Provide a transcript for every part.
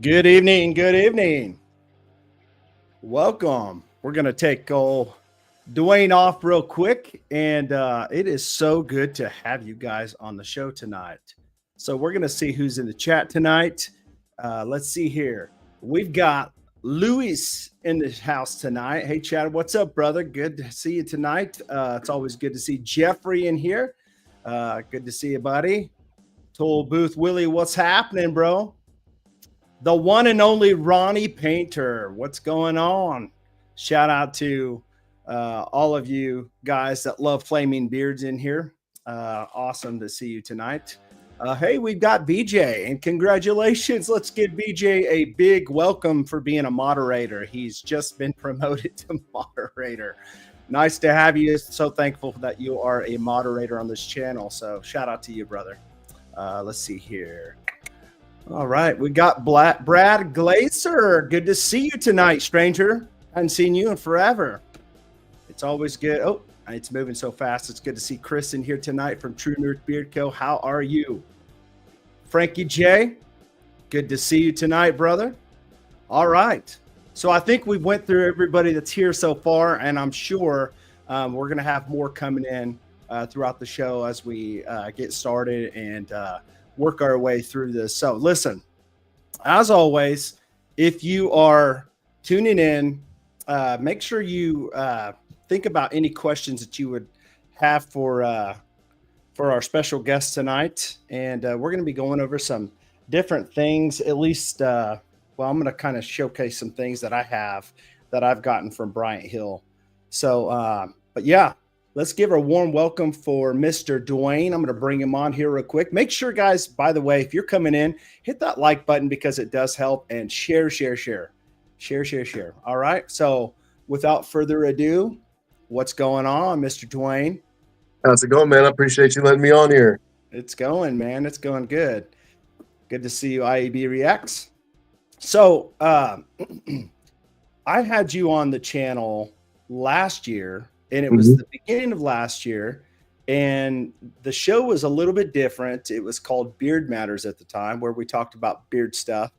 Good evening. Good evening. Welcome. We're going to take old Dwayne off real quick. And it is so good to have you guys on the show tonight. So, we're going to see who's in the chat tonight. Let's see here. We've got Luis in the house tonight. Hey, Chad, what's up, brother? Good to see you tonight. It's always good to see Jeffrey in here. Good to see you, buddy. Toll Booth Willie, what's happening, bro? The one and only Ronnie Painter. What's going on? Shout out to all of you guys that love flaming beards in here. Awesome to see you tonight. Hey, we've got BJ, and congratulations. Let's give BJ a big welcome for being a moderator. He's just been promoted to moderator. Nice to have you. So thankful that you are a moderator on this channel. So shout out to you, brother. Let's see here. All right, we got Brad Glazer. Good to see you tonight, stranger. I haven't seen you in forever. It's always good. Oh, it's moving so fast. It's good to see Chris in here tonight from True North Beard Co. How are you? Frankie J, good to see you tonight, brother. All right. So I think we went through everybody that's here so far, and I'm sure we're going to have more coming in throughout the show as we get started and work our way through this. So listen, as always, if you are tuning in, make sure you think about any questions that you would have for our special guest tonight. And we're going to be going over some different things, at least, I'm going to kind of showcase some things that I have that I've gotten from Bryant Hill. So, but yeah, let's give a warm welcome for Mr. Dwayne. I'm going to bring him on here real quick. Make sure, guys, by the way, if you're coming in, hit that like button because it does help, and share. All right. So without further ado, what's going on, Mr. Dwayne? How's it going, man? I appreciate you letting me on here. It's going, man. It's going good. Good to see you, IEB Reacts. So I had you on the channel last year. And it was the beginning of last year, and the show was a little bit different. It was called Beard Matters at the time, where we talked about beard stuff,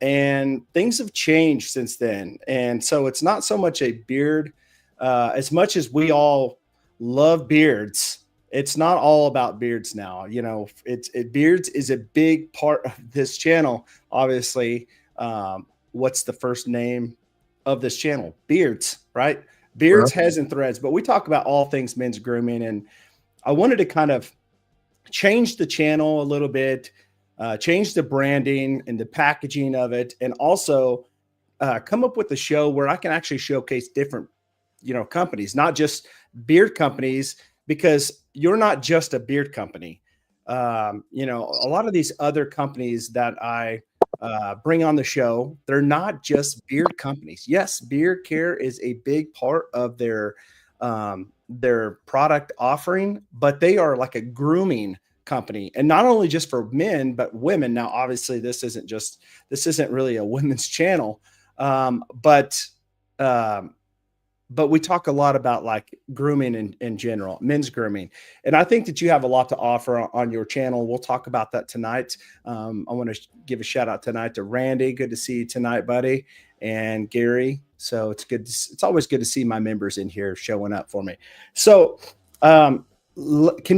and things have changed since then. And so it's not so much a beard, as much as we all love beards. It's not all about beards now. You know, beards is a big part of this channel. Obviously, what's the first name of this channel? Beards, right? Beards, heads, and threads, but we talk about all things men's grooming, and I wanted to kind of change the channel a little bit, change the branding and the packaging of it, and also come up with a show where I can actually showcase different, companies, not just beard companies, because you're not just a beard company. A lot of these other companies that I bring on the show, they're not just beard companies. Yes, beard care is a big part of their product offering, but they are like a grooming company, and not only just for men but women. Now, obviously, this isn't really a women's channel, but we talk a lot about like grooming in general, men's grooming. And I think that you have a lot to offer on your channel. We'll talk about that tonight. I want to give a shout out tonight to Randy. Good to see you tonight, buddy. And Gary. So it's good. It's always good to see my members in here showing up for me. So can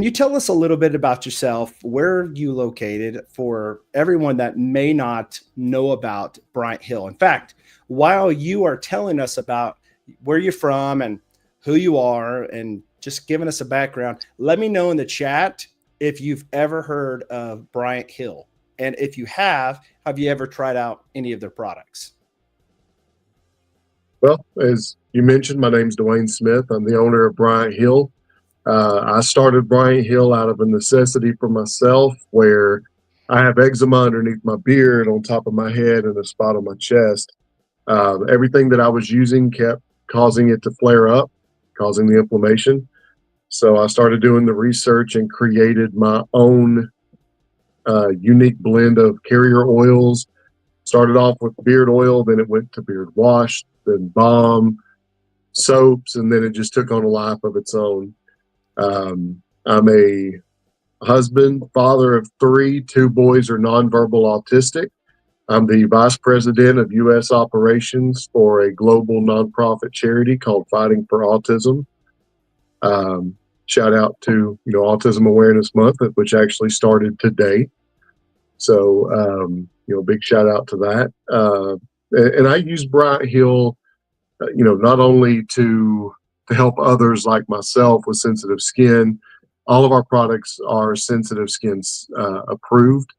you tell us a little bit about yourself? Where are you located for everyone that may not know about Bryant Hill? In fact, while you are telling us about where you're from and who you are and just giving us a background, let me know in the chat if you've ever heard of Bryant Hill. And if you have you ever tried out any of their products? Well, as you mentioned, my name's Dwayne Smith. I'm the owner of Bryant Hill. I started Bryant Hill out of a necessity for myself, where I have eczema underneath my beard, on top of my head, and a spot on my chest. Everything that I was using kept causing it to flare up, causing the inflammation. So I started doing the research and created my own unique blend of carrier oils. Started off with beard oil, then it went to beard wash, then balm, soaps, and then it just took on a life of its own. I'm a husband, father of 3. 2 boys are nonverbal autistic. I'm the vice president of U.S. operations for a global nonprofit charity called Fighting for Autism. Shout out to Autism Awareness Month, which actually started today. So big shout out to that. And I use Bryant Hill, not only to help others like myself with sensitive skin. All of our products are sensitive skin approved.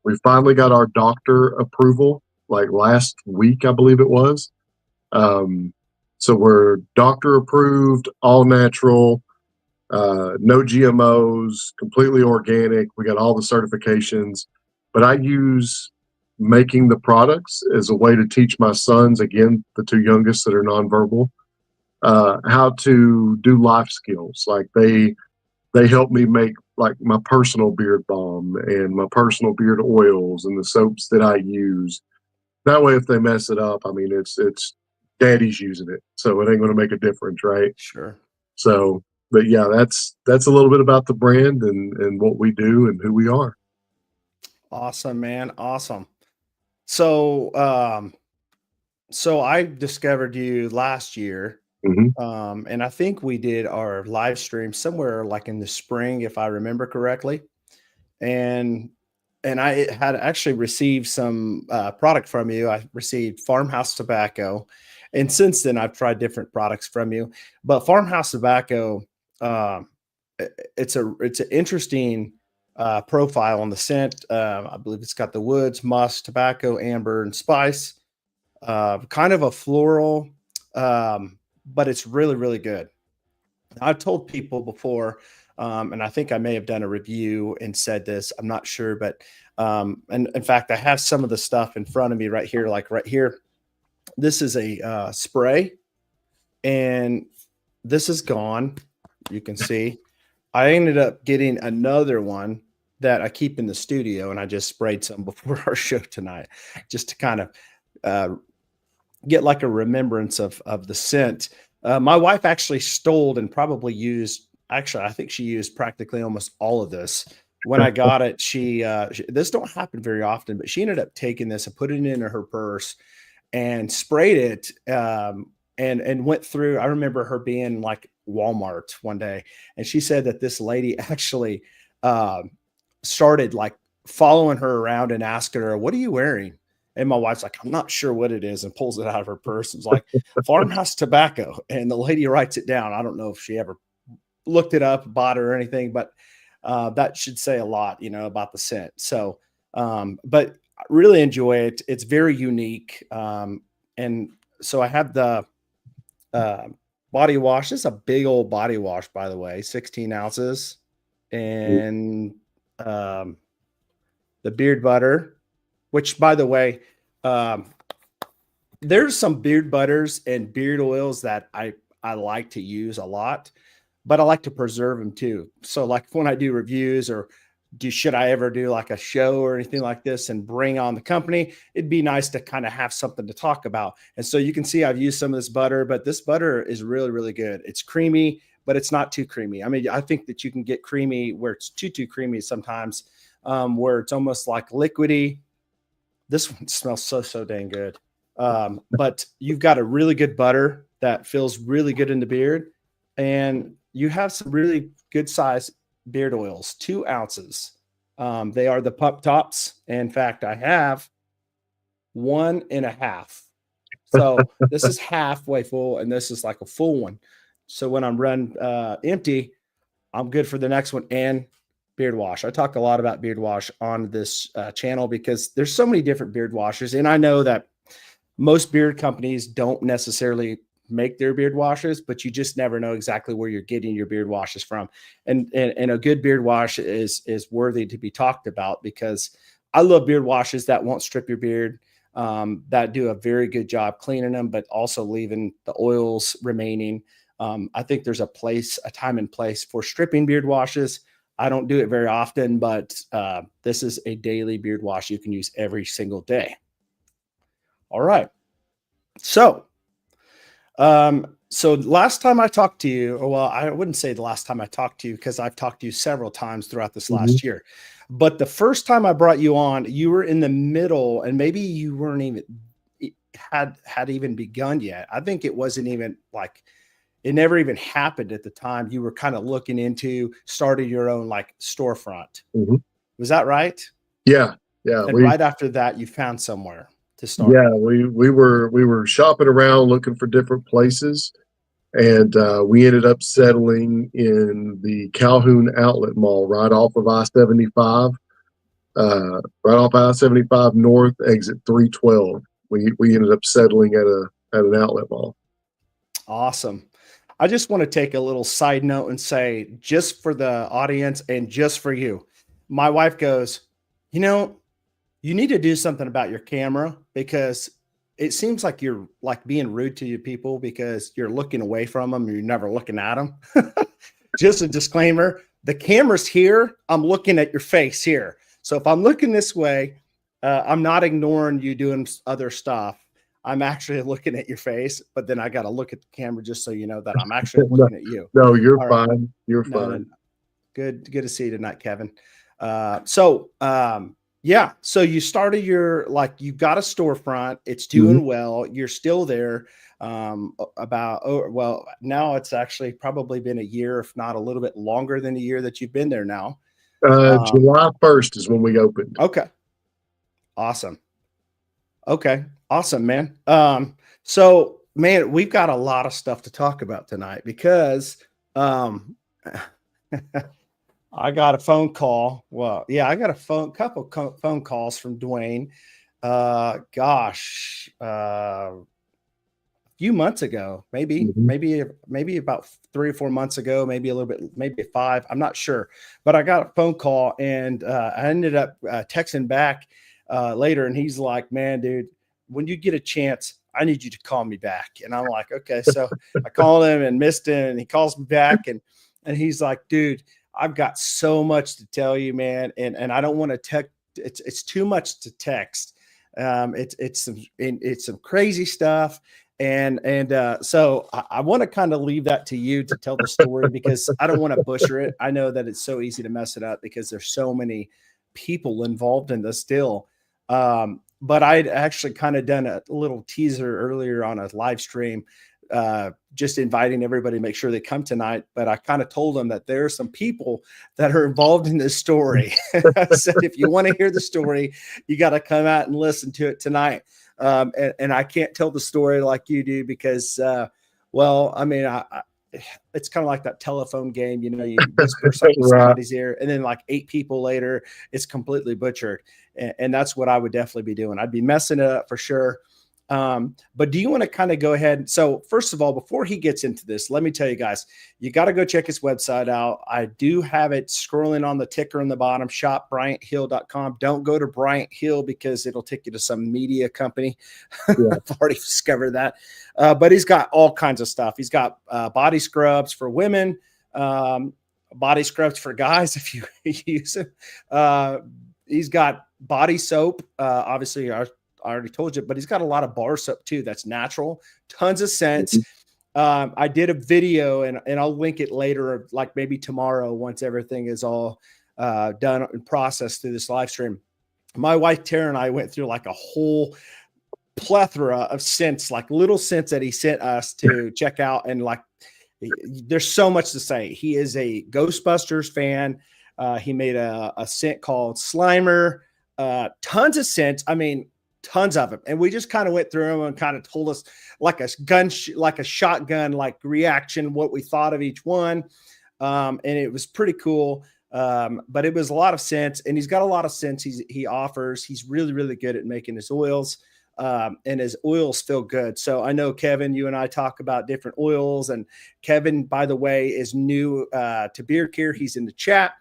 We finally got our doctor approval like last week, I believe it was. So we're doctor approved, all natural, no GMOs, completely organic. We got all the certifications, but I use making the products as a way to teach my sons, again, the two youngest that are nonverbal, how to do life skills. Like they help me make like my personal beard balm and my personal beard oils and the soaps that I use. That way, if they mess it up, I mean, it's daddy's using it, so it ain't going to make a difference, right? Sure. So, but yeah, that's a little bit about the brand and what we do and who we are. Awesome, man. Awesome. So, so I discovered you last year. Hmm. And I think we did our live stream somewhere like in the spring, if I remember correctly. And I had actually received some product from you. I received Farmhouse Tobacco, and since then I've tried different products from you. But Farmhouse Tobacco, uh, it's an interesting profile on the scent. I believe it's got the woods, musk, tobacco, amber, and spice. Kind of a floral, but it's really really good. I've told people before, and I think I may have done a review and said this. I'm not sure, but and in fact, I have some of the stuff in front of me right here, like right here. This is a spray, and this is gone. You can see. I ended up getting another one that I keep in the studio, and I just sprayed some before our show tonight, just to kind of uh, get like a remembrance of the scent. My wife actually stole and probably used. Actually, I think she used practically almost all of this. When I got it, this don't happen very often, but she ended up taking this and putting it in her purse and sprayed it. And went through. I remember her being like Walmart one day, and she said that this lady actually started like following her around and asking her, "What are you wearing?" And my wife's like, "I'm not sure what it is," and pulls it out of her purse. It's like Farmhouse Tobacco. And the lady writes it down. I don't know if she ever looked it up, bought it or anything, but that should say a lot, about the scent. So, but I really enjoy it. It's very unique. And so I have the uh, body wash. This is a big old body wash, by the way, 16 ounces. And um, the beard butter, which, by the way, um, there's some beard butters and beard oils that I like to use a lot, but I like to preserve them too. So like when I do reviews or should I ever do like a show or anything like this and bring on the company, it'd be nice to kind of have something to talk about. And so you can see I've used some of this butter, but this butter is really really good. It's creamy, but it's not too creamy. I mean, I think that you can get creamy where it's too creamy sometimes, where it's almost like liquidy. This one smells so dang good. But you've got a really good butter that feels really good in the beard, and you have some really good size beard oils, 2 ounces. They are the pup tops. In fact, I have 1.5. So this is halfway full, and this is like a full one. So when I'm run empty, I'm good for the next one. And beard wash. I talk a lot about beard wash on this channel because there's so many different beard washes, and I know that most beard companies don't necessarily make their beard washes, but you just never know exactly where you're getting your beard washes from. And a good beard wash is worthy to be talked about because I love beard washes that won't strip your beard, that do a very good job cleaning them, but also leaving the oils remaining. I think there's a time and place for stripping beard washes. I don't do it very often, but this is a daily beard wash you can use every single day. All right. So So last time I talked to you, or well, I wouldn't say the last time I talked to you because I've talked to you several times throughout this Mhm. last year. But the first time I brought you on, you were in the middle, and maybe you weren't even had even begun yet. I think it wasn't even like it never even happened at the time. You were kind of looking into starting your own like storefront. Mhm. Was that right? Yeah, yeah, And right after that, you found somewhere to start. we were shopping around looking for different places, and we ended up settling in the Calhoun Outlet Mall, right off of I-75, right off I-75 North, exit 312. We ended up settling at an outlet mall. Awesome. I just want to take a little side note and say, just for the audience and just for you, my wife goes, you know, you need to do something about your camera because it seems like you're like being rude to your people because you're looking away from them. You're never looking at them. Just a disclaimer, the camera's here. I'm looking at your face here. So if I'm looking this way, I'm not ignoring you doing other stuff. I'm actually looking at your face, but then I got to look at the camera just so you know that I'm actually No, looking at you. no, you're All right. fine. You're No, no, fine. no. Good to see you tonight, Kevin. Yeah. So you started your like you got a storefront. It's Mhm. doing well. You're still there. About well, now it's actually probably been a year, if not a little bit longer than a year that you've been there now. Um, July 1st is when we opened. okay, awesome. Okay, awesome, man. So man, we've got a lot of stuff to talk about tonight because um I got a phone call. Well, yeah, I got a phone calls from Dwayne. Gosh, a few months ago, Mhm. maybe about 3 or 4 months ago, maybe a little bit, maybe five. I'm not sure, but I got a phone call and I ended up texting back later, and he's like, "Man, dude, when you get a chance, I need you to call me back." And I'm like, "Okay." So I called him and missed him, and he calls me back, and he's like, "Dude, I've got so much to tell you, man, and I don't want to text. It's too much to text. It's some crazy stuff." So I want to kind of leave that to you to tell the story because I don't want to butcher it. I know that it's so easy to mess it up because there's so many people involved in this still. But I'd actually kind of done a little teaser earlier on a live stream, just inviting everybody to make sure they come tonight. But I kind of told them that there are some people that are involved in this story. I said, if you want to hear the story, you got to come out and listen to it tonight. And I can't tell the story like you do because, well, I mean, it's kind of like that telephone game, you know, you whisper something to Right. somebody's ear, and then like 8 people later, it's completely butchered. And that's what I would definitely be doing. I'd be messing it up for sure. But do you want to kind of go ahead? So, first of all, before he gets into this, let me tell you guys, you got to go check his website out. I do have it scrolling on the ticker in the bottom, shopbryanthill.com. Don't go to Bryant Hill because it'll take you to some media company. Yeah. I've already discovered that. But he's got all kinds of stuff. He's got body scrubs for women, body scrubs for guys if you use it. He's got body soap. Obviously, I already told you, but he's got a lot of bar soap too. That's natural, tons of scents. Mhm. I did a video and I'll link it later, like maybe tomorrow once everything is all done and processed through this live stream. My wife Tara and I went through like a whole plethora of scents, like little scents that he sent us to check out. And like, there's so much to say. He is a Ghostbusters fan. He made a scent called Slimer, tons of scents. I mean, tons of them. And we just kind of went through them and kind of told us like a like a shotgun, like reaction, what we thought of each one. And it was pretty cool. But it was a lot of scents, and he's got a lot of scents he offers. He's really, really good at making his oils. And his oils feel good. So I know, Kevin, you and I talk about different oils. And Kevin, by the way, is new to Beard Care. He's in the chat.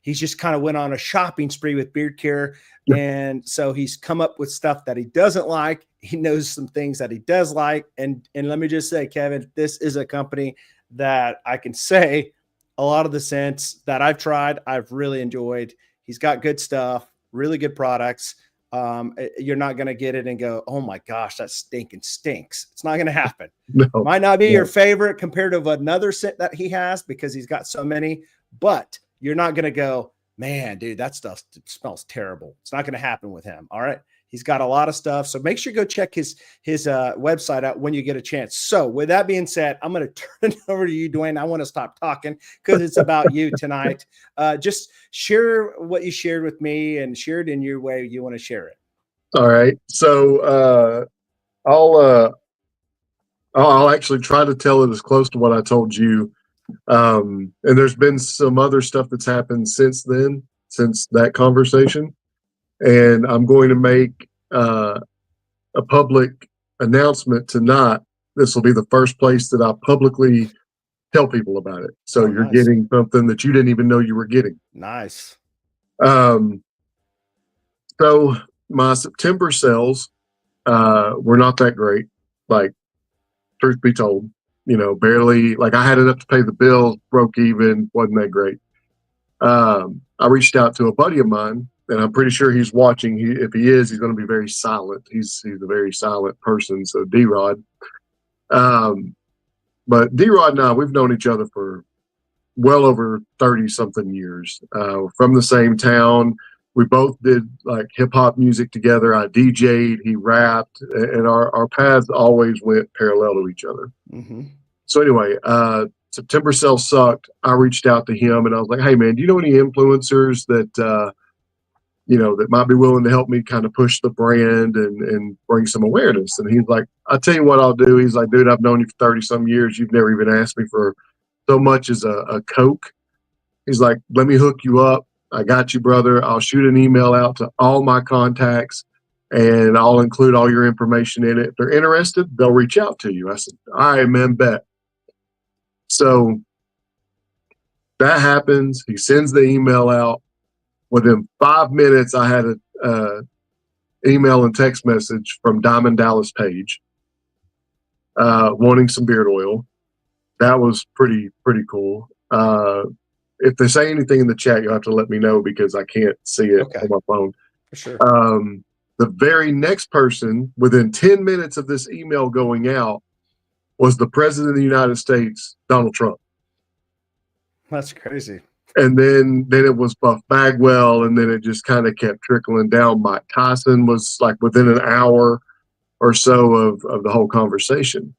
He's just kind of went on a shopping spree with Beard Care. And so he's come up with stuff that he doesn't like. He knows some things that he does like. And let me just say, Kevin, this is a company that I can say a lot of the scents that I've tried, I've really enjoyed. He's got good stuff, really good products. you're not going to get it and go, oh my gosh, that stinks. It's not going to happen. No, Might not be no. your favorite compared to another scent that he has because he's got so many, but you're not going to go, man, dude, that stuff smells terrible. It's not going to happen with him. All right. He's got a lot of stuff. So make sure you go check his website out when you get a chance. So with that being said, I'm going to turn it over to you, Dwayne. I want to stop talking because it's about you tonight. Just share what you shared with me and share it in your way you want to share it. All right. So I'll actually try to tell it as close to what I told you. And there's been some other stuff that's happened since then, since that conversation. And I'm going to make a public announcement tonight. This will be the first place that I publicly tell people about it. So you're nice. getting something that you didn't even know you were getting. Nice. So my September sales were not that great. Like, truth be told, barely. Like, I had enough to pay the bills, broke even, wasn't that great. I reached out to a buddy of mine, and I'm pretty sure he's watching. If he is, he's going to be very silent. He's a very silent person. So D-Rod. But D-Rod and I, we've known each other for well over 30 something years. From the same town. We both did like hip hop music together. I DJ'd, he rapped, and our paths always went parallel to each other. Mm-hmm. So anyway, September sales sucked. I reached out to him and I was like, hey man, do you know any influencers that, that might be willing to help me kind of push the brand and bring some awareness? And he's like, I'll tell you what I'll do. He's like, dude, I've known you for 30 some years. You've never even asked me for so much as a Coke. He's like, let me hook you up. I got you, brother. I'll shoot an email out to all my contacts and I'll include all your information in it. If they're interested, they'll reach out to you. I said, all right, man, bet. So that happens. He sends the email out. Within 5 minutes, I had an email and text message from Diamond Dallas Page wanting some beard oil. That was pretty cool. If they say anything in the chat, you'll have to let me know because I can't see it on my phone. For sure. The very next person, within 10 minutes of this email going out, was the President of the United States, Donald Trump. That's crazy. And then it was Buff Bagwell, and then it just kind of kept trickling down. Mike Tyson was like within an hour or so of the whole conversation.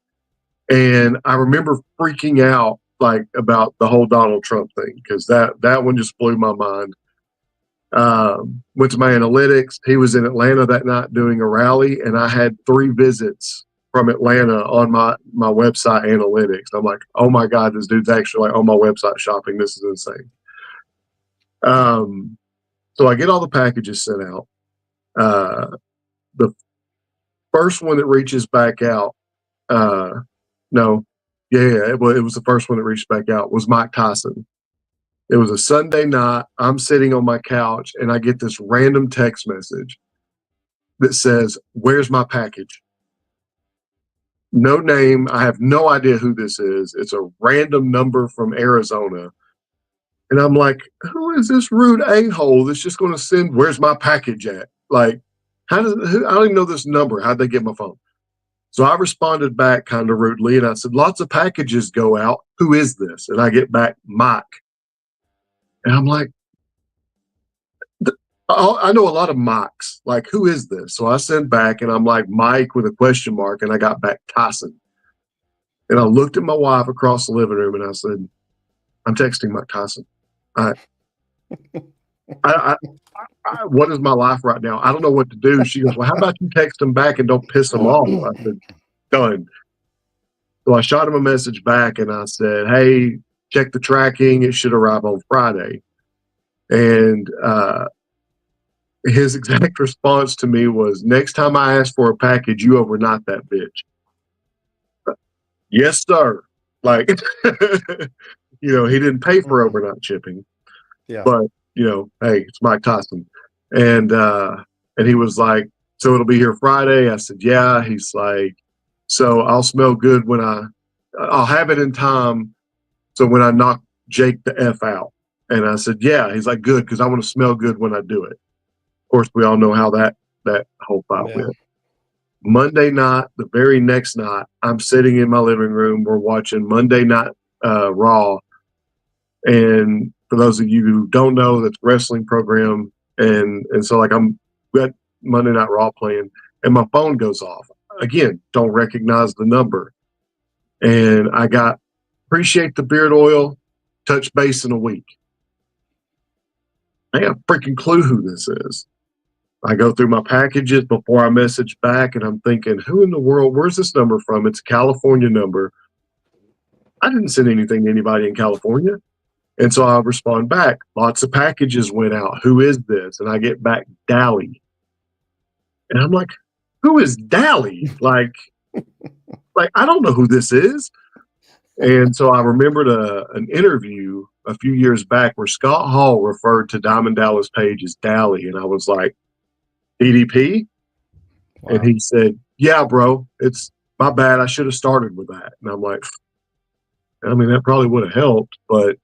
And I remember freaking out like about the whole Donald Trump thing because that one just blew my mind. Went to my analytics. He was in Atlanta that night doing a rally, and I had 3 visits from Atlanta on my website analytics. I'm like, oh my God, this dude's actually like on my website shopping. This is insane. So I get all the packages sent out. The first one that reaches back out, it was the first one that reached back out was Mike Tyson. It was a Sunday night. I'm sitting on my couch and I get this random text message that says, where's my package? No name. I have no idea who this is. It's a random number from Arizona. And I'm like, who is this rude a-hole that's just going to send, where's my package at? Like, I don't even know this number. How'd they get my phone? So I responded back kind of rudely, and I said, lots of packages go out. Who is this? And I get back, Mike. And I'm like, I know a lot of Mikes. Like, who is this? So I sent back, and I'm like, Mike with a question mark, and I got back Tyson. And I looked at my wife across the living room, and I said, I'm texting Mike Tyson. What is my life right now? I don't know what to do. She goes, well, how about you text him back and don't piss him off? I said, done. So I shot him a message back and I said, hey, check the tracking. It should arrive on Friday. And his exact response to me was, next time I ask for a package, you overnight that bitch. Yes, sir. Like, he didn't pay for overnight shipping. Yeah. But, hey, it's Mike Tyson. And he was like, so it'll be here Friday? I said, yeah. He's like, so I'll smell good when I'll have it in time. So when I knock Jake the F out. And I said, yeah. He's like, good, because I want to smell good when I do it. Of course, we all know how that that whole fight Yeah. with. Monday night, the very next night, I'm sitting in my living room. We're watching Monday Night Raw. And for those of you who don't know, that's a wrestling program. And so, like, I'm got Monday Night Raw playing, and my phone goes off. Again, don't recognize the number. And I got, appreciate the beard oil, touch base in a week. I got a freaking clue who this is. I go through my packages before I message back, and I'm thinking, who in the world, where's this number from? It's a California number. I didn't send anything to anybody in California. And so I respond back, lots of packages went out. Who is this? And I get back, Dally. And I'm like, who is Dally? Like I don't know who this is. And so I remembered an interview a few years back where Scott Hall referred to Diamond Dallas Page as Dally. And I was like, DDP? Wow. And he said, yeah, bro, it's my bad. I should have started with that. And I'm like, I mean, that probably would have helped. But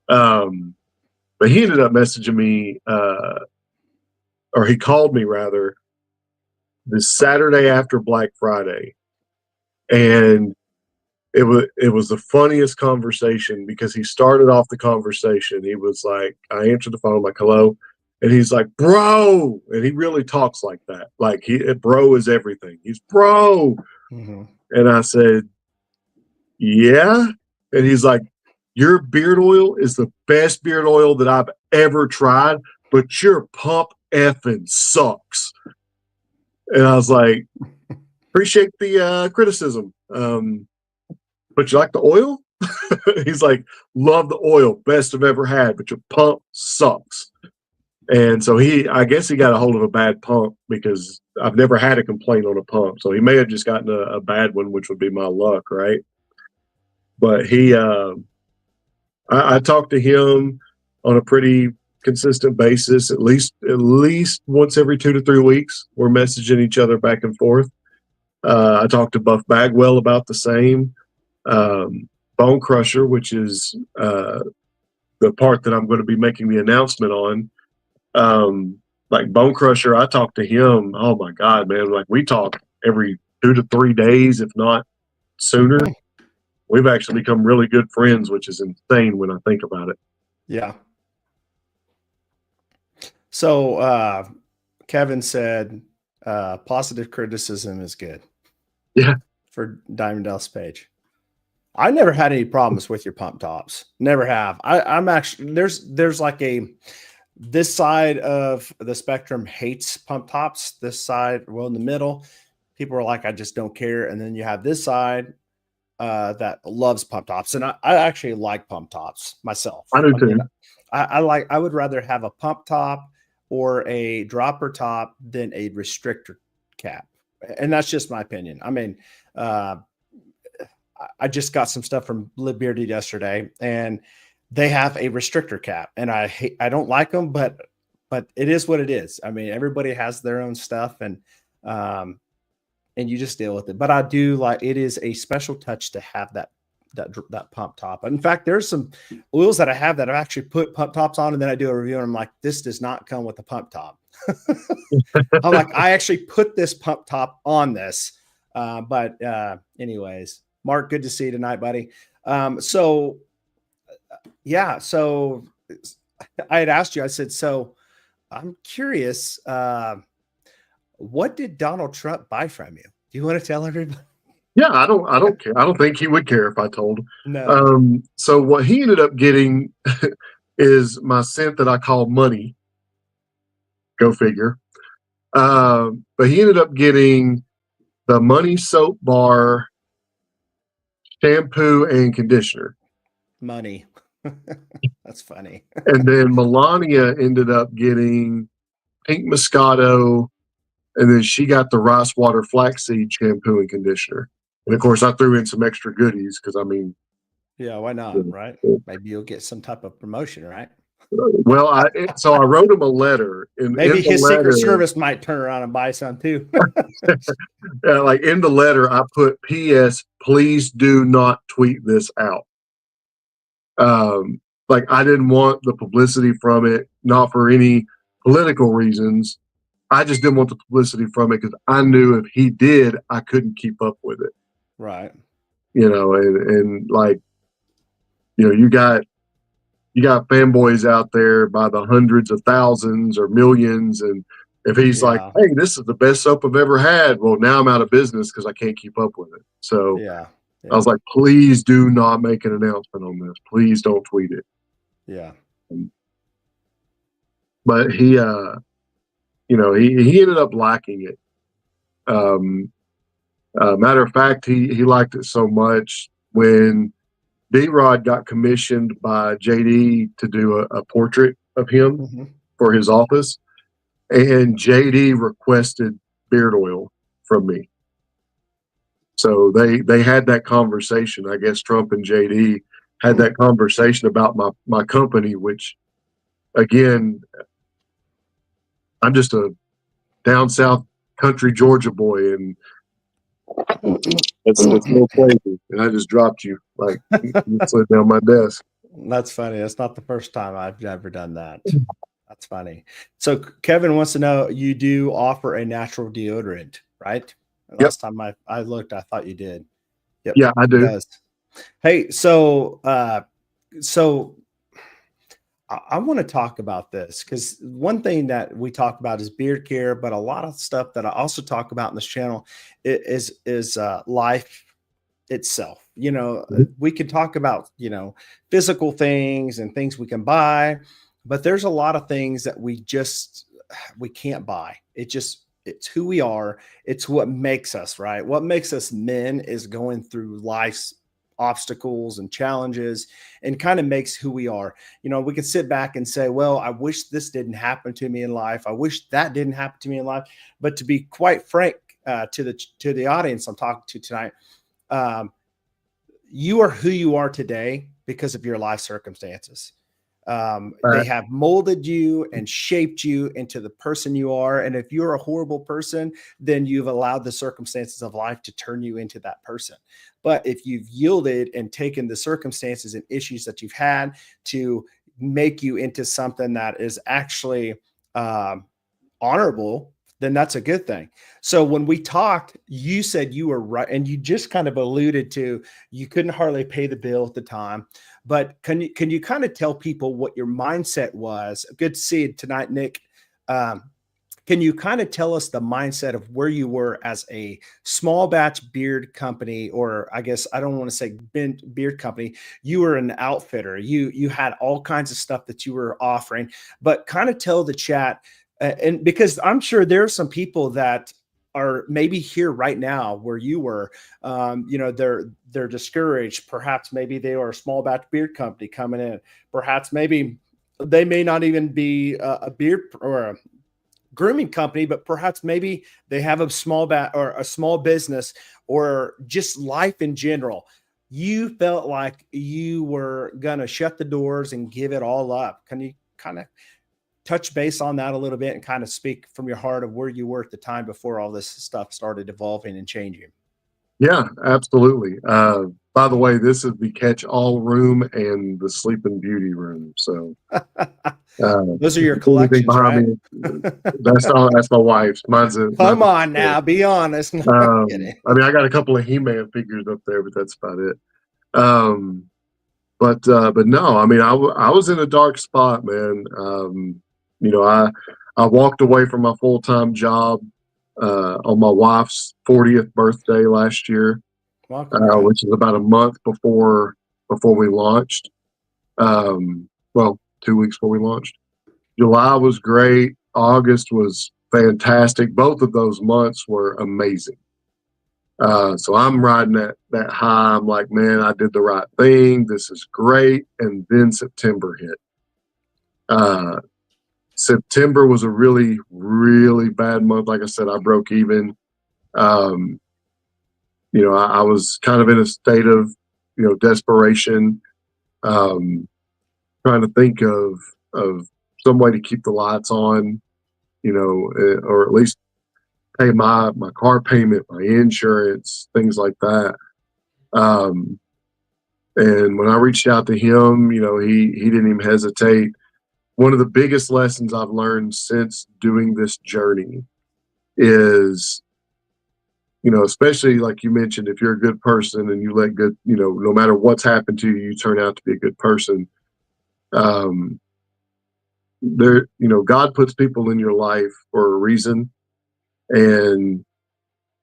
he ended up messaging me, or he called me rather, this Saturday after Black Friday. And it was the funniest conversation because he started off the conversation. He was like, I answered the phone, like, hello. And he's like, bro. And he really talks like that. Like, bro is everything. He's bro. Mm-hmm. And I said, yeah. And he's like, your beard oil is the best beard oil that I've ever tried, but your pump effing sucks. And I was like, appreciate the criticism. But you like the oil? He's like, love the oil, best I've ever had, but your pump sucks. And so I guess he got a hold of a bad pump because I've never had a complaint on a pump. So he may have just gotten a bad one, which would be my luck, right? But I talk to him on a pretty consistent basis, at least once every 2 to 3 weeks. We're messaging each other back and forth. I talked to Buff Bagwell about the same. Bone Crusher, which is the part that I'm going to be making the announcement on. Like Bone Crusher, I talked to him. Oh my God, man! Like we talk every 2 to 3 days, if not sooner. We've actually become really good friends, which is insane when I think about it. Yeah. So Kevin said positive criticism is good. Yeah. For Diamond Dallas Page. I never had any problems with your pump tops. Never have. I'm actually there's like this side of the spectrum hates pump tops. This side, well, in the middle, people are like, I just don't care. And then you have this side that loves pump tops. And I actually like pump tops myself. I do too. Mean, I would rather have a pump top or a dropper top than a restrictor cap. And that's just my opinion. I mean, I just got some stuff from Live Bearded yesterday, and they have a restrictor cap, and I don't like them, but it is what it is. I mean, everybody has their own stuff, and you just deal with it. But I do like, it is a special touch to have that pump top. In fact, there's some oils that I have that I've actually put pump tops on, and then I do a review, and I'm like, this does not come with a pump top. I'm like, I actually put this pump top on this. But anyways, Mark, good to see you tonight, buddy. So I had asked you, I said, so I'm curious, what did Donald Trump buy from you? Do you want to tell everybody? Yeah, I don't care. I don't think he would care if I told him. No. So what he ended up getting is my scent that I call money. Go figure. But he ended up getting the Money Soap Bar shampoo and conditioner. Money. That's funny. And then Melania ended up getting Pink Moscato, and then she got the Rice Water Flaxseed shampoo and conditioner. And of course, I threw in some extra goodies because I mean, yeah, why not? Right? Maybe you'll get some type of promotion, right? Well, so I wrote him a letter. Maybe his Secret Service might turn around and buy some too. Like in the letter, I put P.S. Please do not tweet this out. Like I didn't want the publicity from it, not for any political reasons. I just didn't want the publicity from it because I knew if he did, I couldn't keep up with it. Right. And like, you got fanboys out there by the hundreds of thousands or millions, and if he's like, Yeah. "Hey, this is the best soap I've ever had," well, now I'm out of business because I can't keep up with it. So Yeah. I was Yeah. like, "Please do not make an announcement on this. Please don't tweet it." Yeah. But he ended up liking it. Um, Matter of fact, he liked it so much when D-Rod got commissioned by JD to do a portrait of him Hmm. for his office, and JD requested beard oil from me. So they had that conversation. I guess Trump and JD had that conversation about my company, which again, I'm just a down south country Georgia boy, and it's a little crazy. And I just dropped you like you slid down my desk. That's funny. That's not the first time I've ever done that. That's funny. So Kevin wants to know, you do offer a natural deodorant, right? Yep. Last time I looked, I thought you did. Yep, Yeah, I he do. does. Hey, so I want to talk about this because one thing that we talk about is beard care, but a lot of stuff that I also talk about in this channel is life itself. We can talk about, physical things and things we can buy, but there's a lot of things that we can't buy. It's who we are. It's what makes us, right? What makes us men is going through life's obstacles and challenges and kind of makes who we are. We can sit back and say, well, I wish this didn't happen to me in life. I wish that didn't happen to me in life. But to be quite frank, to the audience I'm talking to tonight, um, you are who you are today because of your life circumstances. They have molded you and shaped you into the person you are. And if you're a horrible person, then you've allowed the circumstances of life to turn you into that person. But if you've yielded and taken the circumstances and issues that you've had to make you into something that is actually honorable, then that's a good thing. So when we talked, you said you were right, and you just kind of alluded to you couldn't hardly pay the bill at the time. But can you kind of tell people what your mindset was? Good to see you tonight, Nick. Um, can you kind of tell us the mindset of where you were as a small batch beard company, or I guess I don't want to say beard company. You were an outfitter. You had all kinds of stuff that you were offering, but kind of tell the chat, and because I'm sure there are some people that are maybe here right now where you were, they're discouraged. Perhaps maybe they are a small batch beard company coming in. Perhaps maybe they may not even be a beard or a grooming company, but perhaps maybe they have a small or a small business or just life in general. You felt like you were going to shut the doors and give it all up. Can you kind of touch base on that a little bit and kind of speak from your heart of where you were at the time before all this stuff started evolving and changing? Yeah, absolutely. By the way, this is the catch-all room and the Sleeping Beauty room. So Those are your anything collections, behind right? me, that's my wife's. Come Mine's on now, be honest. No, I'm kidding. I mean, I got a couple of He-Man figures up there, but that's about it. Um, but no, I mean, I was in a dark spot, man. I walked away from my full-time job on my wife's 40th birthday last year, Well, congrats. which is about a month before we launched. Well, 2 weeks before we launched. July was great. August was fantastic. Both of those months were amazing. So I'm riding that high. I'm like, man, I did the right thing. This is great. And then September hit. Uh, September was a really, really bad month. Like I said, I broke even. Um, I was kind of in a state of, desperation, trying to think of some way to keep the lights on, or at least pay my car payment, my insurance, things like that. And when I reached out to him, he didn't even hesitate. one of the biggest lessons I've learned since doing this journey is, especially like you mentioned, if you're a good person and you let good, no matter what's happened to you, you turn out to be a good person. Um, God puts people in your life for a reason. And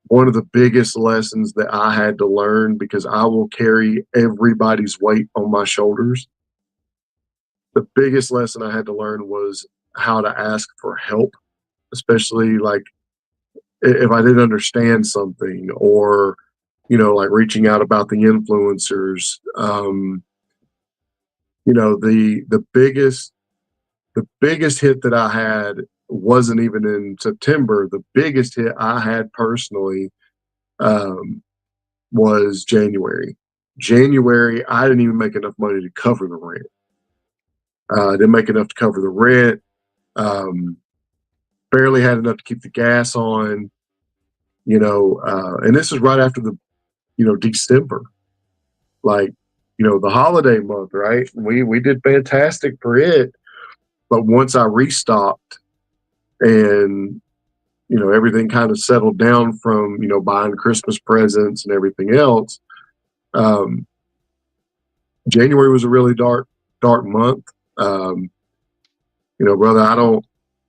one of the biggest lessons that I had to learn, because I will carry everybody's weight on my shoulders, the biggest lesson I had to learn was how to ask for help, especially like if I didn't understand something, or, like reaching out about the influencers. The biggest hit that I had wasn't even in September. The biggest hit I had personally um, was January. January, I didn't even make enough money to cover the rent. I didn't make enough to cover the rent. Um, Barely had enough to keep the gas on. And this is right after the December, like the holiday month, right? We did fantastic for it, but once I restocked and everything kind of settled down from buying Christmas presents and everything else. um, January was a really dark month. um, Brother,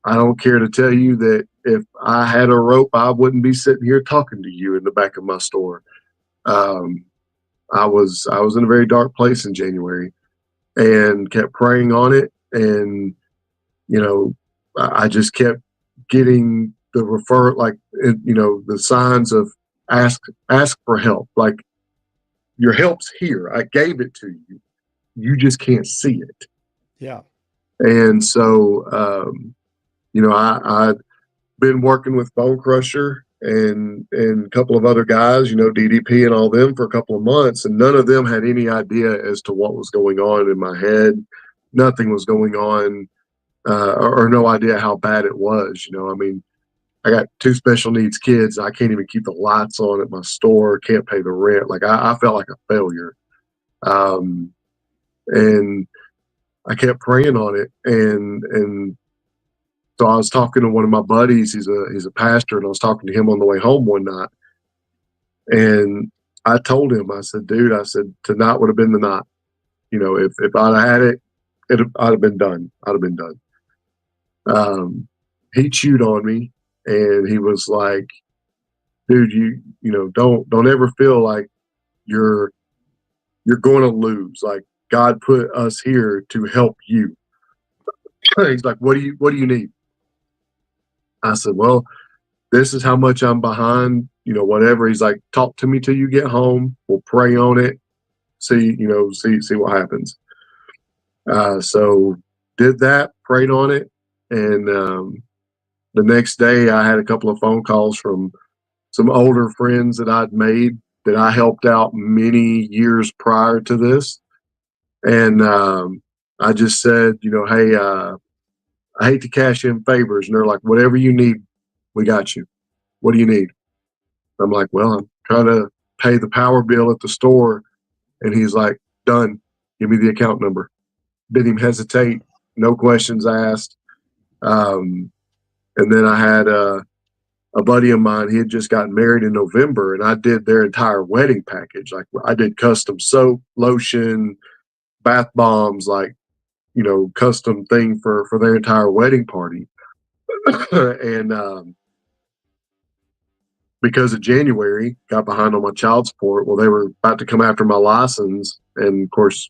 I don't care to tell you that if I had a rope, I wouldn't be sitting here talking to you in the back of my store. um, I was in a very dark place in January and kept praying on it. And you know, I just kept getting the the signs of ask for help. Like, your help's here. I gave it to you. You just can't see it. Yeah. And so, I'd been working with Bone Crusher and a couple of other guys, DDP and all them, for a couple of months, and none of them had any idea as to what was going on in my head. Nothing was going on, or no idea how bad it was. I mean, I got two special needs kids. I can't even keep the lights on at my store. Can't pay the rent. Like, I felt like a failure. Um, and I kept praying on it. And so I was talking to one of my buddies. He's a pastor, and I was talking to him on the way home one night. And I told him, I said, dude, I said, tonight would have been the night. If I'd have had it, I'd have been done. I'd have been done. He chewed on me, and he was like, dude, don't ever feel like you're going to lose. Like, God put us here to help you. He's like, what do you need? I said, well, this is how much I'm behind, whatever. He's like, talk to me till you get home. We'll pray on it. See what happens. So did that, prayed on it. And the next day I had a couple of phone calls from some older friends that I'd made that I helped out many years prior to this. And I just said, hey, I hate to cash in favors. And they're like, whatever you need, we got you. What do you need? I'm like, well, I'm trying to pay the power bill at the store. And he's like, done. Give me the account number. Didn't even hesitate. No questions asked. And then I had a buddy of mine. He had just gotten married in November, and I did their entire wedding package. Like, I did custom soap, lotion, bath bombs, like, custom thing for their entire wedding party. And because of January, got behind on my child support. Well, they were about to come after my license, and of course,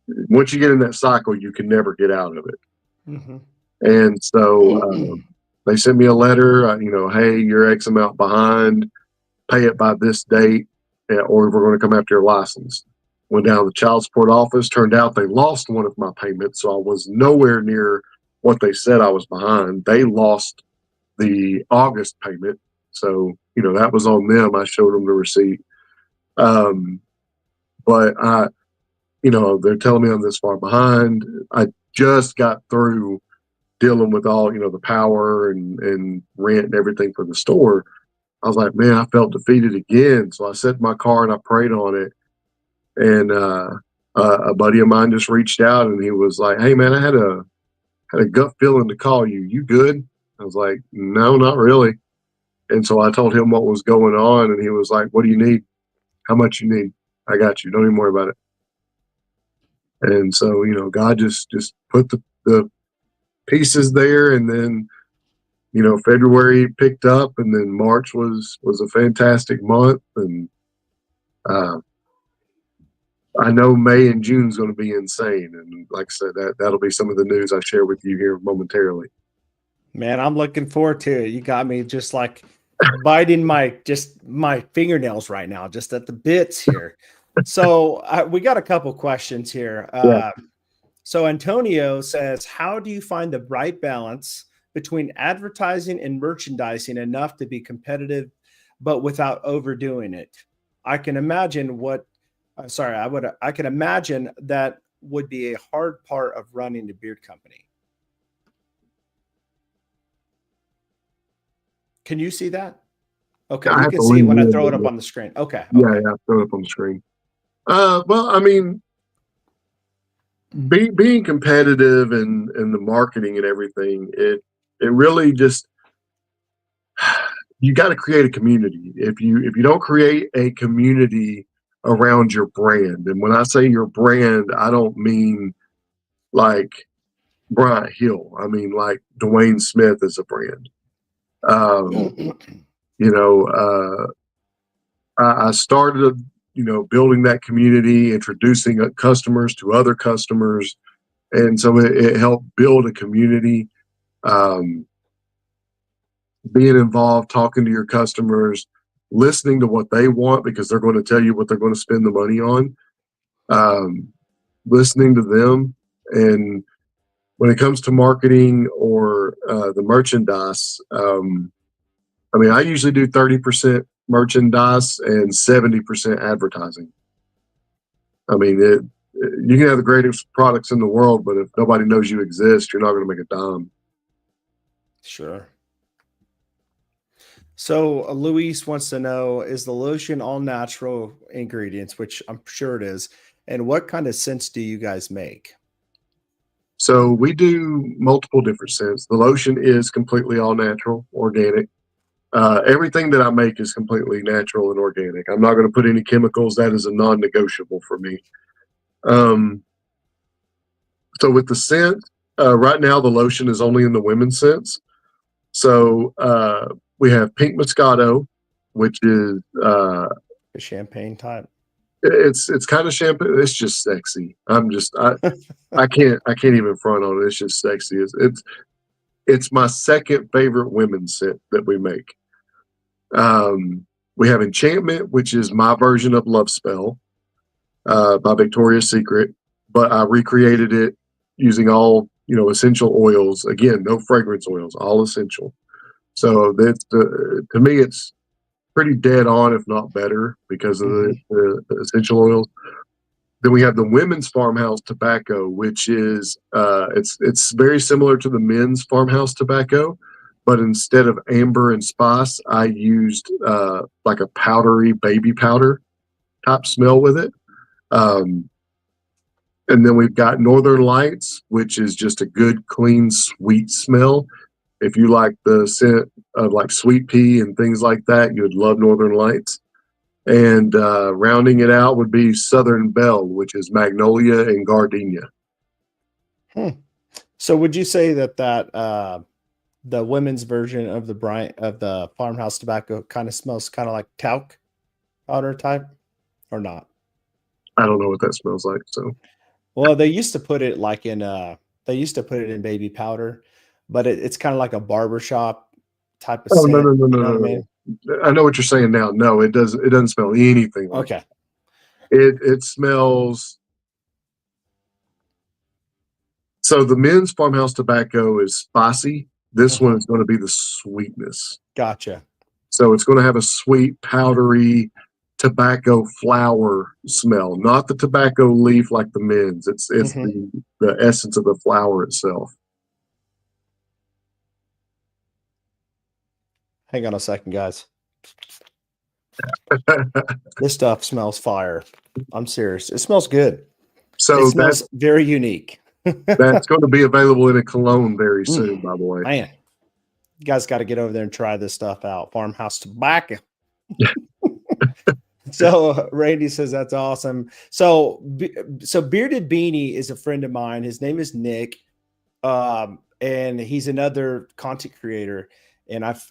once you get in that cycle, you can never get out of it. Mm-hmm. And so they sent me a letter. Hey, you're X amount behind. Pay it by this date, or we're going to come after your license. Went down to the child support office. Turned out they lost one of my payments, so I was nowhere near what they said I was behind. They lost the August payment, so that was on them. I showed them the receipt. But they're telling me I'm this far behind. I just got through dealing with all the power and rent and everything for the store. I was like, man, I felt defeated again. So I sat in my car and I prayed on it. And A buddy of mine just reached out and he was like, "Hey man, I had a gut feeling to call you. You good?" I was like, "No, not really." And so I told him what was going on, and he was like, "What do you need? How much you need? I got you. Don't even worry about it." And so, God just put the pieces there, and then February picked up, and then March was a fantastic month, and uh, I know May and June is going to be insane. And like I said, that'll be some of the news I share with you here momentarily. Man, I'm looking forward to it. You got me just like biting my fingernails right now, just at the bits here. So we got a couple questions here. Yeah, So Antonio says, how do you find the right balance between advertising and merchandising enough to be competitive, but without overdoing it? I can imagine I can imagine that would be a hard part of running a beard company. Can you see that? Okay, I you have can to see it lean when I in, throw it up but on the screen. Okay, yeah, okay. yeah, throw it up on the screen. Well, I mean, being competitive and the marketing and everything, it really just you got to create a community. If you don't create a community around your brand, and when I say your brand, I don't mean like Bryant Hill. I mean like Dwayne Smith is a brand. Um, you know, I started, building that community, introducing customers to other customers, and so it helped build a community. Um, Being involved, talking to your customers, listening to what they want because they're going to tell you what they're going to spend the money on. Um, Listening to them, and when it comes to marketing or the merchandise, I mean, I usually do 30% merchandise and 70% advertising. I mean, you can have the greatest products in the world, but if nobody knows you exist, you're not going to make a dime. Sure. So Luis wants to know, is the lotion all natural ingredients, which I'm sure it is, and what kind of scents do you guys make? So we do multiple different scents. The lotion is completely all natural, organic. Everything that I make is completely natural and organic. I'm not going to put any chemicals. That is a non-negotiable for me. Um, so with the scent, right now the lotion is only in the women's scents. So we have pink Moscato, which is The champagne type. it's kind of shampoo. It's just sexy. I can't even front on it. It's just sexy. It's my second favorite women's scent that we make. We have Enchantment, which is my version of Love Spell by Victoria's Secret, but I recreated it using all essential oils. Again, no fragrance oils, all essential. So that's to me, it's pretty dead on, if not better, because of Hmm. the essential oils. Then we have the women's farmhouse tobacco, which is it's very similar to the men's farmhouse tobacco, but instead of amber and spice, I used like a powdery baby powder type smell with it. Um, and then we've got Northern Lights, which is just a good, clean, sweet smell. If you like the scent of like sweet pea and things like that, you would love Northern Lights. And rounding it out would be Southern Belle, which is magnolia and gardenia. Hmm. So would you say that the women's version of the farmhouse tobacco kind of smells kind of like talc powder type or not? I don't know what that smells like. So, Well, they used to put it like in they used to put it in baby powder, but it's kind of like a barbershop type of oh no scent. no no no You know what I no mean? no! I know what you're saying now. No, it doesn't. It doesn't smell anything like Okay. it. It smells. So the men's farmhouse tobacco is spicy. This one Hmm. is going to be the sweetness. Gotcha. So it's going to have a sweet, powdery tobacco flower smell, not the tobacco leaf like the men's. It's Hmm. the essence of the flower itself. Hang on a second, guys. This stuff smells fire. I'm serious. It smells good. It So smells very unique. that's going to be available in a cologne very soon, Mm, by the way. man, you guys got to get over there and try this stuff out. Farmhouse Tobacco. So Randy says that's awesome. So Bearded Beanie is a friend of mine. His name is Nick, and he's another content creator. And I've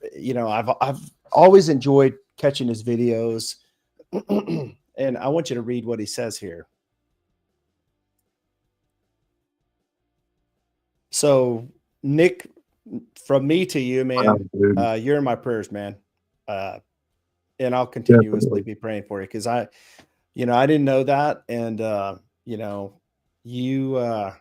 always enjoyed catching his videos. And I want you to read what he says here. So Nick, from me to you, Wow, man, dude. you're in my prayers, man. Uh, and I'll continuously Definitely. be praying for you because I didn't know that, and you know, you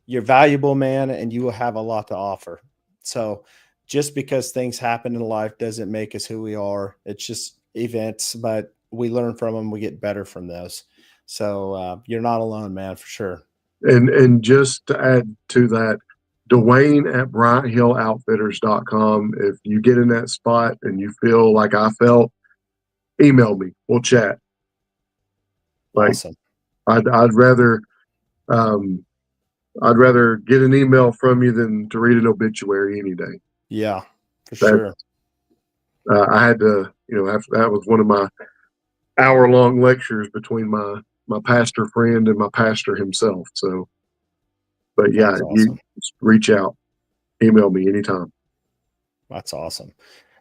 you're valuable, man, and you will have a lot to offer. So, just because things happen in life doesn't make us who we are. It's just events, but we learn from them. We get better from those. So, you're not alone, man, for sure. And just to add to that, Dwayne at BryantHillOutfitters.com. If you get in that spot and you feel like I felt, email me. We'll chat. Like Awesome. I'd rather um, I'd rather get an email from you than to read an obituary any day. Yeah, for That sure. I had to, that was one of my hour-long lectures between my pastor friend and my pastor himself. So, but yeah, That's you awesome. just reach out, email me anytime. That's awesome.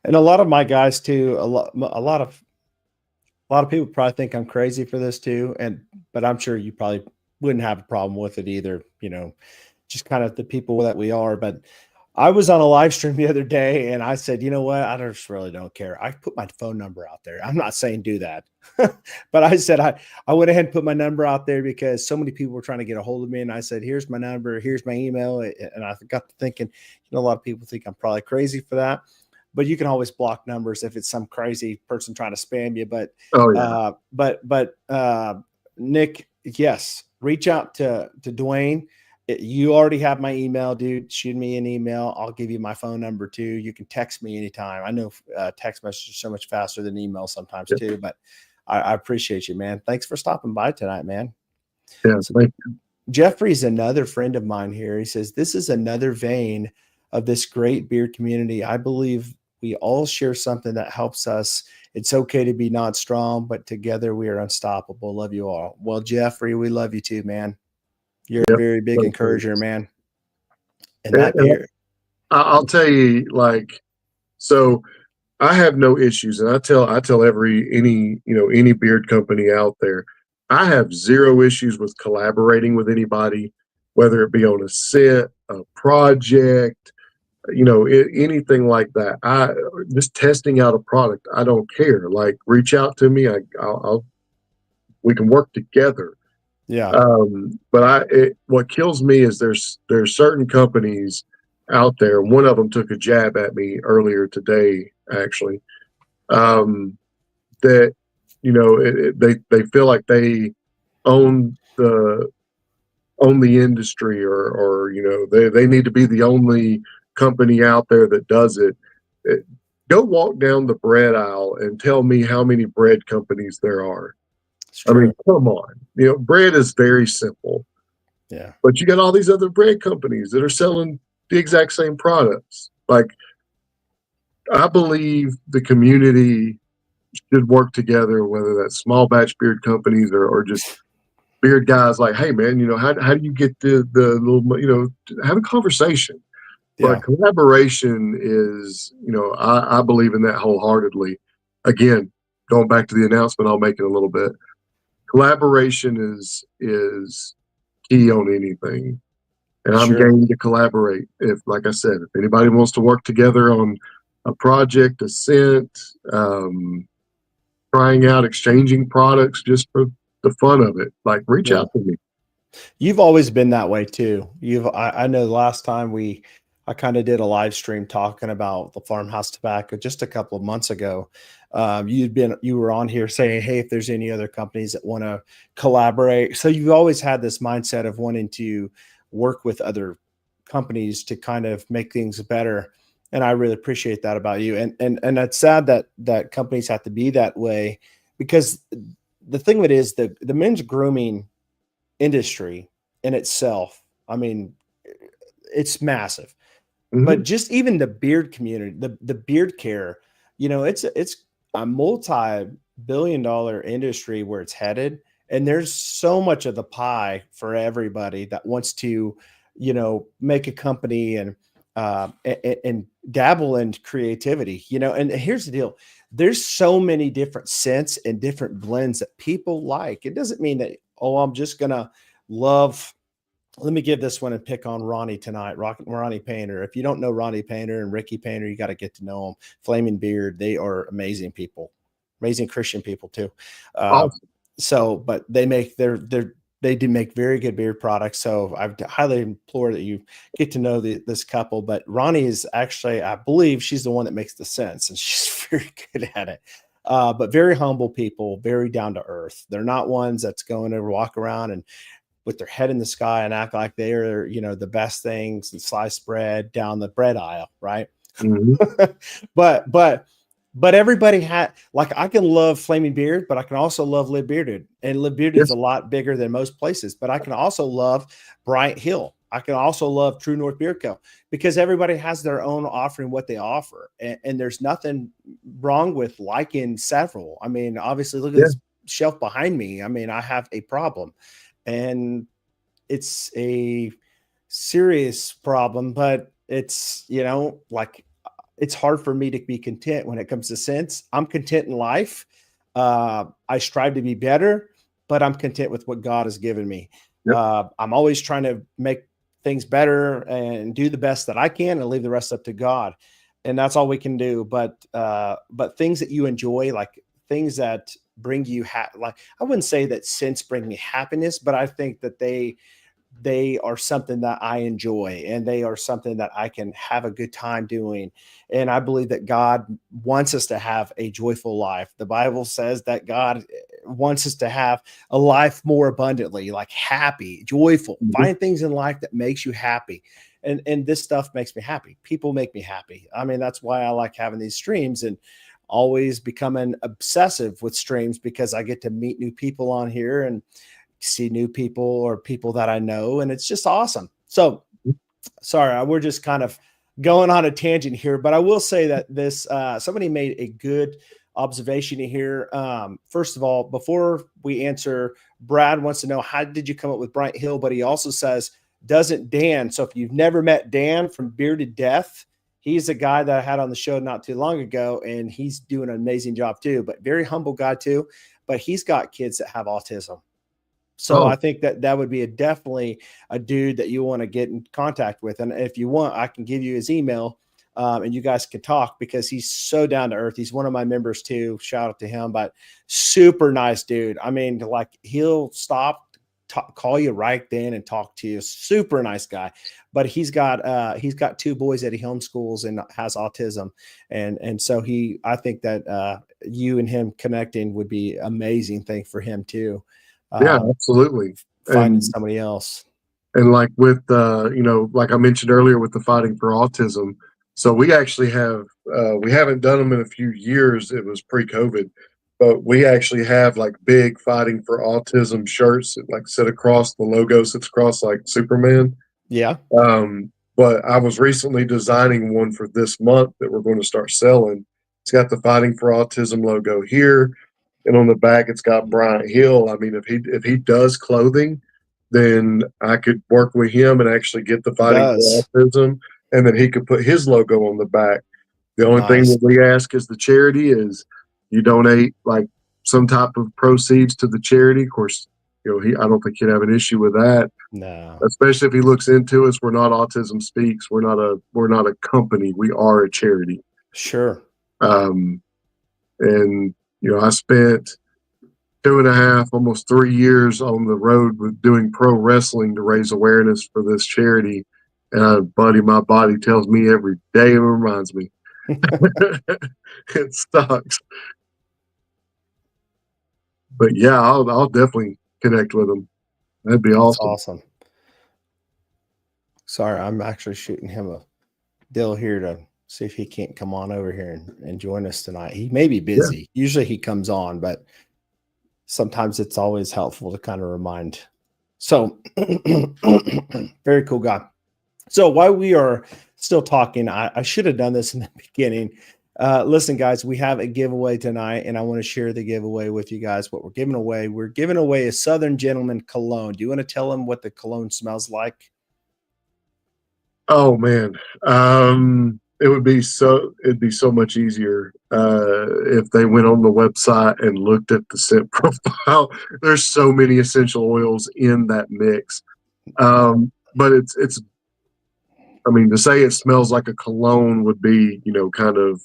And a lot of my guys too. A lot of people probably think I'm crazy for this too, but I'm sure you probably wouldn't have a problem with it either. Just kind of the people that we are. But I was on a live stream the other day, and I said, you know what? I just really don't care. I put my phone number out there. I'm not saying do that, but I said I went ahead and put my number out there because so many people were trying to get a hold of me, and I said, here's my number, here's my email, and I got to thinking, a lot of people think I'm probably crazy for that, but you can always block numbers if it's some crazy person trying to spam you. Oh yeah, But Nick, yes, reach out to Dwayne. You already have my email, dude. Shoot me an email. I'll give you my phone number too. You can text me anytime. I know text messages are so much faster than email sometimes yeah, too, but I appreciate you, man. Thanks for stopping by tonight, man. yeah. So Thank Jeffrey's another friend of mine here. He says, this is another vein of this great beard community. I believe we all share something that helps us. It's okay to be not strong, but together we are unstoppable. Love you all. Well, Jeffrey, we love you too, man. You're a you. very big Yep. encourager, man. And And, that beard, I'll tell you, like, so I have no issues, and I tell any beard company out there, I have zero issues with collaborating with anybody, whether it be on a set, a project, anything like that. I just testing out a product. I don't care. Like, reach out to me. I'll we can work together. yeah, But what kills me is there's certain companies out there. One of them took a jab at me earlier today, actually. Um, that they feel like they own the industry, or they need to be the only company out there that does it. Go walk down the bread aisle and tell me how many bread companies there are. it's I mean, true. come on. Bread is very simple, Yeah, but you got all these other bread companies that are selling the exact same products. Like, I believe the community should work together, whether that's small batch beard companies or just beard guys. Like, hey man, how do you get the little, have a conversation. But yeah, collaboration is, I believe in that wholeheartedly. Again, going back to the announcement I'll make in a little bit, collaboration is key on anything. And I'm sure. game to collaborate. If, like I said, if anybody wants to work together on a project, a scent, trying out, exchanging products just for the fun of it, like, reach Yeah. out to me. You've always been that way too. I know the last time I kind of did a live stream talking about the farmhouse tobacco just a couple of months ago. You were on here saying, hey, if there's any other companies that want to collaborate. So you've always had this mindset of wanting to work with other companies to kind of make things better. And I really appreciate that about you. And it's sad that companies have to be that way, because the thing of it is the men's grooming industry in itself. I mean, it's massive. Hmm. But just even the beard community, the beard care, it's a multi-billion-dollar industry where it's headed, and there's so much of the pie for everybody that wants to, make a company and dabble in creativity, And here's the deal: there's so many different scents and different blends that people like. It doesn't mean that, oh, I'm just gonna love. Let me give this one and pick on Ronnie tonight. Ronnie Painter. If you don't know Ronnie Painter and Ricky Painter, you got to get to know them. Flaming Beard. They are amazing people, amazing Christian people too. Uh, Awesome. but they do make very good beard products. So I highly implore that you get to know this couple. But Ronnie is actually, I believe, she's the one that makes the sense, and she's very good at it. But very humble people, very down to earth. They're not ones that's going to walk around and with their head in the sky and act like they're, the best things and sliced bread down the bread aisle, right? Hmm. but everybody had, like, I can love Flaming Beard, but I can also love Live Bearded, and Live Bearded is Yes. a lot bigger than most places. But I can also love Bryant Hill. I can also love True North Beard Co. because everybody has their own offering, what they offer, and there's nothing wrong with liking several. I mean, obviously, look at Yeah. this shelf behind me. I mean, I have a problem, and it's a serious problem, but it's, like, it's hard for me to be content when it comes to sense. I'm content in life. I strive to be better, but I'm content with what God has given me. Yep. I'm always trying to make things better and do the best that I can and leave the rest up to God. And that's all we can do. But things that you enjoy, like things that bring you like, I wouldn't say that sense bring me happiness, but I think that they are something that I enjoy, and they are something that I can have a good time doing. And I believe that God wants us to have a joyful life. The Bible says that God wants us to have a life more abundantly, like happy, joyful. Hmm. Find things in life that makes you happy. And this stuff makes me happy. People make me happy. I mean, that's why I like having these streams and always becoming obsessive with streams, because I get to meet new people on here and see new people or people that I know, and it's just awesome. So sorry, we're just kind of going on a tangent here, but I will say that this somebody made a good observation here. First of all, before we answer, Brad wants to know, how did you come up with Bryant Hill? But he also says, doesn't Dan? So if you've never met Dan from Bearded Death, he's a guy that I had on the show not too long ago, and he's doing an amazing job too. But very humble guy too. But he's got kids that have autism. So I Oh, think that would be definitely a dude that you want to get in contact with. And if you want, I can give you his email, and you guys can talk, because he's so down to earth. He's one of my members too. Shout out to him, but super nice dude. I mean, like, he'll stop, call you right then and talk to you. Super nice guy. But he's got two boys that he homeschools and has autism. And so I think that you and him connecting would be amazing thing for him too. yeah, Um, absolutely. Finding And somebody else. like with like I mentioned earlier with the fighting for autism, so we actually have we haven't done them in a few years. It was pre-COVID, but we actually have like big fighting for autism shirts that like sit across the logo sits across like Superman. Yeah. But I was recently designing one for this month that we're going to start selling. It's got the fighting for autism logo here, and on the back it's got Bryant Hill. I mean, if he does clothing, then I could work with him and actually get the He fighting for does. autism, and then he could put his logo on the back. The only thing Nice. that we ask as the charity is you donate like some type of proceeds to the charity. Of course, I don't think he'd have an issue with that, No. especially if he looks into us. We're not Autism Speaks. We're not a company. We are a charity. Sure. Um, and I spent 2.5, almost 3 years on the road with doing pro wrestling to raise awareness for this charity. And buddy, my body tells me every day and reminds me. It sucks. But yeah, I'll definitely connect with him. That'd be That's awesome. awesome. Sorry, I'm actually shooting him a deal here to see if he can't come on over here and join us tonight. He may be Yeah. busy. Usually he comes on, but sometimes it's always helpful to kind of remind So very cool guy. So while we are still talking, I should have done this in the beginning. Listen, guys, we have a giveaway tonight, and I want to share the giveaway with you guys. What we're giving away, a Southern Gentleman cologne. Do you want to tell them what the cologne smells like? Oh man, it'd be so much easier if they went on the website and looked at the scent profile. There's so many essential oils in that mix, but it's. I mean, to say it smells like a cologne would be, kind of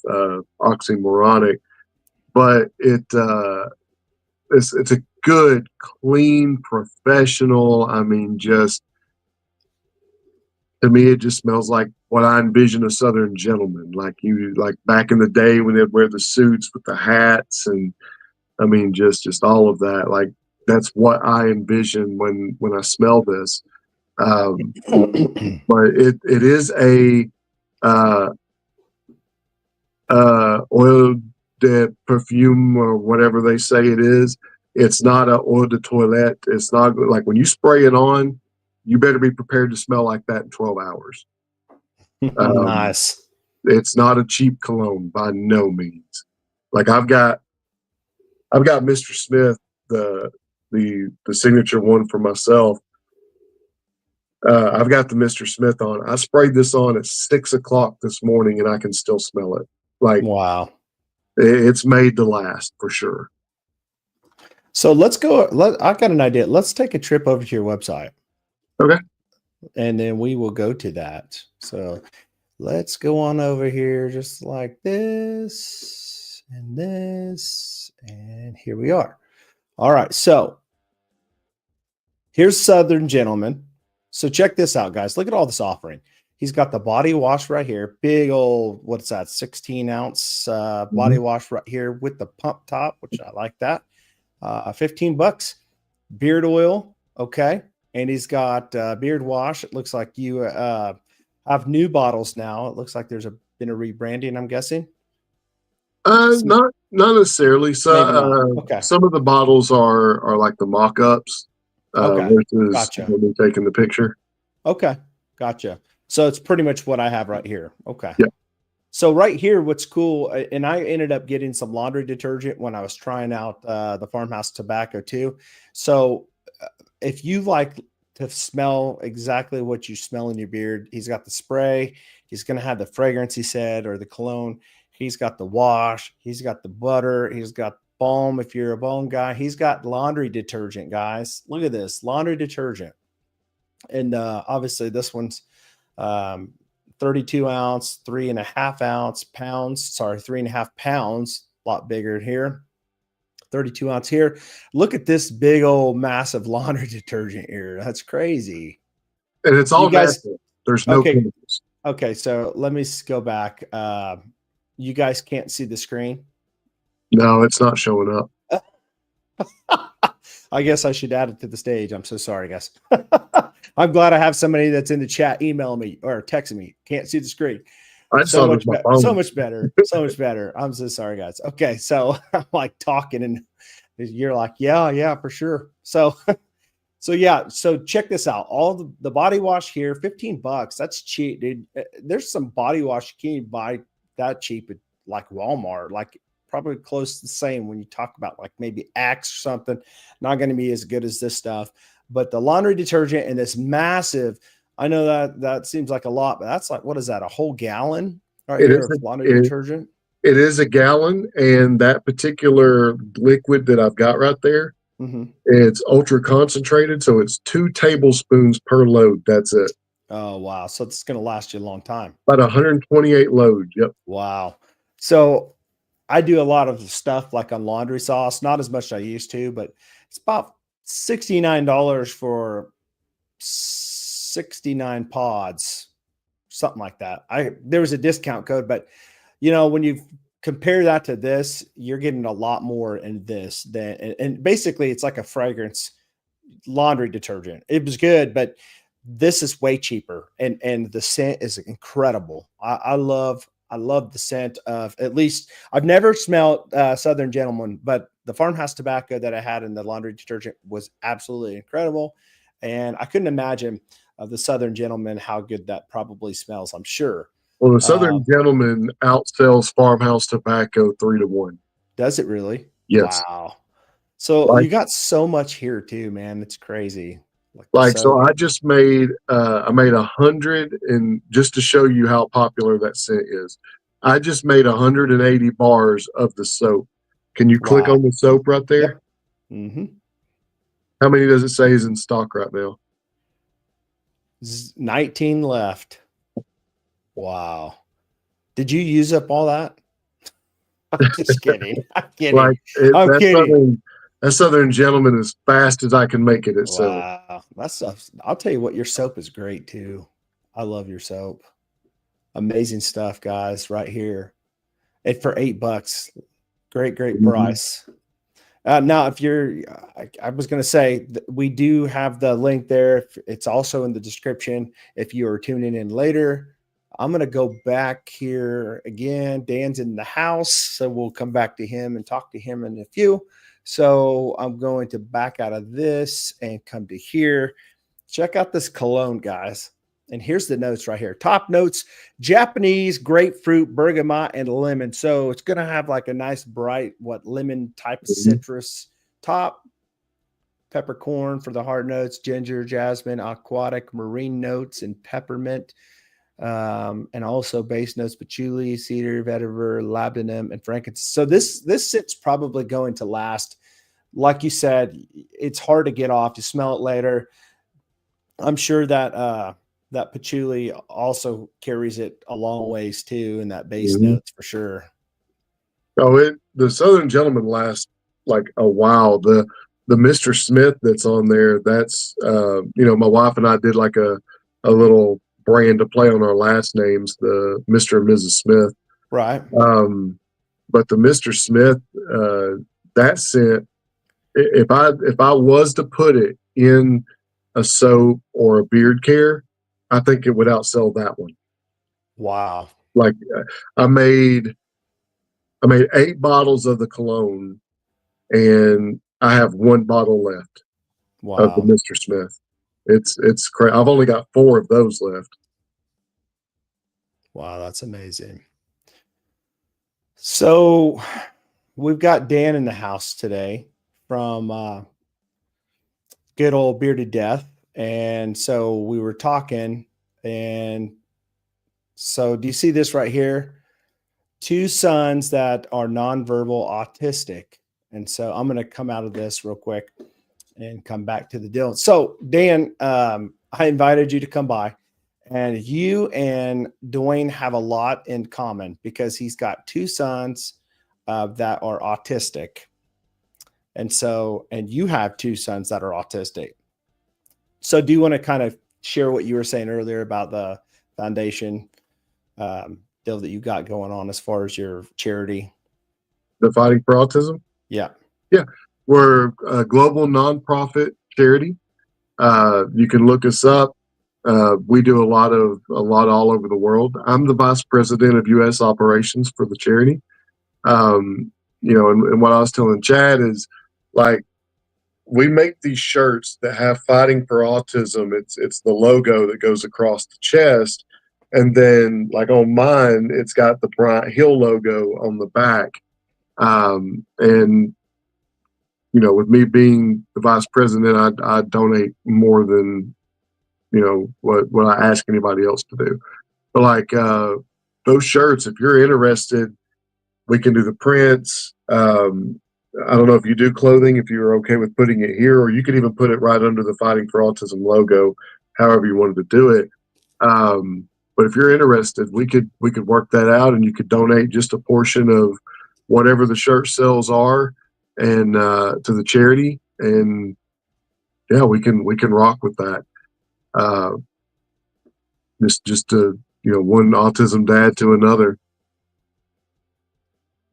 oxymoronic, but it's a good, clean, professional. I mean, just to me, it just smells like what I envision a Southern gentleman, like back in the day when they'd wear the suits with the hats, and I mean, just all of that. Like that's what I envision when I smell this. But it is a uh, oil de perfume or whatever they say it is. It's not a eau de toilette. It's not like when you spray it on, you better be prepared to smell like that in 12 hours. Nice. It's not a cheap cologne by no means. Like I've got Mr. Smith, the signature one for myself. I've got the Mr. Smith on. I sprayed this on at 6:00 this morning, and I can still smell it. Like Wow. it's made to last for sure. So let's go. I've got an idea. Let's take a trip over to your website. Okay. And then we will go to that. So let's go on over here just like this and this. And here we are. All right. So here's Southern Gentleman. So check this out, guys. Look at all this offering. He's got the body wash right here. Big old, what's that, 16-ounce body wash right here with the pump top, which I like that. $15. Beard oil. Okay. And he's got beard wash. It looks like you have new bottles now. It looks like there's been a rebranding, I'm guessing. Not necessarily. So okay. Some of the bottles are like the mock-ups versus Gotcha. when we taking the picture. Okay. Gotcha. So it's pretty much what I have right here. Okay. Yeah. So right here, what's cool, and I ended up getting some laundry detergent when I was trying out the Farmhouse tobacco too. So if you like to smell exactly what you smell in your beard, he's got the spray. He's going to have the fragrance, he said, or the cologne. He's got the wash. He's got the butter. He's got balm if you're a balm guy. He's got laundry detergent, guys. Look at this, laundry detergent. And obviously this one's 32 ounce, 3.5 ounce pounds. Sorry, 3.5 pounds, a lot bigger here. 32 ounce here. Look at this big old massive laundry detergent here. That's crazy. And it's all guys. natural. There's no chemicals. Okay, so let me go back. You guys can't see the screen. No, it's not showing up. I guess I should add it to the stage. I'm so sorry, guys. I'm glad I have somebody that's in the chat email me or texting me. Can't see the screen. So much better. So much better. I'm so sorry, guys. Okay, so I'm like talking, and you're like, yeah, for sure. So yeah. So check this out. All the body wash here, $15. That's cheap, dude. There's some body wash you can't buy that cheap at like Walmart, like probably close to the same when you talk about like maybe Axe or something. Not going to be as good as this stuff, but the laundry detergent and this massive. I know that seems like a lot, but that's like, what is that? A whole gallon right here of laundry detergent? It is a gallon, and that particular liquid that I've got right there, it's ultra concentrated, so it's 2 tablespoons per load. That's it. Oh, wow. So it's going to last you a long time. About 128 loads. Yep. Wow. So I do a lot of stuff like on laundry sauce, not as much as I used to, but it's about $69 for 69 pods, something like that. There was a discount code, but when you compare that to this, you're getting a lot more in this and basically it's like a fragrance laundry detergent. It was good, but this is way cheaper and the scent is incredible. I love the scent of, at least I've never smelled Southern Gentleman, but the Farmhouse tobacco that I had in the laundry detergent was absolutely incredible. And I couldn't imagine the Southern Gentleman how good that probably smells. I'm sure. Well, the Uh, Southern Gentleman outsells Farmhouse Tobacco 3-1. does it really? Yes. Wow. So Like you got so much here too, man. It's crazy. Like the so soap. I just made I made 100, and just to show you how popular that scent is, I just made 180 bars of the soap. Can you click Wow. on the soap right there? Yep. Hmm. How many does it say is in stock right now? 19 left. Wow. Did you use up all that? I'm just kidding. I'm Like kidding. I'm kidding. that Southern Gentleman as fast as I can make it itself. Wow. That stuff. I'll tell you what, your soap is great too. I love your soap. Amazing stuff, guys, right here. And for $8. Great, great Mhm. price. Now, if you're, I was going to say we do have the link there. It's also in the description. If you are tuning in later, I'm going to go back here again. Dan's in the house, so we'll come back to him and talk to him in a few. So I'm going to back out of this and come to here. Check out this cologne, guys. And here's the notes right here. Top notes: Japanese, grapefruit, bergamot, and lemon. So it's going to have like a nice bright, lemon type of Mhm. citrus top. Peppercorn for the hard notes, ginger, jasmine, aquatic, marine notes, and peppermint. And also base notes: patchouli, cedar, vetiver, labdanum, and frankincense. So this scent's probably going to last. Like you said, it's hard to get off. You smell it later. I'm sure that that patchouli also carries it a long ways too, in that base Mhm. notes for sure. Oh, the Southern Gentleman lasts like a while. The Mr. Smith that's on there, that's my wife and I did like a little brand to play on our last names, the Mr. and Mrs. Smith. Right. But the Mr. Smith, that scent, if I was to put it in a soap or a beard care, I think it would outsell that one. Wow. Like I made I made 8 bottles of the cologne, and I have 1 bottle left of the Wow. Mr. Smith. It's crazy. I've only got 4 of those left. Wow. That's amazing. So we've got Dan in the house today from good old Bearded Death. And so we were talking, and so do you see this right here? 2 sons that are nonverbal autistic. And so I'm going to come out of this real quick and come back to the deal. So, Dan, I invited you to come by, and you and Dwayne have a lot in common because he's got 2 sons that are autistic. And so, and you have 2 sons that are autistic. So, do you want to kind of share what you were saying earlier about the foundation deal that you got going on as far as your charity? The Fighting for Autism. Yeah. Yeah, we're a global nonprofit charity. You can look us up. We do a lot all over the world. I'm the vice president of U.S. operations for the charity. And what I was telling Chad is like we make these shirts that have Fighting for Autism. It's the logo that goes across the chest, and then like on mine, it's got the Bryant Hill logo on the back. And with me being the vice president, I donate more than what I ask anybody else to do. But like those shirts, if you're interested, we can do the prints. I don't know if you do clothing, if you're okay with putting it here, or you could even put it right under the Fighting for Autism logo, however you wanted to do it. But if you're interested, we could work that out, and you could donate just a portion of whatever the shirt sales are, and to the charity, and yeah, we can rock with that. Uh, just to one autism dad to another.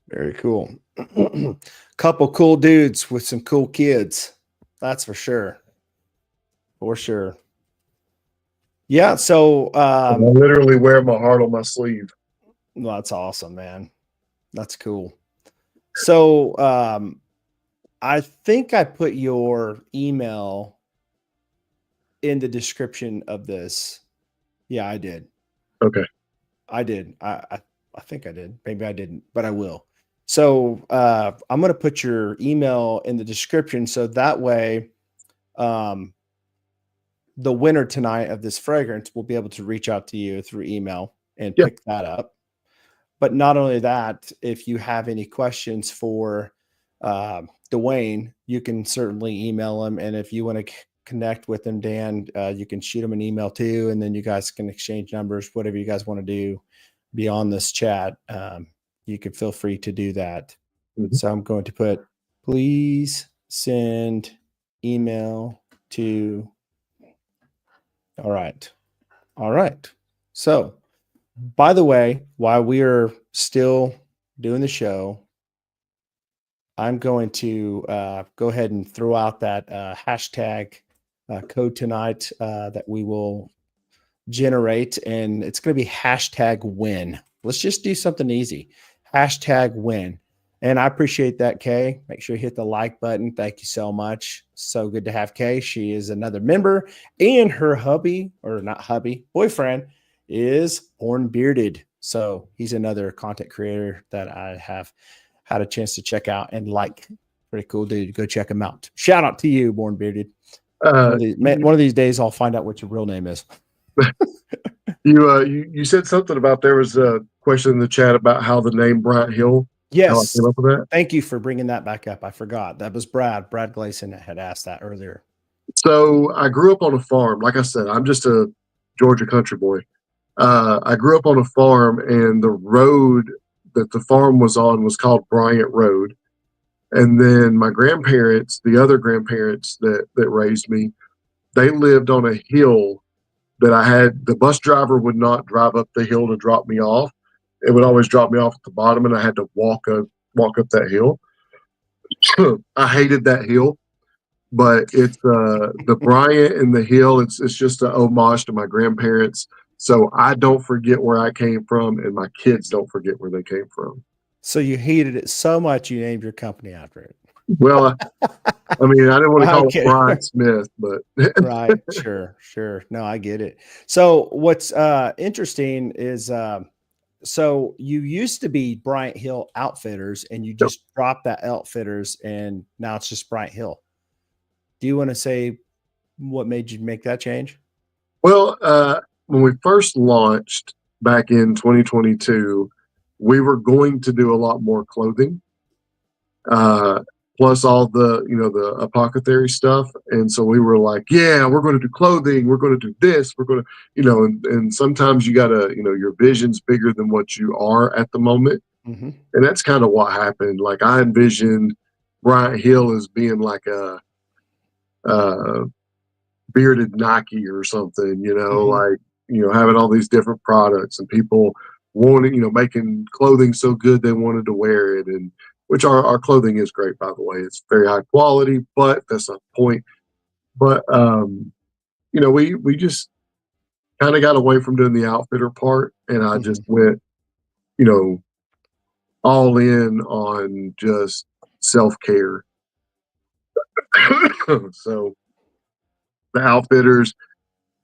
Very cool. Couple cool dudes with some cool kids. That's for sure. For sure. Yeah. So, I literally wear my heart on my sleeve. well, that's awesome, man. That's cool. So, I think I put your email in the description of this. Yeah, I did. Okay. I did. I think I did. Maybe I didn't, but I will. So I'm going to put your email in the description so that way um, the winner tonight of this fragrance will be able to reach out to you through email and Yeah. pick that up. But not only that, if you have any questions for Dwayne, you can certainly email him. And if you want to connect with him, Dan, you can shoot him an email too. And then you guys can exchange numbers, whatever you guys want to do beyond this chat. You can feel free to do that. Mhm. So I'm going to put, please send email to. All right. All right. So, by the way, while we are still doing the show, I'm going to go ahead and throw out that hashtag code tonight that we will generate, and it's going to be hashtag win. Let's just do something easy. Hashtag win. And I appreciate that, Kay. Make sure you hit the like button. Thank you so much. So good to have Kay. She is another member, and her hubby, or not hubby, boyfriend, is Born Bearded. So he's another content creator that I have had a chance to check out and like. Pretty cool dude. Go check him out. Shout out to you, Born Bearded. One of these days, I'll find out what your real name is. You said something about there was a question in the chat about how the name Bryant Hill. Yes. How I came up with that. Thank you for bringing that back up. I forgot. That was Brad Gleason that had asked that earlier. So I grew up on a farm. Like I said, I'm just a Georgia country boy. I grew up on a farm, and the road that the farm was on was called Bryant Road. And then my grandparents, the other grandparents that raised me, they lived on a hill that I had. The bus driver would not drive up the hill to drop me off. It would always drop me off at the bottom, and I had to walk up that hill. I hated that hill, but it's the Bryant and the hill. It's just an homage to my grandparents. So I don't forget where I came from, and my kids don't forget where they came from. So you hated it so much you named your company after it. Well, I mean, I didn't want to call it Bryant Smith, but right. Sure. No, I get it. So what's interesting is so you used to be Bryant Hill Outfitters, and you just dropped that Outfitters, and now it's just Bryant Hill. Do you want to say what made you make that change? Well, when we first launched back in 2022, we were going to do a lot more clothing, plus all the the apothecary stuff. And so we were like, yeah, we're going to do clothing. We're going to do this. We're going to, and sometimes you got to, your vision's bigger than what you are at the moment. Mm-hmm. And that's kind of what happened. Like I envisioned Bryant Hill as being like a bearded Nike or something, like, having all these different products and people wanting, making clothing so good they wanted to wear it. And which our clothing is great, by the way. It's very high quality, but that's not the point. But, we just kind of got away from doing the outfitter part. And I just went, all in on just self-care. So the outfitters,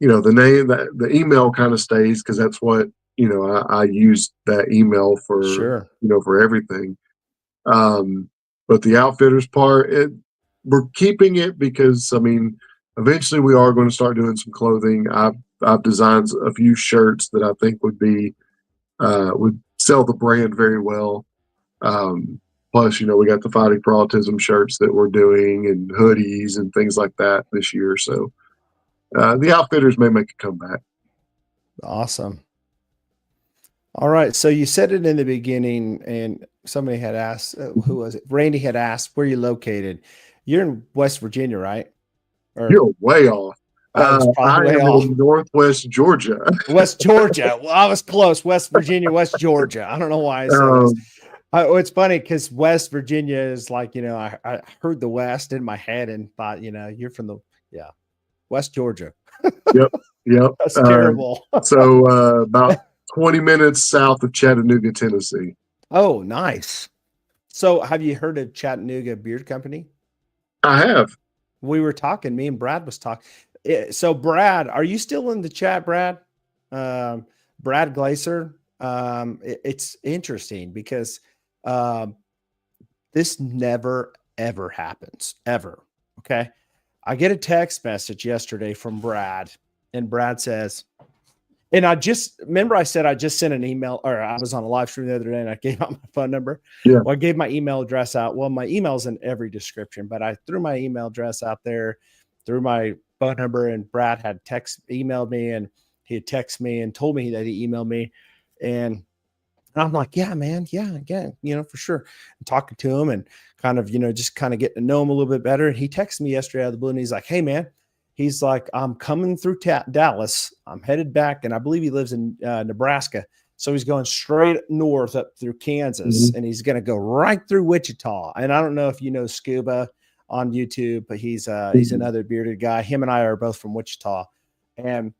the name, the email kind of stays because that's what, I use that email for, Sure. For everything. But the outfitters part, we're keeping it because, I mean, eventually we are going to start doing some clothing. I've designed a few shirts that I think would sell the brand very well. Plus, we got the Fighting for Autism shirts that we're doing and hoodies and things like that this year. So the outfitters may make a comeback. Awesome. All right. So you said it in the beginning, and somebody had asked, who was it? Randy had asked, where you located? You're in West Virginia, right? Or, you're way off. I am in Northwest Georgia. West Georgia. Well, I was close. West Virginia, West Georgia. I don't know why I said this. It's funny because West Virginia is like, I heard the West in my head and thought, you're from West Georgia. Yep. That's terrible. So about 20 minutes south of Chattanooga, Tennessee. Oh, nice. So have you heard of Chattanooga Beard Company? I have. We were talking, me and Brad was talking. So Brad, are you still in the chat, Brad? Brad Glaser. It's interesting because this never ever happens ever. Okay. I get a text message yesterday from Brad, and Brad says, and I just remember I said I just sent an email, or I was on a live stream the other day and I gave out my phone number. Yeah. Well, I gave my email address out. Well, my email's in every description, but I threw my email address out there, threw my phone number, and Brad had emailed me, and he had texted me and told me that he emailed me. And I'm like, yeah, man. Yeah. For sure. I'm talking to him and kind of, just kind of getting to know him a little bit better. And he texted me yesterday out of the blue and he's like, hey, man, he's like, I'm coming through Dallas. I'm headed back. And I believe he lives in Nebraska. So he's going straight north up through Kansas and he's going to go right through Wichita. And I don't know if you know Scuba on YouTube, but he's another bearded guy. Him and I are both from Wichita. And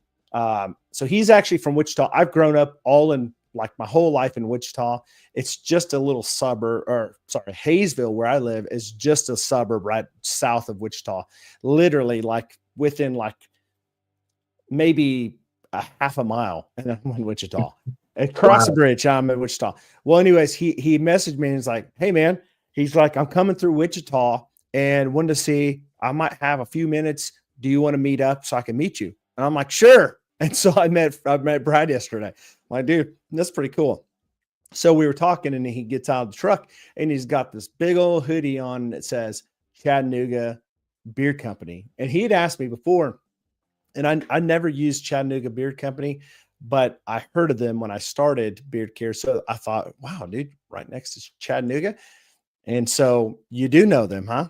so he's actually from Wichita. I've grown up all in like my whole life in Wichita. It's just a little suburb, Hayesville, where I live, is just a suburb right south of Wichita, literally like within like maybe a half a mile. And I'm in Wichita. Across the bridge, I'm in Wichita. Well, anyways, he messaged me and he's like, hey man, he's like, I'm coming through Wichita and wanted to see, I might have a few minutes. Do you want to meet up so I can meet you? And I'm like, sure. And so I met Brad yesterday. I'm like, dude, that's pretty cool. So we were talking and he gets out of the truck and he's got this big old hoodie on that says Chattanooga Beer Company. And he had asked me before, and I never used Chattanooga Beer Company, but I heard of them when I started Beard Care. So I thought, wow, dude, right next to Chattanooga. And so you do know them, huh?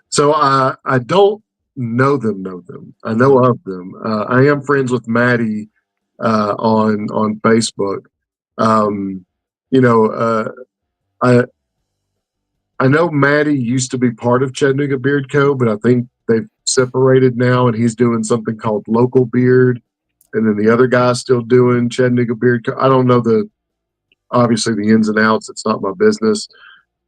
So I don't know them. I know of them. I am friends with Maddie on Facebook. I know Maddie used to be part of Chattanooga Beard Co., but I think they've separated now, and he's doing something called Local Beard, and then the other guy's still doing Chattanooga Beard Co. I don't know obviously the ins and outs. It's not my business,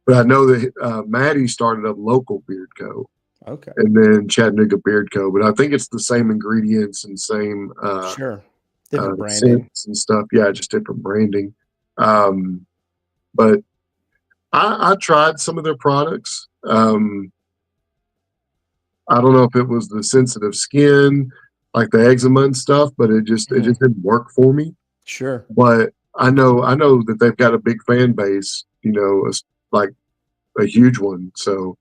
but I know that Maddie started up Local Beard Co. Okay. And then Chattanooga Beard Co. But I think it's the same ingredients and same sure, different branding scents and stuff. Yeah, just different branding. But I tried some of their products. I don't know if it was the sensitive skin, like the eczema and stuff, but it just didn't work for me. Sure. But I know that they've got a big fan base, like a huge one. So,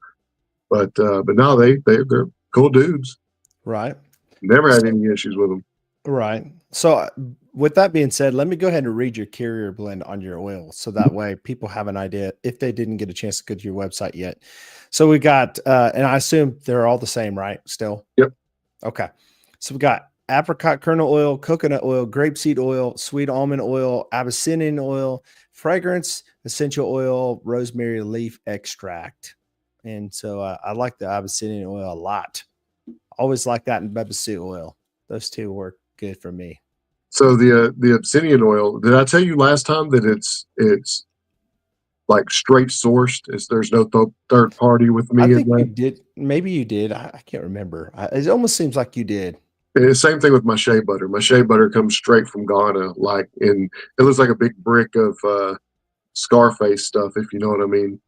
but no, they're cool dudes. Right. Never had any issues with them. Right. So with that being said, let me go ahead and read your carrier blend on your oil. So that way people have an idea if they didn't get a chance to go to your website yet. So we got, and I assume they're all the same, right? Still? Yep. Okay. So we got apricot kernel oil, coconut oil, grapeseed oil, sweet almond oil, Abyssinian oil, fragrance, essential oil, rosemary leaf extract. And so I like the Abyssinian oil a lot. Always like that in babasu oil. Those two work good for me. So the Abyssinian oil, did I tell you last time that it's like straight sourced? There's no third party with me. I think you did. Maybe you did. I can't remember. It almost seems like you did. The same thing with my shea butter. My shea butter comes straight from Ghana. It looks like a big brick of Scarface stuff, if you know what I mean.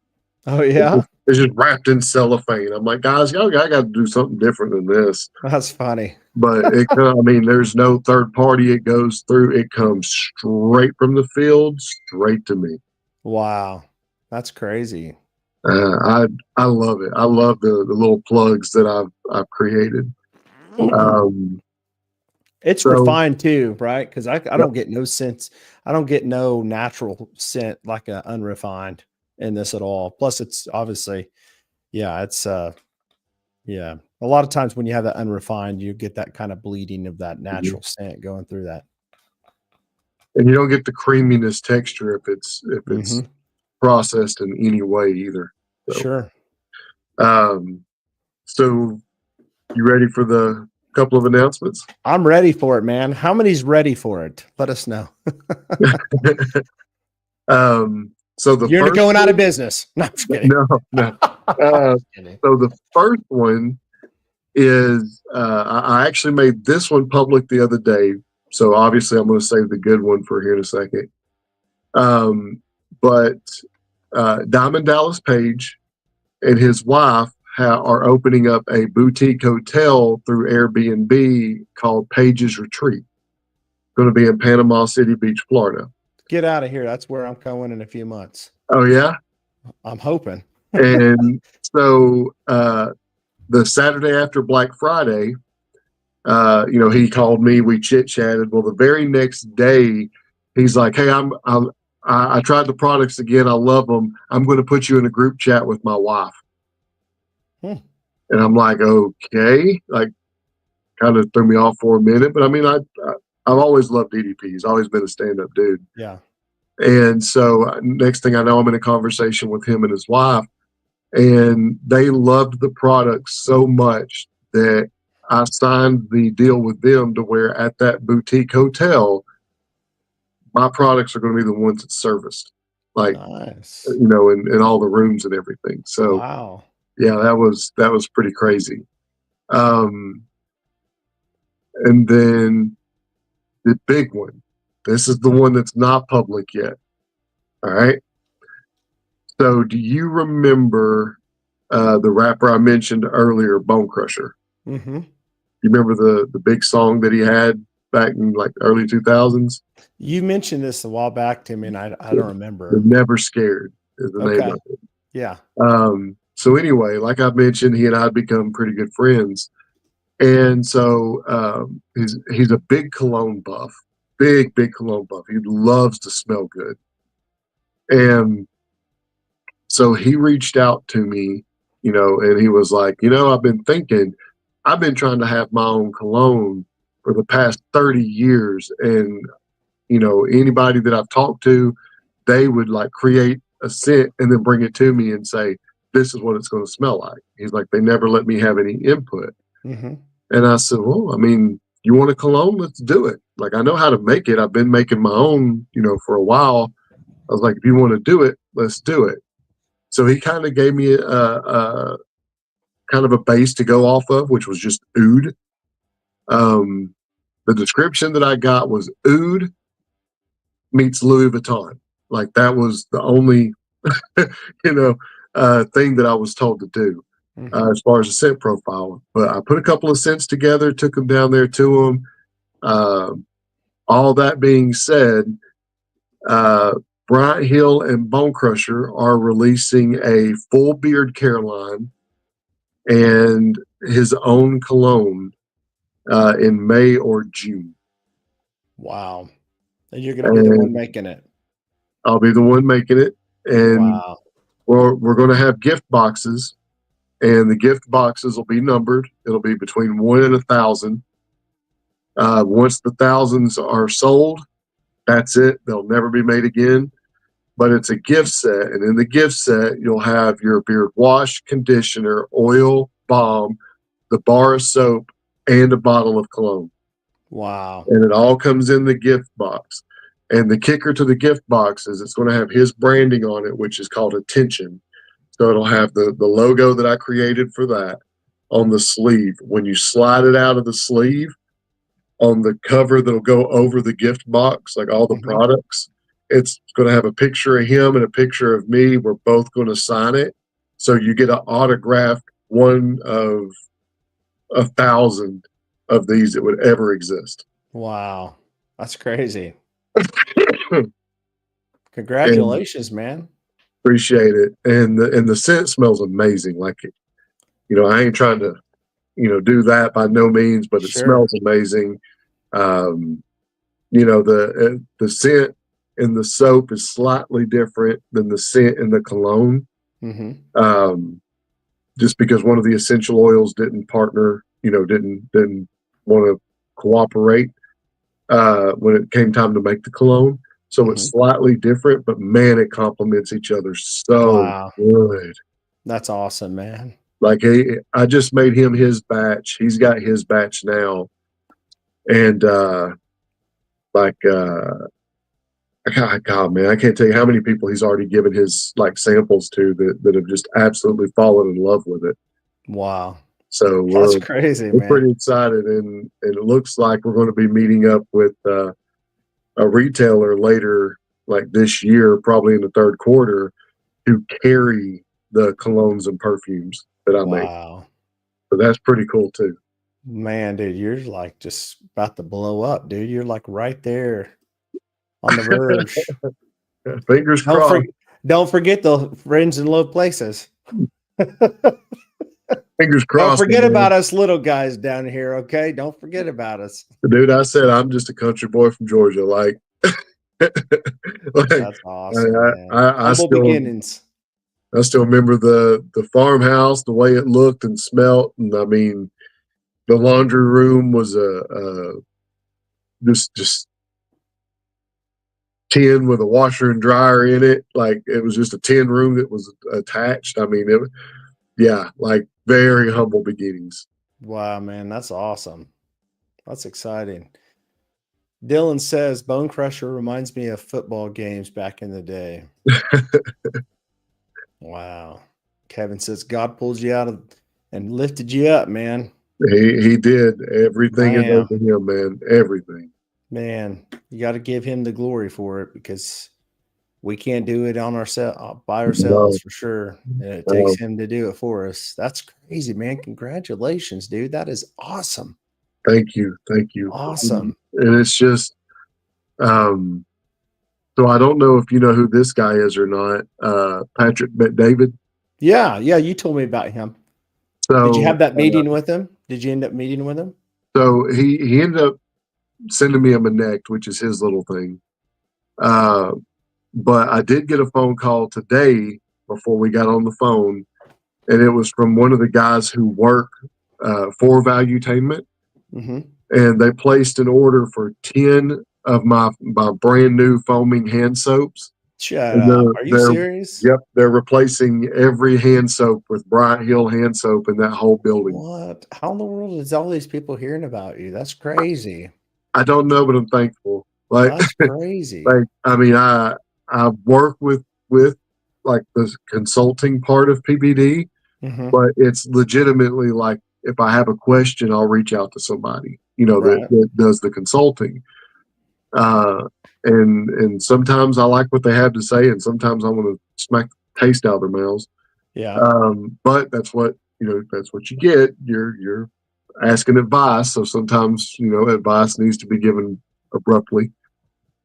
Oh yeah, it's just wrapped in cellophane. I'm like, guys, y'all got to do something different than this. That's funny. But there's no third party. It goes through. It comes straight from the field, straight to me. Wow, that's crazy. I love it. I love the little plugs that I've created. It's refined too, right? Because I don't get no sense. I don't get no natural scent like an unrefined in this at all. Plus, it's obviously, it's a lot of times when you have that unrefined, you get that kind of bleeding of that natural scent going through that. And you don't get the creaminess texture if it's processed in any way either. So, sure. So you ready for the couple of announcements? I'm ready for it, man. How many's ready for it? Let us know. So you're going out of business. No, I'm just kidding. No. So the first one is I actually made this one public the other day. So obviously, I'm going to save the good one for here in a second. But Diamond Dallas Page and his wife are opening up a boutique hotel through Airbnb called Page's Retreat. Going to be in Panama City Beach, Florida. Get out of here. That's where I'm going in a few months. Oh, yeah? I'm hoping. And so the Saturday after Black Friday, he called me, we chit chatted. Well, the very next day, he's like, "Hey, I tried the products again. I love them. I'm going to put you in a group chat with my wife." And I'm like, okay, like kind of threw me off for a minute. But I mean, I've always loved DDP. He's always been a stand-up dude. Yeah. And so next thing I know, I'm in a conversation with him and his wife, and they loved the products so much that I signed the deal with them to where at that boutique hotel, my products are going to be the ones that's serviced, like, nice. in all the rooms and everything. So, wow. Yeah, that was pretty crazy. And then the big one, this is the one that's not public yet. All right. So do you remember the rapper I mentioned earlier, Bone Crusher? Mm-hmm. You remember the big song that he had back in like early 2000s? You mentioned this a while back to me, and I don't remember. The Never Scared is the name of it. Yeah. So anyway, like I mentioned, he and I had become pretty good friends. And so he's a big cologne buff, big cologne buff. He loves to smell good. And so he reached out to me, and he was like, I've been trying to have my own cologne for the past 30 years. And, anybody that I've talked to, they would like create a scent and then bring it to me and say, this is what it's going to smell like. He's like, they never let me have any input. Mm-hmm. And I said, well, I mean, you want a cologne? Let's do it. Like, I know how to make it. I've been making my own, for a while. I was like, if you want to do it, let's do it. So he kind of gave me a kind of a base to go off of, which was just oud. The description that I got was oud meets Louis Vuitton. Like that was the only, thing that I was told to do. As far as the scent profile. But I put a couple of scents together, took them down there to them. All that being said, Bryant Hill and Bone Crusher are releasing a full beard care line and his own cologne in May or June. Wow. And you're going to be the one making it. I'll be the one making it. And wow. we're going to have gift boxes. And the gift boxes will be numbered. It'll be between 1 and 1,000. Once the thousands are sold, that's it. They'll never be made again. But it's a gift set. And in the gift set, you'll have your beard wash, conditioner, oil, balm, the bar of soap, and a bottle of cologne. Wow. And it all comes in the gift box. And the kicker to the gift box is it's going to have his branding on it, which is called Attention. So it'll have the logo that I created for that on the sleeve. When you slide it out of the sleeve, on the cover that'll go over the gift box, like all the products, it's going to have a picture of him and a picture of me. We're both going to sign it. So you get an autographed one of 1,000 of these that would ever exist. Wow. That's crazy. Congratulations, man. Appreciate it. And the scent smells amazing. Like, I ain't trying to, do that by no means, but it smells amazing. The scent in the soap is slightly different than the scent in the cologne. Just because one of the essential oils didn't partner, didn't want to cooperate when it came time to make the cologne. So it's slightly different, but man, it complements each other so good. That's awesome, man. Like I just made him his batch. He's got his batch now. And God, man, I can't tell you how many people he's already given his like samples to that have just absolutely fallen in love with it. Wow. So That's crazy, we're man. pretty excited, and it looks like we're going to be meeting up with a retailer later, like this year, probably in the third quarter, to carry the colognes and perfumes that I make. Wow. So that's pretty cool too. Man, dude, you're like just about to blow up, dude. You're like right there on the verge. Fingers Don't crossed. forget, don't forget the friends in low places. Fingers Don't crossed, forget man. about us little guys down here, okay? Don't forget about us. Dude, I said I'm just a country boy from Georgia. Like, like That's awesome, man. I Humble still beginnings. remember the farmhouse, the way it looked and smelt, and I mean, the laundry room was just tin with a washer and dryer in it. Like it was just a tin room that was attached. I mean, yeah, like very humble beginnings. Wow, man, that's awesome. That's exciting. Dylan says Bone Crusher reminds me of football games back in the day. Wow. Kevin says God pulls you out of and lifted you up, man. He did. Everything is Bam. over him, man. Everything. Man, you got to give him the glory for it because we can't do it on ourselves by ourselves No, for sure. And it takes no, him to do it for us. That's crazy, man. Congratulations, dude. That is awesome. thank you, thank you. Awesome. And it's just, um, so I don't know if you know who this guy is or not, Patrick David. Yeah, yeah. You told me about him. Did you So, have that meeting with him? Did you end up meeting with him? so he ended up sending me a Connect, which is his little thing. Uh, but I did get a phone call today before we got on the phone, and it was from one of the guys who work for Valuetainment, Mm-hmm. and they placed an order for 10 of my brand new foaming hand soaps. Shut And up. Are you serious? they're replacing every hand soap with Bryant Hill hand soap in that whole building. What? How in the world is all these people hearing about you? That's crazy. I don't know, but I'm thankful. Like, That's crazy. like I mean, I work with like the consulting part of PBD, Mm-hmm. but it's legitimately like if I have a question, I'll reach out to somebody, Right. that does the consulting. Uh, and sometimes I like what they have to say, and sometimes I want to smack the taste out of their mouths. Yeah. But that's what you get. You're asking advice, so sometimes advice needs to be given abruptly.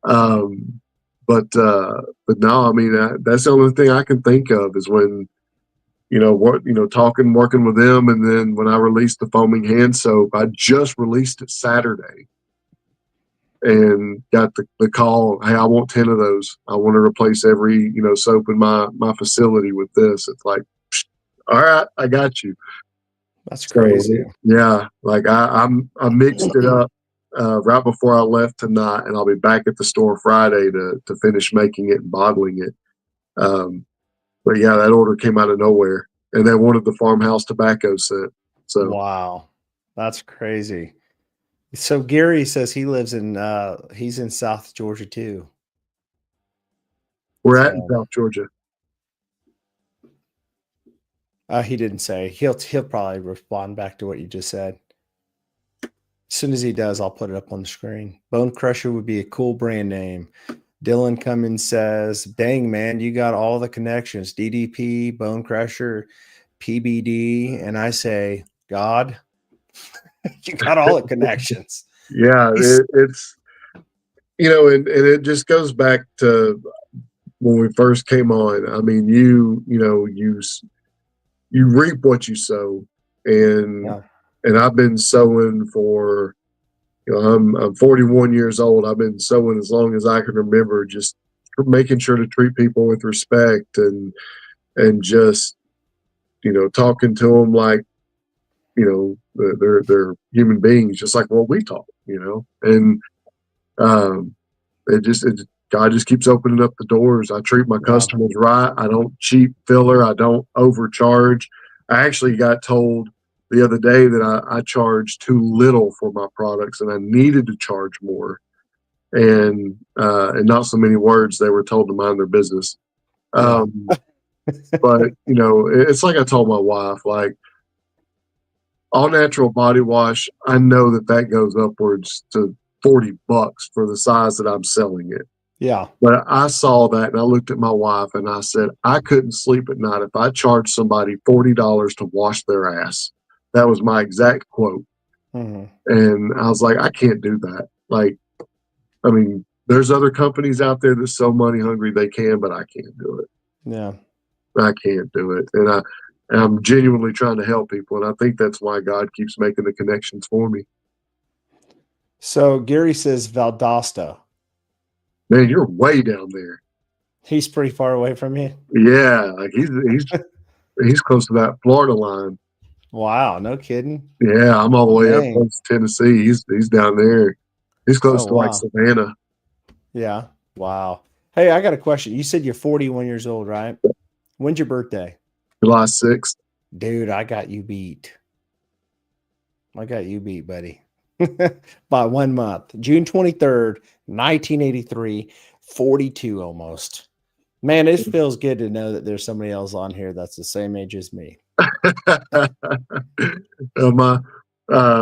Um, but no, I mean that's the only thing I can think of is when working with them, and then when I released the foaming hand soap, I just released it Saturday and got the call, hey, I want 10 of those. I want to replace every soap in my facility with this. It's like, all right, I got you. That's So crazy. yeah, like I mixed it up right before I left tonight, and I'll be back at the store Friday to finish making it and bottling it. But yeah, that order came out of nowhere, and they wanted the farmhouse tobacco set. So Wow. That's crazy. So Gary says he's in South Georgia too. we're at in So South Georgia. he didn't say. He'll probably respond back to what you just said. As soon as he does, I'll put it up on the screen. Bone Crusher would be a cool brand name. Dylan Cummins says, dang, man, you got all the connections. DDP, Bone Crusher, PBD. And I say, God, you got all the connections. Yeah, it's and it just goes back to when we first came on. I mean, you reap what you sow, and Yeah. I've been sowing for I'm 41 years old. I've been sowing as long as I can remember, just making sure to treat people with respect and just talking to them like they're human beings, just like what we talk, and um, it God just keeps opening up the doors. I treat my Yeah. customers right. I don't cheap filler. I don't overcharge. I actually got told the other day that I charge too little for my products, and I needed to charge more. And in not so many words, they were told to mind their business. Yeah. But it's like I told my wife, like all natural body wash, I know that goes upwards to $40 for the size that I'm selling it. Yeah. But I saw that and I looked at my wife and I said, I couldn't sleep at night if I charged somebody $40 to wash their ass. That was my exact quote. Mm-hmm. And I was like, I can't do that. Like, I mean, there's other companies out there that's so money hungry they can, but I can't do it. Yeah. I can't do it. And I'm genuinely trying to help people. And I think that's why God keeps making the connections for me. So Gary says Valdosta. Man, you're way down there. He's pretty far away from you. Yeah, like he's close to that Florida line. Wow, no kidding. Yeah, I'm all the way up Dang. close to Tennessee. He's down there. He's close Oh to like wow. Savannah. Yeah. Wow. Hey, I got a question. You said you're 41 years old, right? When's your birthday? July 6th. Dude, I got you beat. I got you beat, buddy. By 1 month. June 23rd, 1983, 42 almost. Man, it feels good to know that there's somebody else on here that's the same age as me. My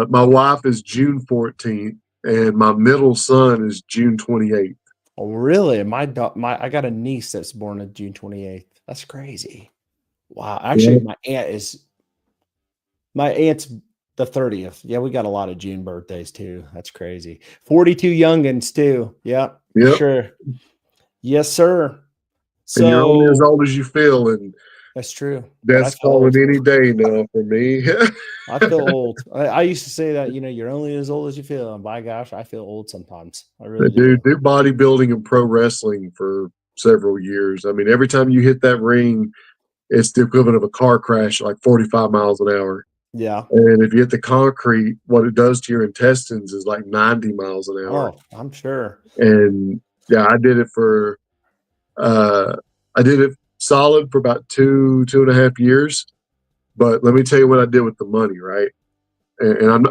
wife is June 14th, and my middle son is June 28th. Oh, really? I got a niece that's born on June 28th. That's crazy. Wow. Actually, Yeah. my aunt's the 30th. Yeah, we got a lot of June birthdays too. That's crazy. 42 youngins too. Yep. Yep. Sure. Yes, sir. And you're only as So old as you feel, and that's true. But I that's feel calling old. any day now for me. I feel old. I used to say that, you're only as old as you feel. And by gosh, I feel old sometimes. I really do. Do bodybuilding and pro wrestling for several years. I mean, every time you hit that ring, it's the equivalent of a car crash, like 45 miles an hour. Yeah. And if you hit the concrete, what it does to your intestines is like 90 miles an hour. Oh, I'm sure. And yeah, I did it solid for about 2.5 years. But let me tell you what I did with the money, right? And I'm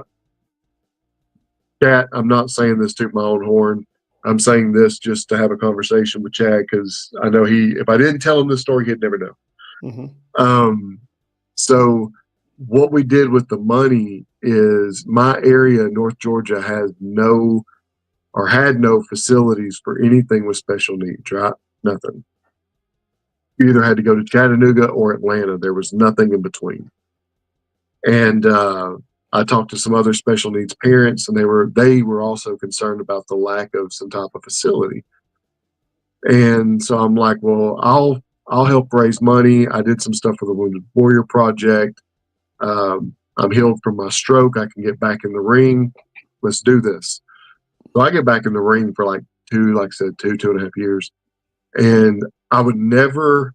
not saying this to my own horn. I'm saying this just to have a conversation with Chad because I know if I didn't tell him this story, he'd never know. Mm-hmm. So what we did with the money is my area, North Georgia, had no facilities for anything with special needs, right? Nothing. You either had to go to Chattanooga or Atlanta. There was nothing in between. And I talked to some other special needs parents, and they were also concerned about the lack of some type of facility. And so I'm like, well, I'll help raise money. I did some stuff for the Wounded Warrior Project. I'm healed from my stroke. I can get back in the ring. Let's do this. So I get back in the ring for like like I said, 2.5 years. And I would never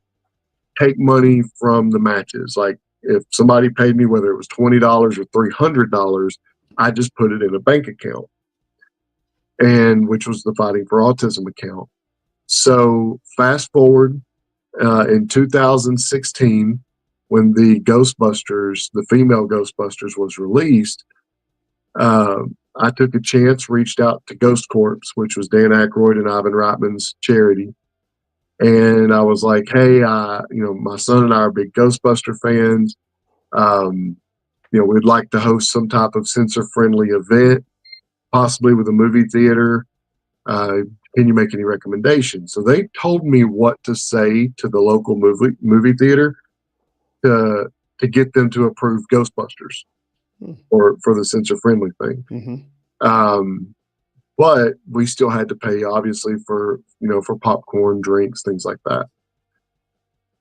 take money from the matches. Like if somebody paid me, whether it was $20 or $300, I just put it in a bank account, and which was the Fighting for Autism account. So fast forward in 2016, when the Ghostbusters, the female Ghostbusters, was released, I took a chance, reached out to Ghost Corps, which was Dan Aykroyd and Ivan Reitman's charity. And I was like, hey, my son and I are big Ghostbuster fans. We'd like to host some type of censor-friendly event, possibly with a movie theater. Can you make any recommendations? So they told me what to say to the local movie theater to get them to approve Ghostbusters or for the censor-friendly thing. Mm-hmm. But we still had to pay, obviously, for popcorn, drinks, things like that.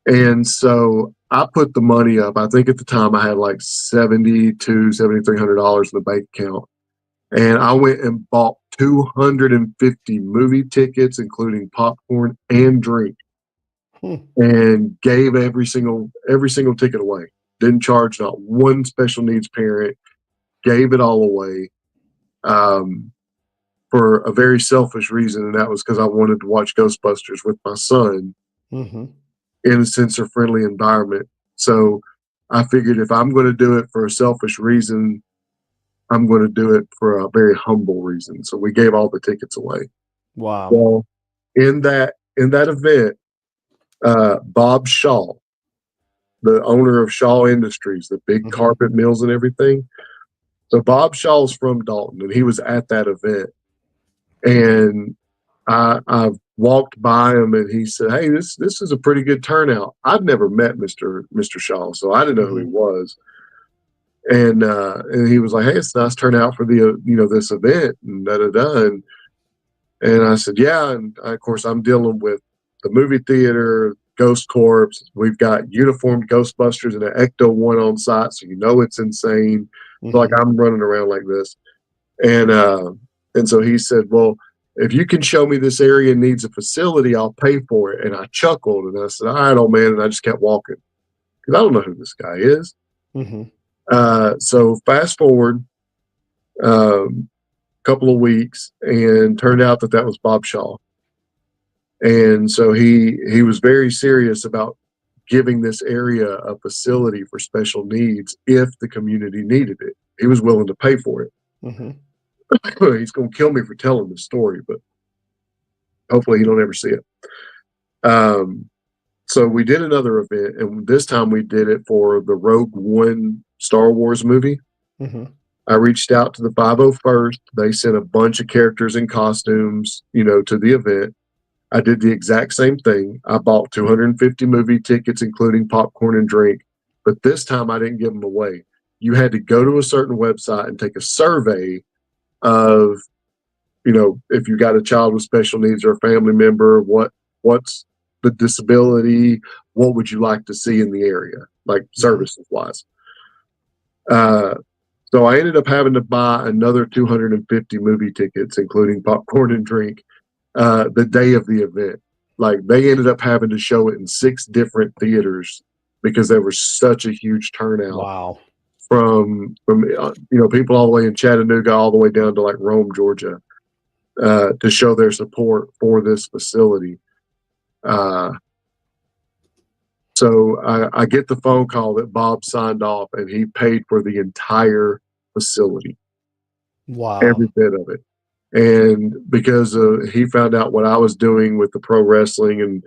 And so I put the money up. I think at the time I had like $7,300 in the bank account. And I went and bought 250 movie tickets, including popcorn and drink, and gave every single ticket away. Didn't charge not one special needs parent. Gave it all away. For a very selfish reason, and that was because I wanted to watch Ghostbusters with my son in a censor-friendly environment. So I figured if I'm going to do it for a selfish reason, I'm going to do it for a very humble reason. So we gave all the tickets away. Wow. Well, in that event, Bob Shaw, the owner of Shaw Industries, the big carpet mills and everything. So Bob Shaw's from Dalton, and he was at that event. And I walked by him, and he said, "Hey, this is a pretty good turnout." I'd never met Mr. Shaw, so I didn't know who he was. And he was like, "Hey, it's a nice turnout for the this event and da da da." And I said, "Yeah." And of course, I'm dealing with the movie theater, Ghost Corps. We've got uniformed Ghostbusters and an Ecto One on site, so it's insane. Like I'm running around like this. And so he said, "Well, if you can show me this area needs a facility, I'll pay for it." And I chuckled and I said, "All right, old man." And I just kept walking because I don't know who this guy is. So fast forward a couple of weeks, and turned out that was Bob Shaw. And so he was very serious about giving this area a facility for special needs if the community needed it. He was willing to pay for it. He's going to kill me for telling this story, but hopefully he don't ever see it. So we did another event, and this time we did it for the Rogue One Star Wars movie. I reached out to the 501st. They sent a bunch of characters in costumes, to the event. I did the exact same thing. I bought 250 movie tickets, including popcorn and drink. But this time I didn't give them away. You had to go to a certain website and take a survey of, if you got a child with special needs or a family member, what's the disability, what would you like to see in the area, like services wise. So I ended up having to buy another 250 movie tickets, including popcorn and drink, the day of the event. Like they ended up having to show it in 6 different theaters because there was such a huge turnout. Wow. From people all the way in Chattanooga all the way down to like Rome, Georgia, to show their support for this facility. So I get the phone call that Bob signed off, and he paid for the entire facility. Wow. Every bit of it. And because he found out what I was doing with the pro wrestling and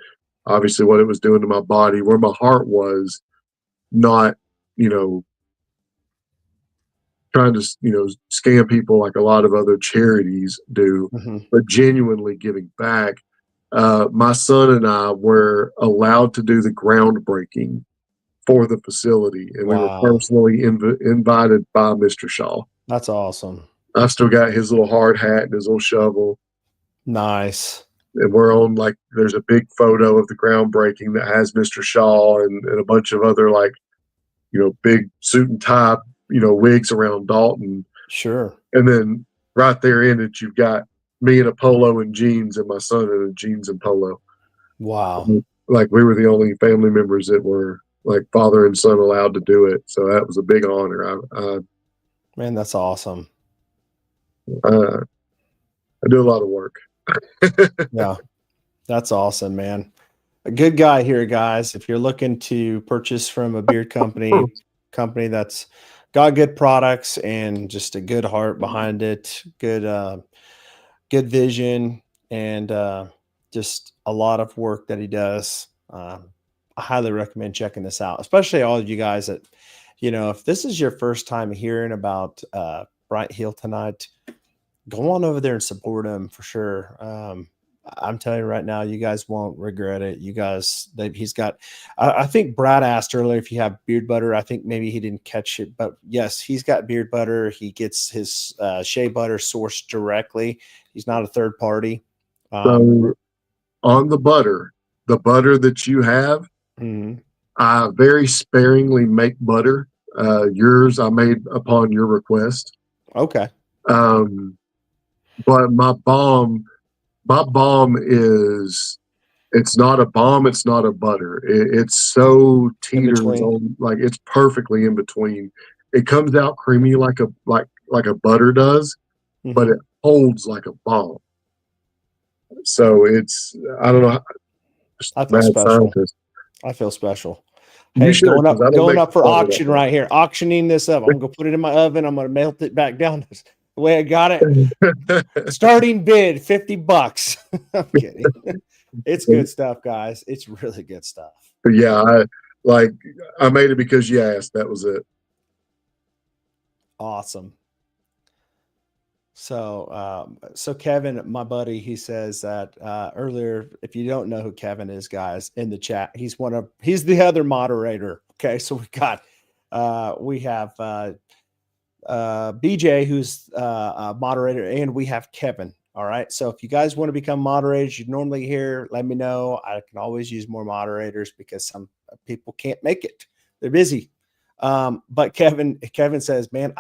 obviously what it was doing to my body, where my heart was, not, trying to, scam people like a lot of other charities do, but genuinely giving back. My son and I were allowed to do the groundbreaking for the facility, and we were personally invited by Mr. Shaw. That's awesome. I've still got his little hard hat and his little shovel. Nice. And we're on, there's a big photo of the groundbreaking that has Mr. Shaw and a bunch of other, big suit and tie, wigs around Dalton. Sure. And then right there in it, you've got me in a polo and jeans and my son in a jeans and polo. Wow. Like we were the only family members that were like father and son allowed to do it. So that was a big honor. Man, that's awesome. I do a lot of work. Yeah, that's awesome, man. A good guy here, guys. If you're looking to purchase from a beard company that's got good products and just a good heart behind it, good vision, and just a lot of work that he does, I highly recommend checking this out, especially all of you guys that, if this is your first time hearing about Bryant Hill tonight, go on over there and support him for sure. I'm telling you right now, you guys won't regret it. He's got, I think Brad asked earlier if you have beard butter. I think maybe he didn't catch it, but yes, he's got beard butter. He gets his shea butter sourced directly. He's not a third party. So on the butter that you have, I very sparingly make butter. Yours I made upon your request. Okay. But my bomb is, it's not a bomb, it's not a butter. It's so teeters on, it's perfectly in between. It comes out creamy like a butter does, but it holds like a bomb. So it's, I don't know. I feel special. I feel special. Hey, going up for auction right here. Auctioning this up. I'm gonna put it in my oven. I'm gonna melt it back down the way I got it. Starting bid $50. I'm kidding. It's good stuff, guys. It's really good stuff. But yeah, Like I made it because you asked. That was it. Awesome. So Kevin, my buddy, he says that earlier. If you don't know who Kevin is, guys, in the chat, he's the other moderator. Okay, so we have BJ, who's a moderator, and we have Kevin. All right. So if you guys want to become moderators, you normally here, let me know. I can always use more moderators because some people can't make it. They're busy. But Kevin says, man,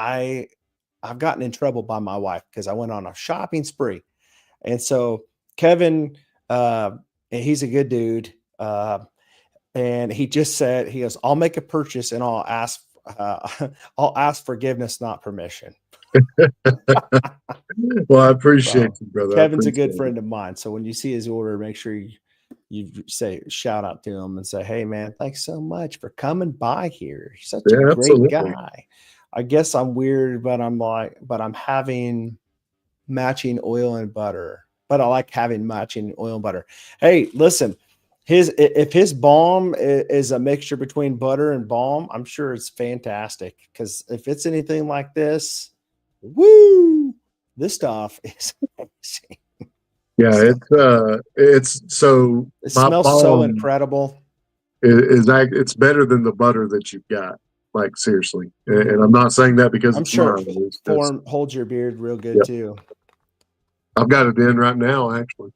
I've gotten in trouble by my wife because I went on a shopping spree. And so Kevin, and he's a good dude. And he just said, he goes, I'll make a purchase and I'll ask forgiveness, not permission. Well, I appreciate So you, brother. I Kevin's a appreciate good it. friend of mine. So when you see his order, make sure you say shout out to him and say, hey man, thanks so much for coming by here. You're such a Yeah, great absolutely. guy. I guess I'm weird, but I'm having matching oil and butter. But I like having matching oil and butter. Hey, listen, if his balm is a mixture between butter and balm, I'm sure it's fantastic. Because if it's anything like this, woo, this stuff is amazing. Yeah, So it's so it my smells so balm incredible. it's better than the butter that you've got. Like seriously, and Mhm. I'm not saying that because I'm it's sure mine. It's just form holds your beard real good yeah. too. I've got it in right now actually.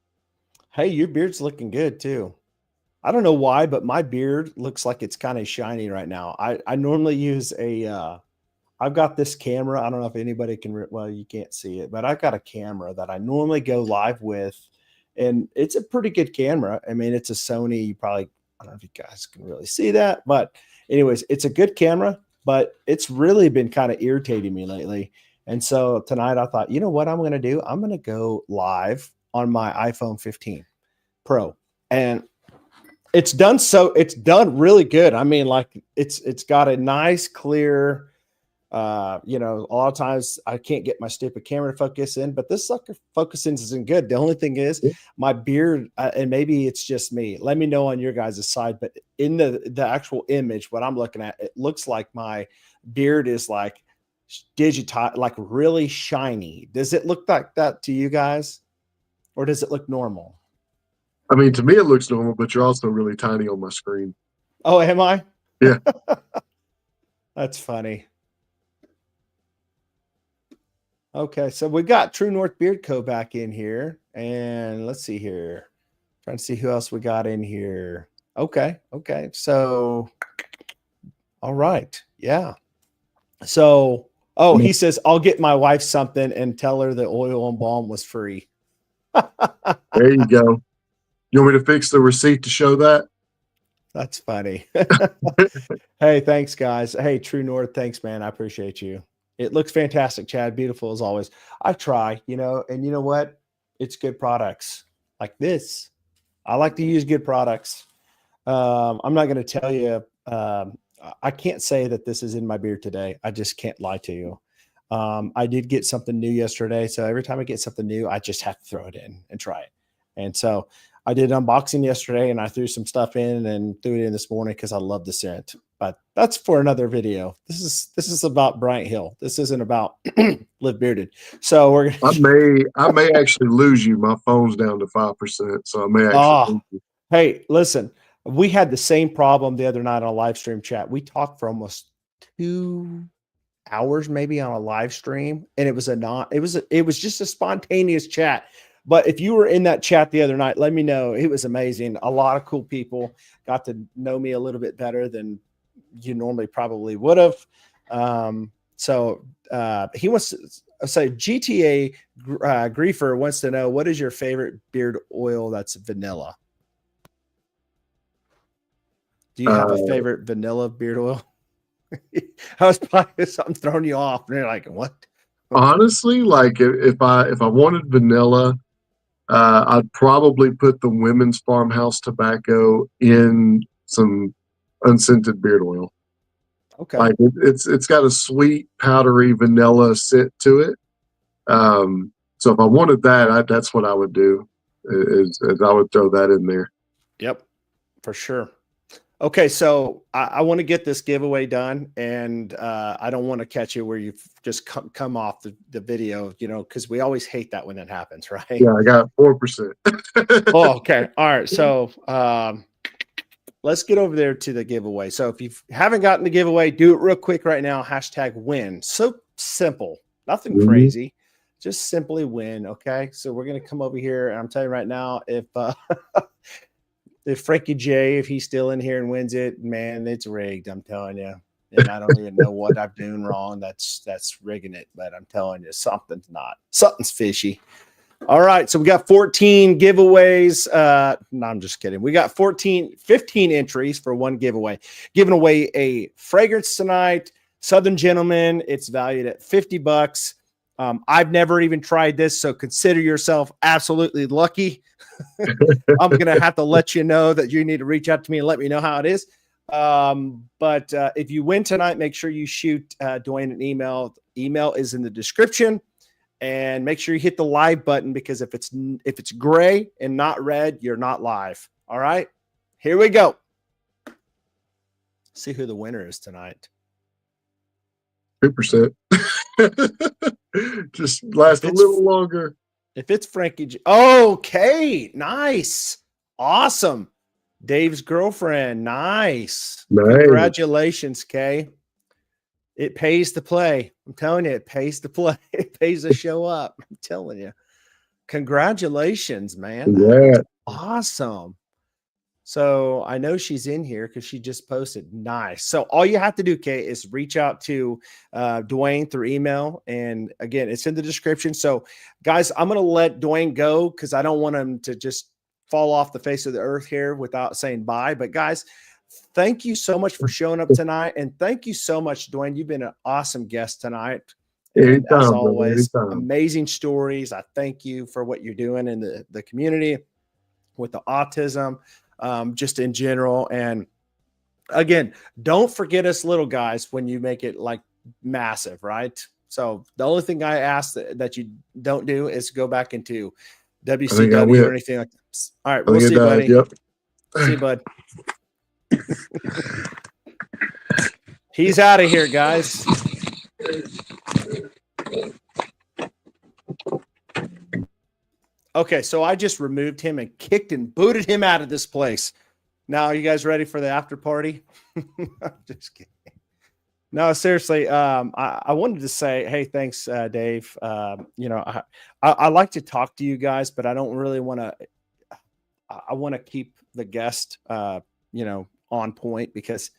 Hey, your beard's looking good too. I don't know why, but my beard looks like it's kind of shiny right now. I normally use I've got this camera. I don't know if anybody can well, you can't see it, but I've got a camera that I normally go live with, and it's a pretty good camera. I mean, it's a Sony. You probably I don't know if you guys can really see that, but anyways, it's a good camera, but it's really been kind of irritating me lately. And so tonight I thought, you know what I'm going to do? I'm going to go live on my iPhone 15 Pro. And it's done really good. I mean, like it's got a nice clear a lot of times I can't get my stupid camera to focus in, but this sucker focusing isn't good. The only thing is my beard, and maybe it's just me. Let me know on your guys' side, but in the actual image, what I'm looking at, it looks like my beard is like digitized, like really shiny. Does it look like that to you guys, or does it look normal? I mean, to me it looks normal, but you're also really tiny on my screen. Oh, am I? Yeah. That's funny. Okay, so we got True North Beard Co. back in here, and let's see here. Trying to see who else we got in here. Okay. So, all right, yeah. So, oh, he says I'll get my wife something and tell her the oil and balm was free. There you go. You want me to fix the receipt to show that? That's funny. Hey, thanks, guys. Hey, True North, thanks, man. I appreciate you. It looks fantastic, Chad. Beautiful as always. I try, and you know what? It's good products like this. I like to use good products. I'm not going to tell you. I can't say that this is in my beard today. I just can't lie to you. I did get something new yesterday. So every time I get something new, I just have to throw it in and try it. And so I did unboxing yesterday and I threw some stuff in and threw it in this morning because I love the scent. But that's for another video. This is about Bryant Hill. This isn't about Live Bearded. So we're I may actually lose you. My phone's down to 5%, so I may actually oh, lose you. hey, listen, we had the same problem the other night on a live stream chat. We talked for almost 2 hours, maybe on a live stream, and it was just a spontaneous chat. But if you were in that chat the other night, let me know. It was amazing. A lot of cool people got to know me a little bit better than you normally probably would have. He wants to say GTA Griefer wants to know, what is your favorite beard oil that's vanilla? Do you have a Uh, favorite vanilla beard oil? I was probably something throwing you off, and you're like, "What?" Honestly, like if I wanted vanilla, I'd probably put the Women's Farmhouse tobacco in some unscented beard oil. Okay, Like it's got a sweet, powdery vanilla scent to it. So if I wanted that, that's what I would do. Is I would throw that in there. yep, for sure. Okay, so I want to get this giveaway done, and I don't want to catch you where you've just come off the video, because we always hate that when that happens, right? Yeah, I got 4%. Oh, okay. All right. So let's get over there to the giveaway. So if you haven't gotten the giveaway, do it real quick right now. #win. So simple, nothing Mhm. crazy, just simply win. Okay. So we're going to come over here, and I'm telling you right now, if Frankie J, if he's still in here and wins it, man, it's rigged. I'm telling you. And I don't even know what I'm doing wrong. That's rigging it. But I'm telling you, something's fishy. All right. So we got 14 giveaways. No, I'm just kidding. We got 15 entries for one giveaway. Giving away a fragrance tonight, Southern Gentleman. It's valued at $50. I've never even tried this, so consider yourself absolutely lucky. I'm going to have to let you know that you need to reach out to me and let me know how it is. But if you win tonight, make sure you shoot Dwayne an email. Email is in the description, and make sure you hit the live button, because if it's gray and not red, you're not live. All right, here we go. See who the winner is tonight. 2%. Just last a little longer. If it's Frankie J. Okay, nice. Awesome. Dave's girlfriend. Nice. Congratulations, Kay. It pays to play. I'm telling you, it pays to play. It pays to show up. I'm telling you. Congratulations, man. Yeah. Awesome. So I know she's in here because she just posted. Nice. So all you have to do, Kay, is reach out to Dwayne through email. And again, it's in the description. So guys, I'm going to let Dwayne go because I don't want him to just fall off the face of the earth here without saying bye. But guys, thank you so much for showing up tonight. And thank you so much, Dwayne. You've been an awesome guest tonight. And Anytime, as always, brother, anytime. amazing stories. I thank you for what you're doing in the community with the autism. Just in general. And again, don't forget us little guys when you make it like massive, right? So the only thing I ask that you don't do is go back into WCW or anything like that. All right, we'll see you, buddy. Yep. See you, bud. He's out of here, guys. Okay, so I just removed him and kicked and booted him out of this place. Now, are you guys ready for the after party? I'm just kidding. No, seriously. I wanted to say, hey, thanks, Dave. I like to talk to you guys, but I don't really want to. I want to keep the guest, on point because,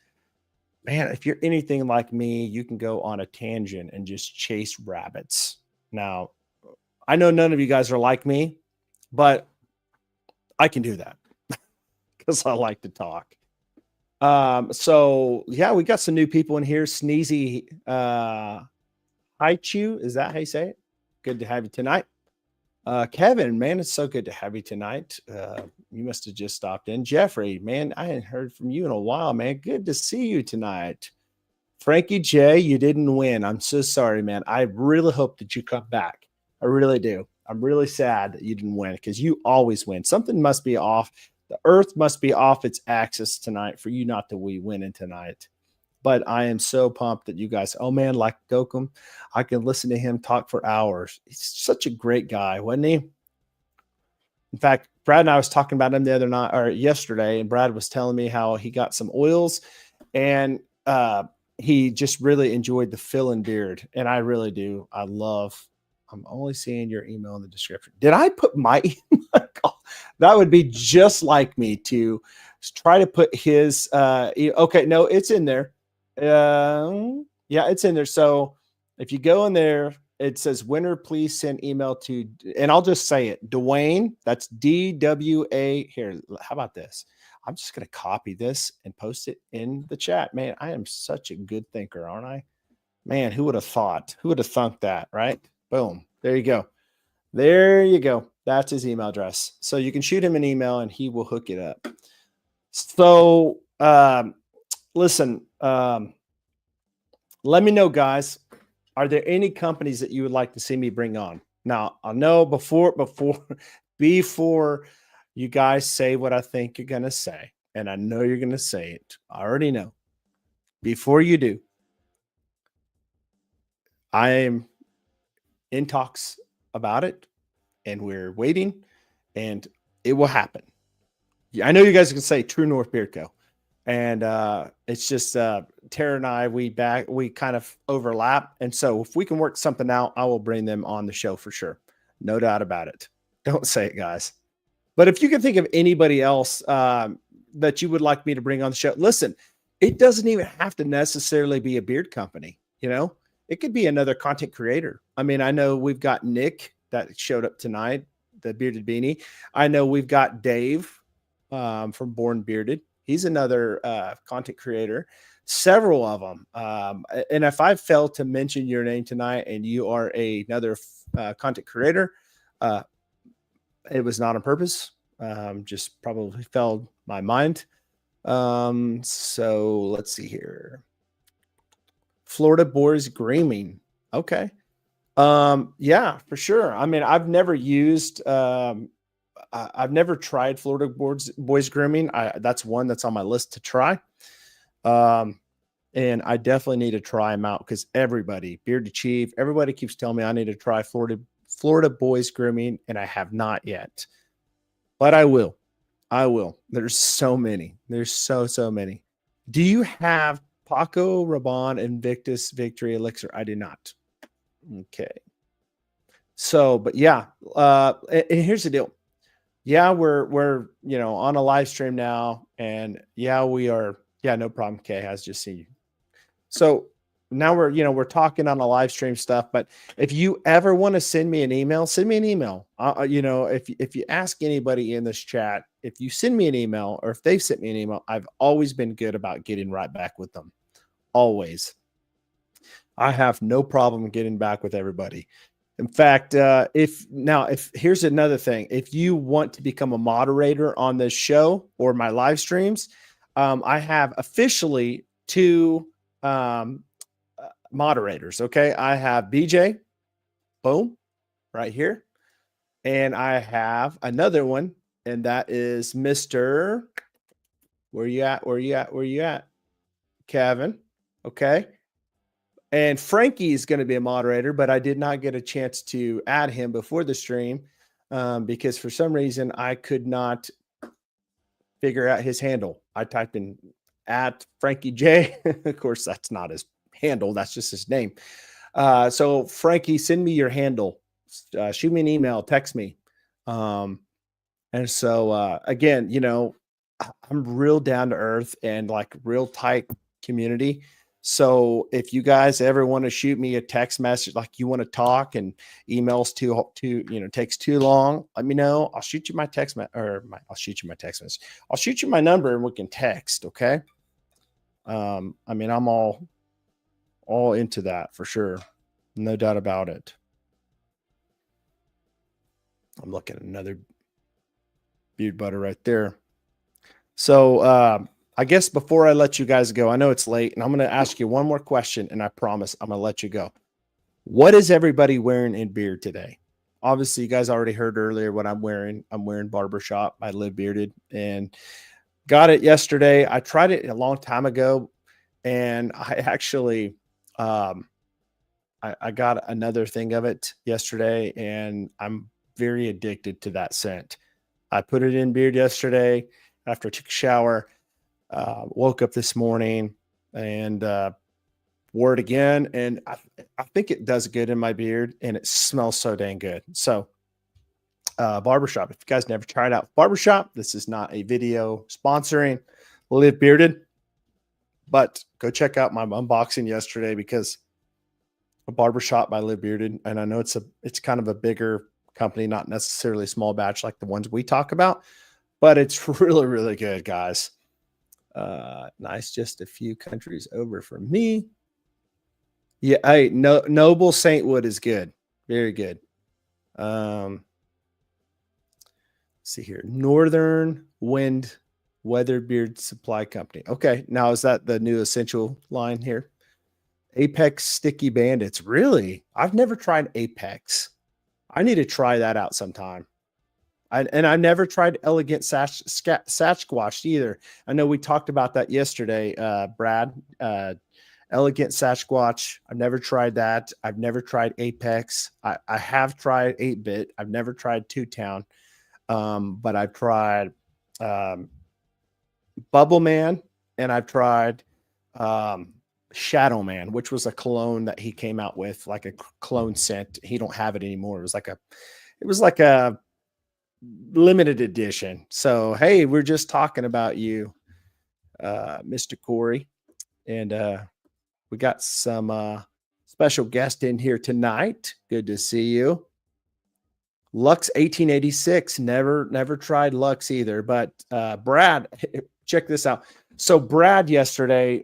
man, if you're anything like me, you can go on a tangent and just chase rabbits. Now, I know none of you guys are like me, but I can do that because I like to talk. So yeah, we got some new people in here. Sneezy Haichu, is that how you say it? Good to have you tonight. Kevin, man, it's so good to have you tonight. You must have just stopped in. Jeffrey, man, I hadn't heard from you in a while, man. Good to see you tonight. Frankie J, you didn't win. I'm so sorry, man. I really hope that you come back. I really do. I'm really sad that you didn't win because you always win. Something must be off. The earth must be off its axis tonight for you not to be winning tonight. But I am so pumped that you guys, oh man, like Gokum, I can listen to him talk for hours. He's such a great guy, wasn't he? In fact, Brad and I was talking about him the other night or yesterday, and Brad was telling me how he got some oils and he just really enjoyed the fill-in beard. And I really do. I'm only seeing your email in the description. Did I put my email? That would be just like me to try to put his. Okay, no, it's in there. Yeah, it's in there. So if you go in there, it says winner, please send email to, and I'll just say it, Dwayne. That's DWA. Here, how about this? I'm just going to copy this and post it in the chat. Man, I am such a good thinker, aren't I? Man, who would have thought? Who would have thunk that, right? Boom. There you go. There you go. That's his email address. So you can shoot him an email and he will hook it up. So listen, let me know, guys. Are there any companies that you would like to see me bring on? Now, I know before you guys say what I think you're going to say, and I know you're going to say it. I already know. Before you do, I am in talks about it, and we're waiting, and it will happen. Yeah, I know you guys can say True North Beard Co. And it's just Tara and I, we kind of overlap. And so if we can work something out, I will bring them on the show for sure. No doubt about it. Don't say it, guys. But if you can think of anybody else that you would like me to bring on the show, listen, it doesn't even have to necessarily be a beard company. You know, it could be another content creator. I mean, I know we've got Nick that showed up tonight, the bearded beanie. I know we've got Dave from Born Bearded. He's another content creator, several of them. And if I failed to mention your name tonight and you are another content creator, it was not on purpose. Just probably fell my mind. So let's see here. Florida Boys Grooming. Okay. Yeah, for sure. I mean, I've never used I've never tried Florida Boys Grooming. That's one that's on my list to try. And I definitely need to try them out because everybody, Bearded Chief, everybody keeps telling me I need to try Florida Boys Grooming, and I have not yet. But I will. I will. There's so many. There's so many. Do you have Paco Rabanne Invictus Victory Elixir? I do not. Okay. So, but yeah. And here's the deal. Yeah, we're on a live stream now, and yeah, we are. Yeah, no problem. Kay has just seen you. So now we're talking on a live stream stuff. But if you ever want to send me an email, send me an email. If you ask anybody in this chat, if you send me an email or if they've sent me an email, I've always been good about getting right back with them. Always. I have no problem getting back with everybody. In fact, if here's another thing, if you want to become a moderator on this show or my live streams, I have officially 2 moderators. Okay. I have BJ, boom, right here. And I have another one, and that is Mr. Where you at? Kevin. Okay. And Frankie is going to be a moderator, but I did not get a chance to add him before the stream because for some reason I could not figure out his handle. I typed in at Frankie J. Of course, that's not his handle. That's just his name. So Frankie, send me your handle. Shoot me an email, text me. And so again, I'm real down to earth and like real tight community. So if you guys ever want to shoot me a text message, like you want to talk and emails takes too long, let me know. I'll shoot you my text I'll shoot you my text message. I'll shoot you my number and we can text. Okay. I mean, I'm all into that for sure. No doubt about it. I'm looking at another beard butter right there. So, I guess before I let you guys go, I know it's late, and I'm going to ask you one more question, and I promise I'm going to let you go. What is everybody wearing in beard today? Obviously, you guys already heard earlier what I'm wearing. I'm wearing Barbershop by Live Bearded, and got it yesterday. I tried it a long time ago, and I actually I got another thing of it yesterday, and I'm very addicted to that scent. I put it in beard yesterday after I took a shower. Woke up this morning and wore it again, and I think it does good in my beard, and it smells so dang good. So Barbershop, if you guys never tried out Barbershop, this is not a video sponsoring Live Bearded, but go check out my unboxing yesterday because a Barbershop by Live Bearded, and I know it's kind of a bigger company, not necessarily a small batch like the ones we talk about, but it's really good, guys. Nice. Just a few countries over from me. Yeah. Hey, Noble Saintwood is good. Very good. Let's see here. Northern Wind Weather Beard Supply Company. Okay. Now, is that the new essential line here? Apex Sticky Bandits. Really? I've never tried Apex. I need to try that out sometime. And I never tried elegant Sasquatch either. I know we talked about that yesterday, Brad. Elegant Sasquatch. I've never tried that. I've never tried Apex. I have tried 8-bit. I've never tried Two Town. But I've tried Bubble Man, and I've tried Shadow Man, which was a cologne that he came out with, like a clone scent. He don't have it anymore. It was like a limited edition. So hey, we're just talking about you, Mr. Corey, and we got some special guest in here tonight. Good to see you. Lux 1886. Never tried Lux either. But Brad, check this out. So Brad yesterday,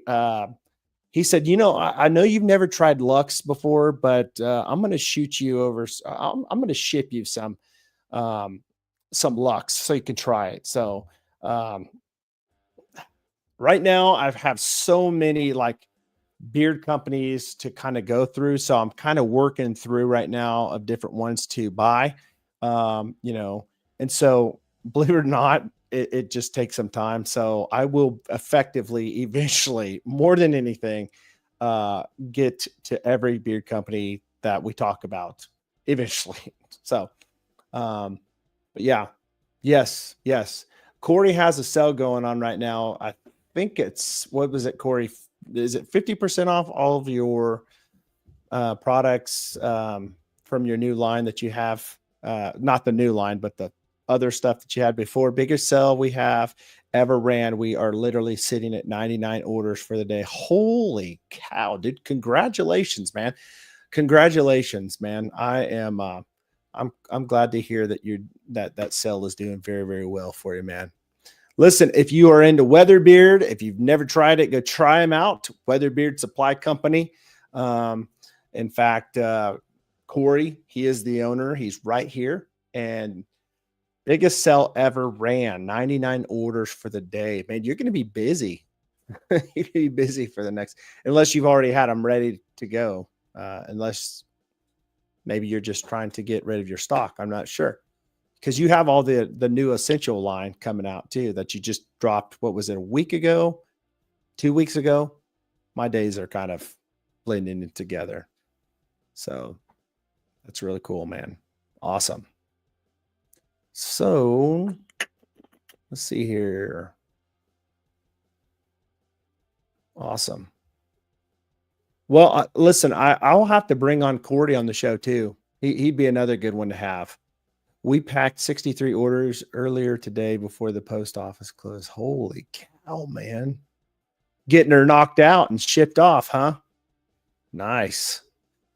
he said, I know you've never tried Lux before, but I'm going to shoot you over. I'm going to ship you some Lux so you can try it. So right now I have so many like beard companies to kind of go through. So I'm kind of working through right now of different ones to buy, and so believe it or not, it just takes some time. So I will effectively, eventually, more than anything, get to every beard company that we talk about eventually. So, but yeah, yes. Corey has a sale going on right now. I think what was it, Corey? Is it 50% off all of your products from your new line that you have? Not the new line, but the other stuff that you had before. Biggest sale we have ever ran. We are literally sitting at 99 orders for the day. Holy cow, dude. Congratulations, man. I am I'm glad to hear that that sale is doing very, very well for you, man. Listen, if you are into Weatherbeard, if you've never tried it, go try them out. Weatherbeard Supply Company. In fact, Corey, he is the owner. He's right here. And biggest sell ever ran, 99 orders for the day. Man, you're going to be busy. You're going to be busy for the next, unless you've already had them ready to go. Unless maybe you're just trying to get rid of your stock. I'm not sure. Because you have all the new essential line coming out too that you just dropped. What was it, a week ago, 2 weeks ago? My days are kind of blending together. So that's really cool, man. Awesome. So let's see here. Awesome. Well, listen, I'll have to bring on Cordy on the show too. He'd be another good one to have. We packed 63 orders earlier today before the post office closed. Holy cow, man. Getting her knocked out and shipped off, huh? Nice.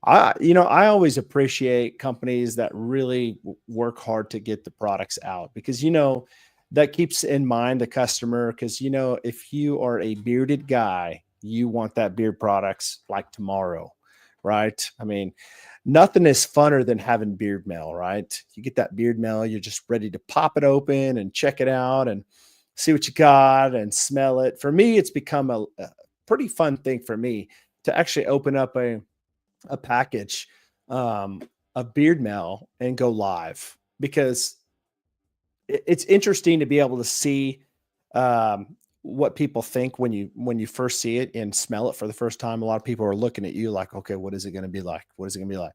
I always appreciate companies that really work hard to get the products out because, that keeps in mind the customer. Because, if you are a bearded guy, you want that beard products like tomorrow, right? I mean, nothing is funner than having beard mail, right? You get that beard mail, you're just ready to pop it open and check it out and see what you got and smell it. For me, it's become a pretty fun thing for me to actually open up a package of beard mail and go live because it's interesting to be able to see what people think when you first see it and smell it for the first time. A lot of people are looking at you like, okay, what is it going to be like? What is it going to be like?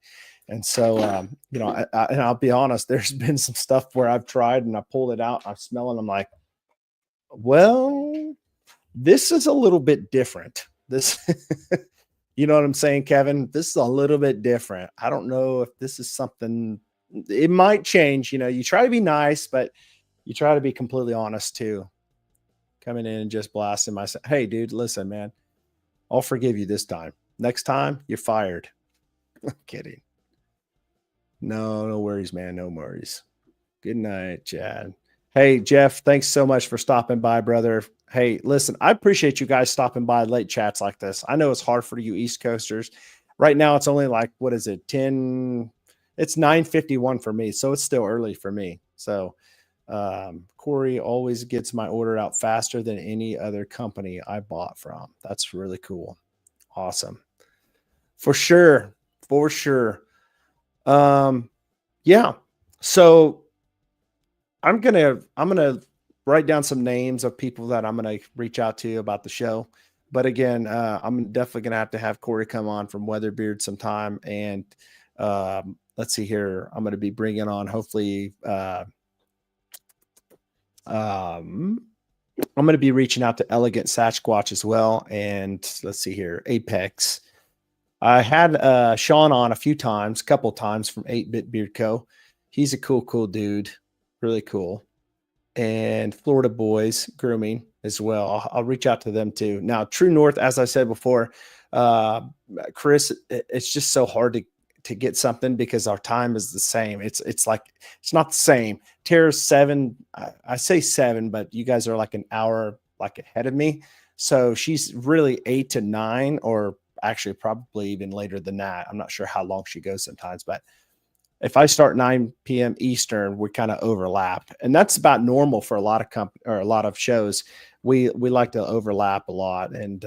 And so, and I'll be honest, there's been some stuff where I've tried and I pulled it out, I smell it, and I'm like, well, this is a little bit different. This, you know what I'm saying, Kevin? This is a little bit different. I don't know if this is something, it might change. You try to be nice, but you try to be completely honest too. Coming in and just blasting myself. Hey, dude, listen, man, I'll forgive you this time. Next time, you're fired. I'm kidding. No worries, man. No worries. Good night, Chad. Hey, Jeff, thanks so much for stopping by, brother. Hey, listen, I appreciate you guys stopping by late chats like this. I know it's hard for you East Coasters. Right now, it's only like, what is it, 10? It's 9:51 for me, so it's still early for me. So Corey always gets my order out faster than any other company I bought from. That's really cool. Awesome. For sure. Yeah. So I'm gonna write down some names of people that I'm gonna reach out to about the show. But again, I'm definitely gonna have to have Corey come on from Weatherbeard sometime. And let's see here. I'm gonna be bringing on hopefully. Um, I'm going to be reaching out to Elegant Sasquatch as well. And let's see here, Apex. I had Sean on a few times, a couple times from 8-Bit Beard Co. He's a cool dude, really cool. And Florida Boys Grooming as well. I'll reach out to them too. Now, True North, as I said before, uh, Chris, it's just so hard to get something because our time is the same. It's like it's not the same. Tara's 7. I say 7, but you guys are like an hour like ahead of me. So she's really 8 to 9, or actually probably even later than that. I'm not sure how long she goes sometimes, but if I start 9 p.m. Eastern, we kind of overlap, and that's about normal for a lot of or a lot of shows. We like to overlap a lot, and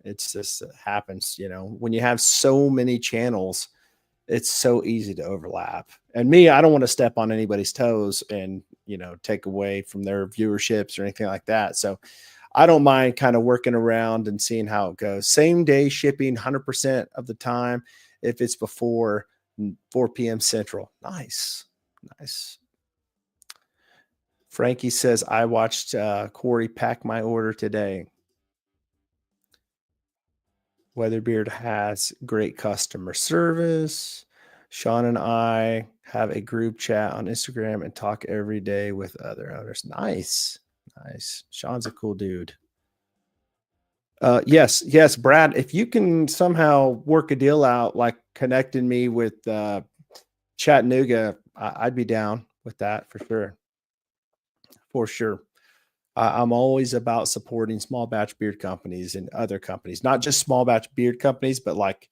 it's just it happens. You know, when you have so many channels, it's so easy to overlap. And me, I don't want to step on anybody's toes and take away from their viewerships or anything like that. So I don't mind kind of working around and seeing how it goes. Same day shipping 100% of the time if it's before 4 p.m. Central. Nice. Frankie says, I watched Corey pack my order today. Weatherbeard has great customer service. Sean and I have a group chat on Instagram and talk every day with other owners. Nice. Sean's a cool dude. Yes, Brad, if you can somehow work a deal out, like connecting me with Chattanooga, I'd be down with that for sure. I'm always about supporting small batch beard companies and other companies, not just small batch beard companies, but like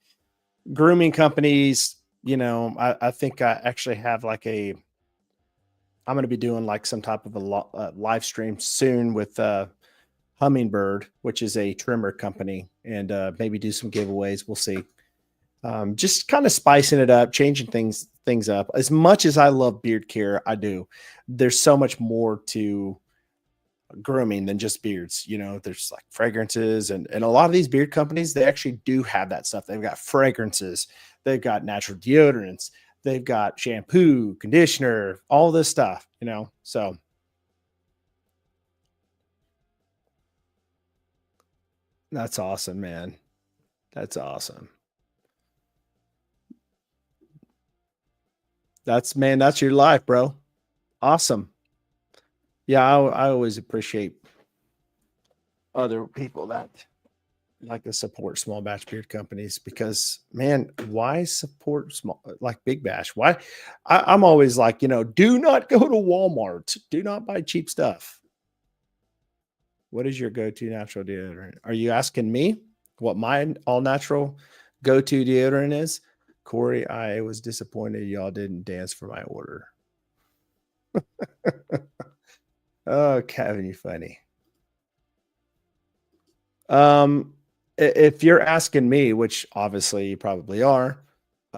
grooming companies. I think I actually have I'm going to be doing like some type of a live stream soon with Hummingbird, which is a trimmer company, and maybe do some giveaways. We'll see. Just kind of spicing it up, changing things up. As much as I love beard care, I do. There's so much more to grooming than just beards. There's like fragrances, and a lot of these beard companies, they actually do have that stuff. They've got fragrances, they've got natural deodorants, they've got shampoo, conditioner, all this stuff, so that's awesome, man. That's awesome. That's your life, bro. Awesome. Yeah, I always appreciate other people that like to support small batch beard companies, because man, why support small like Big Bash? Why? I'm always like, do not go to Walmart. Do not buy cheap stuff. What is your go-to natural deodorant? Are you asking me what my all natural go-to deodorant is? Corey, I was disappointed y'all didn't dance for my order. Oh, Kevin, you funny. If you're asking me, which obviously you probably are,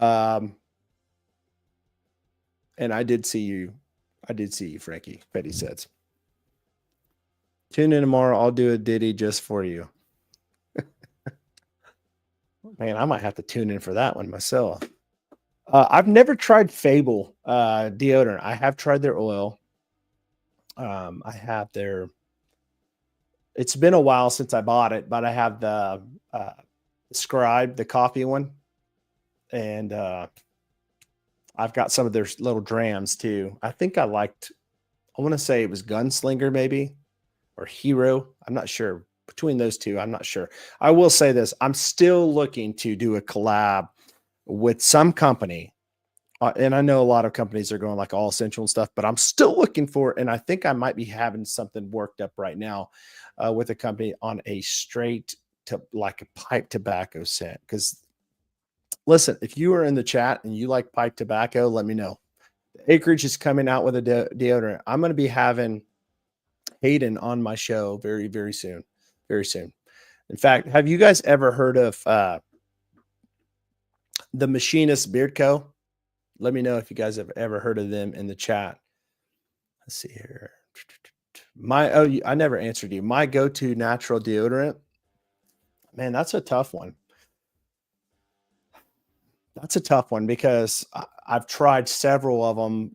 and I did see you, Frankie. Petty says, tune in tomorrow. I'll do a ditty just for you. Man, I might have to tune in for that one myself. I've never tried Fable deodorant. I have tried their oil. I have their. It's been a while since I bought it, but I have the Scribe, the coffee one, and I've got some of their little drams too. I think I want to say it was Gunslinger maybe, or Hero. I'm not sure. Between those two, I'm not sure. I will say this. I'm still looking to do a collab with some company. And I know a lot of companies are going like all essential and stuff, but I'm still looking for it. And I think I might be having something worked up right now with a company on a straight to like a pipe tobacco scent. Because listen, if you are in the chat and you like pipe tobacco, let me know. Acreage is coming out with a deodorant. I'm going to be having Hayden on my show very, very soon. Very soon. In fact, have you guys ever heard of the Machinist Beard Co.? Let me know if you guys have ever heard of them in the chat. Let's see here. I never answered you. My go-to natural deodorant. Man, that's a tough one. That's a tough one because I've tried several of them.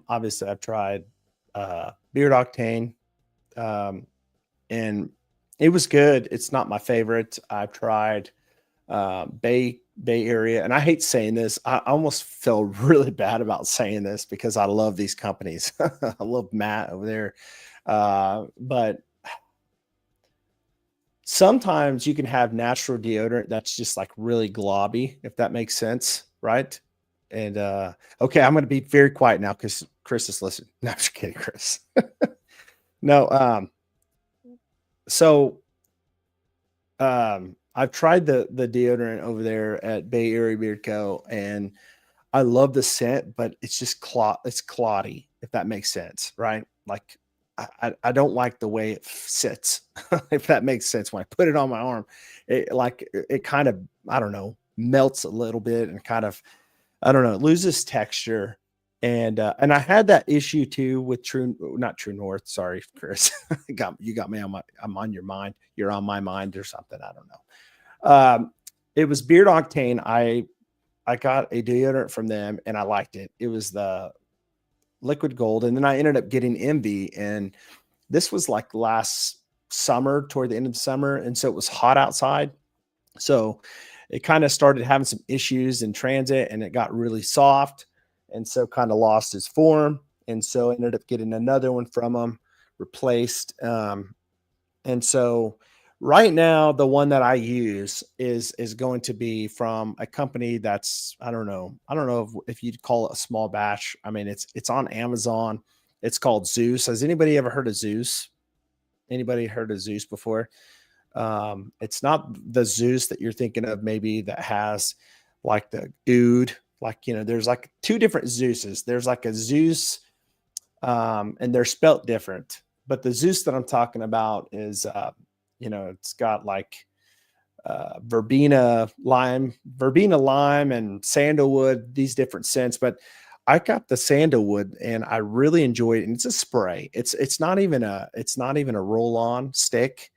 Obviously, I've tried Beard Octane, um, and it was good. It's not my favorite. I've tried Bay Area, and I hate saying this. I almost feel really bad about saying this because I love these companies. I love Matt over there, but sometimes you can have natural deodorant that's just like really globby, if that makes sense, right? And okay, I'm going to be very quiet now because Chris is listening. No, I'm just kidding, Chris. No, so I've tried the deodorant over there at Bay Area Beard Co. and I love the scent, but it's just it's cloddy, if that makes sense, right? Like I don't like the way it sits, if that makes sense. When I put it on my arm, it kind of, I don't know, melts a little bit and kind of, I don't know, it loses texture. And I had that issue too with not True North. Sorry, Chris. You got me I'm on your mind. You're on my mind or something. I don't know. It was Beard Octane. I got a deodorant from them and I liked it. It was the liquid gold. And then I ended up getting Envy. And this was like last summer, toward the end of the summer. And so it was hot outside. So it kind of started having some issues in transit and it got really soft. And so kind of lost its form. And so I ended up getting another one from them, replaced. And so right now, the one that I use is going to be from a company that's, I don't know if you'd call it a small batch. I mean, it's on Amazon. It's called Zeus. Has anybody ever heard of Zeus? Anybody heard of Zeus before? It's not the Zeus that you're thinking of, maybe, that has like the oud. Like, there's like two different Zeuses. There's like a Zeus, and they're spelt different. But the Zeus that I'm talking about is, it's got like verbena lime, and sandalwood, these different scents. But I got the sandalwood and I really enjoy it. And it's a spray. It's not even a roll-on stick,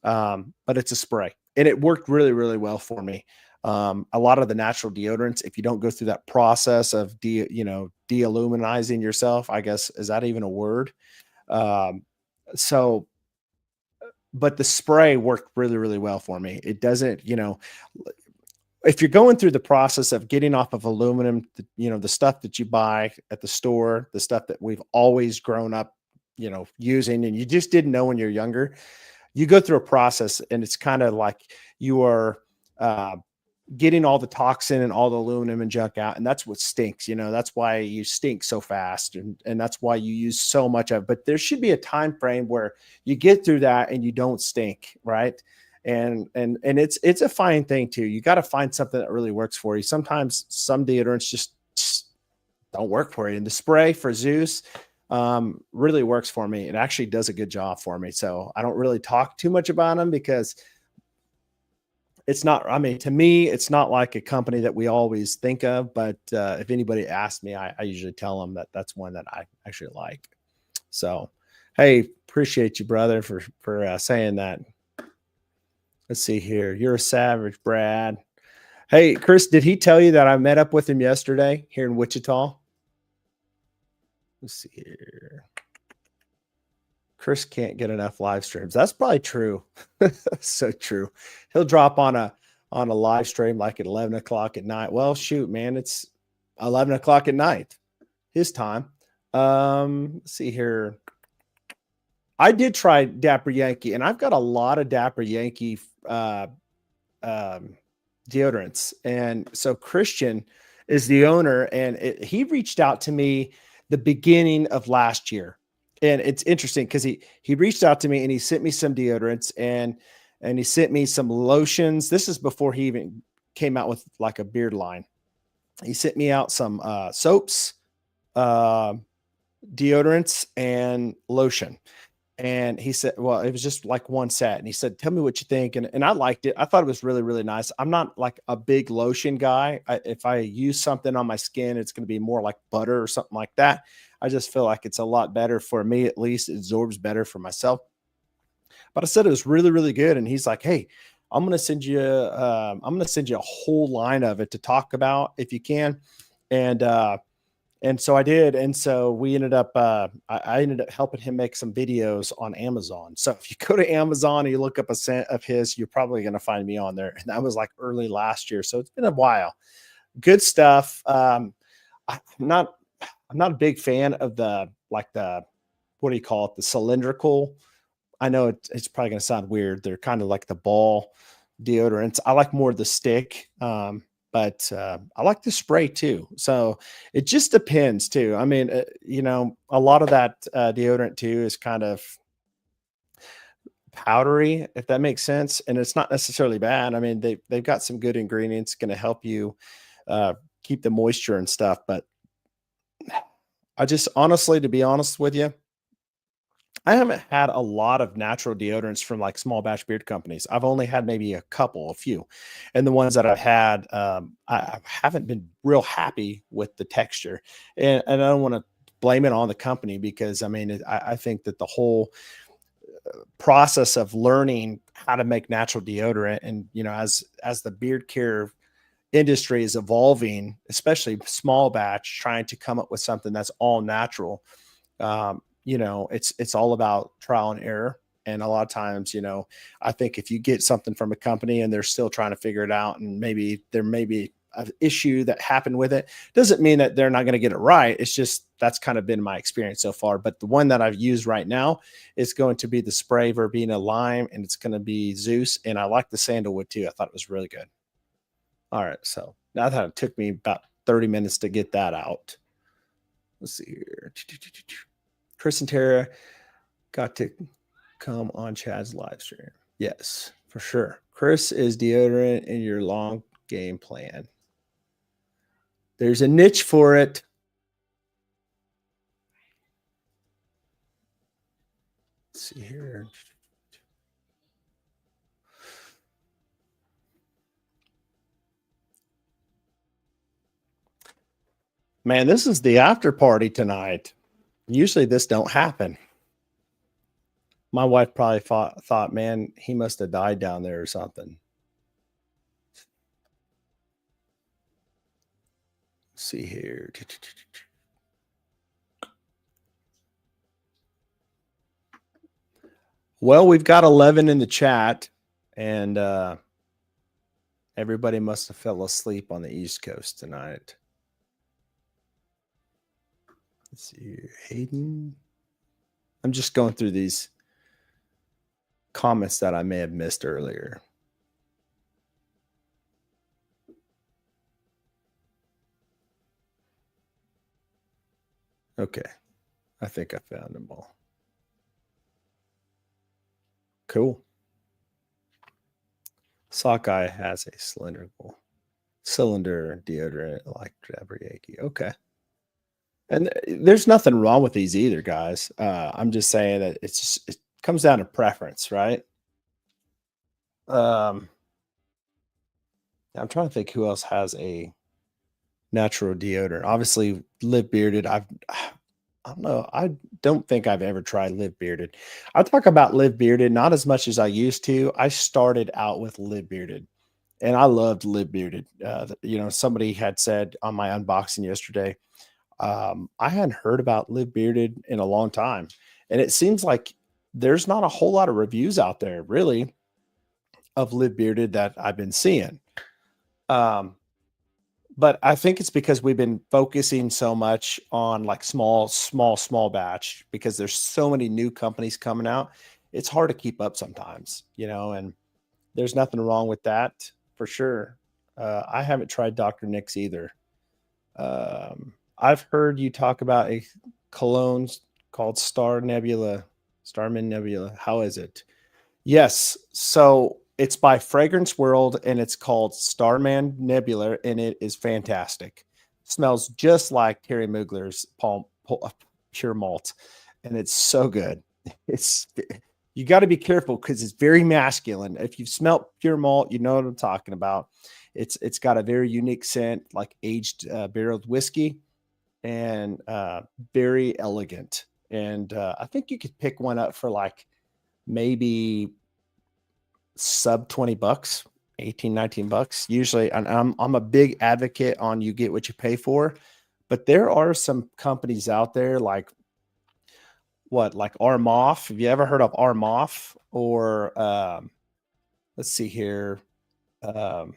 but it's a spray. And it worked really, really well for me. A lot of the natural deodorants, if you don't go through that process of de-illuminizing yourself, I guess, is that even a word? So, but the spray worked really, really well for me. It doesn't, if you're going through the process of getting off of aluminum, the stuff that you buy at the store, the stuff that we've always grown up, using, and you just didn't know when you're younger, you go through a process and it's kind of like you are, getting all the toxin and all the aluminum and junk out. And that's what stinks. That's why you stink so fast. And that's why you use so much of it. But there should be a time frame where you get through that and you don't stink. Right. And it's a fine thing too. You got to find something that really works for you. Sometimes some deodorants just don't work for you. And the spray for Zeus really works for me. It actually does a good job for me. So I don't really talk too much about them because it's not, to me, it's not like a company that we always think of, but if anybody asks me, I usually tell them that that's one that I actually like. So, hey, appreciate you, brother, for saying that. Let's see here. You're a savage, Brad. Hey, Chris, did he tell you that I met up with him yesterday here in Wichita? Let's see here. Chris can't get enough live streams. That's probably true. So true. He'll drop on a live stream like at 11 o'clock at night. Well, shoot, man, it's 11 o'clock at night, his time. Let's see here. I did try Dapper Yankee, and I've got a lot of Dapper Yankee deodorants. And so Christian is the owner, and he reached out to me the beginning of last year. And it's interesting because he reached out to me and he sent me some deodorants and he sent me some lotions. This is before he even came out with like a beard line. He sent me out some soaps, deodorants, and lotion. And he said, well, it was just like one set. And he said, tell me what you think. And I liked it. I thought it was really, really nice. I'm not like a big lotion guy. If I use something on my skin, it's going to be more like butter or something like that. I just feel like it's a lot better for me, at least. It absorbs better for myself. But I said it was really, really good. And he's like, "Hey, I'm gonna send you a whole line of it to talk about if you can." And so I did. And so we ended up, I ended up helping him make some videos on Amazon. So if you go to Amazon and you look up a scent of his, you're probably going to find me on there. And that was like early last year. So it's been a while. Good stuff. I'm not, I'm not a big fan of the, what do you call it? The cylindrical. I know it's probably going to sound weird. They're kind of like the ball deodorants. I like more of the stick. But I like the spray too. So it just depends too. I mean, a lot of that deodorant too is kind of powdery, if that makes sense. And it's not necessarily bad. I mean, they've got some good ingredients going to help you uh, keep the moisture and stuff. But I just honestly, to be honest with you, I haven't had a lot of natural deodorants from like small batch beard companies. I've only had maybe a few. And the ones that I've had, I haven't been real happy with the texture. And I don't want to blame it on the company because I mean, I think that the whole process of learning how to make natural deodorant and, as the beard care industry is evolving, especially small batch, trying to come up with something that's all natural, it's all about trial and error. And a lot of times, I think if you get something from a company and they're still trying to figure it out, and maybe there may be an issue that happened with it, doesn't mean that they're not going to get it right. It's just that's kind of been my experience so far. But the one that I've used right now is going to be the spray verbena lime, and it's going to be Zeus. And I like the sandalwood too. I thought it was really good. All right, so now that it took me about 30 minutes to get that out. Let's see here. Chris and Tara got to come on Chad's live stream. Yes, for sure. Chris is deodorant in your long game plan. There's a niche for it. Let's see here. Man, this is the after party tonight. Usually this don't happen. My wife probably thought, man, he must have died down there or something. Let's see here. Well, we've got 11 in the chat, and everybody must have fell asleep on the East Coast tonight. Let's see here. Hayden. I'm just going through these comments that I may have missed earlier. Okay. I think I found them all. Cool. Sockeye has a cylindrical cylinder deodorant like Jabriaki. Okay. And there's nothing wrong with these either, guys. I'm just saying that it comes down to preference, right? I'm trying to think who else has a natural deodorant. Obviously, Live Bearded. I don't know. I don't think I've ever tried Live Bearded. I talk about Live Bearded not as much as I used to. I started out with Live Bearded, and I loved Live Bearded. Somebody had said on my unboxing yesterday, I hadn't heard about Live Bearded in a long time, and it seems like there's not a whole lot of reviews out there, really, of Live Bearded that I've been seeing. But I think it's because we've been focusing so much on like small batch because there's so many new companies coming out. It's hard to keep up sometimes, and there's nothing wrong with that for sure. I haven't tried Dr. Nick's either. I've heard you talk about a cologne called Starman Nebula. How is it? Yes. So it's by Fragrance World and it's called Starman Nebula and it is fantastic. Smells just like Terry Mugler's Pure Malt and it's so good. It's you got to be careful because it's very masculine. If you've smelt Pure Malt, you know what I'm talking about. It's got a very unique scent, like aged barreled whiskey. and very elegant. And I think you could pick one up for like maybe sub 20 bucks, 18, 19 bucks. Usually, and I'm a big advocate on you get what you pay for. But there are some companies out there like like Armoff. Have you ever heard of Armoff? Or let's see here. I'm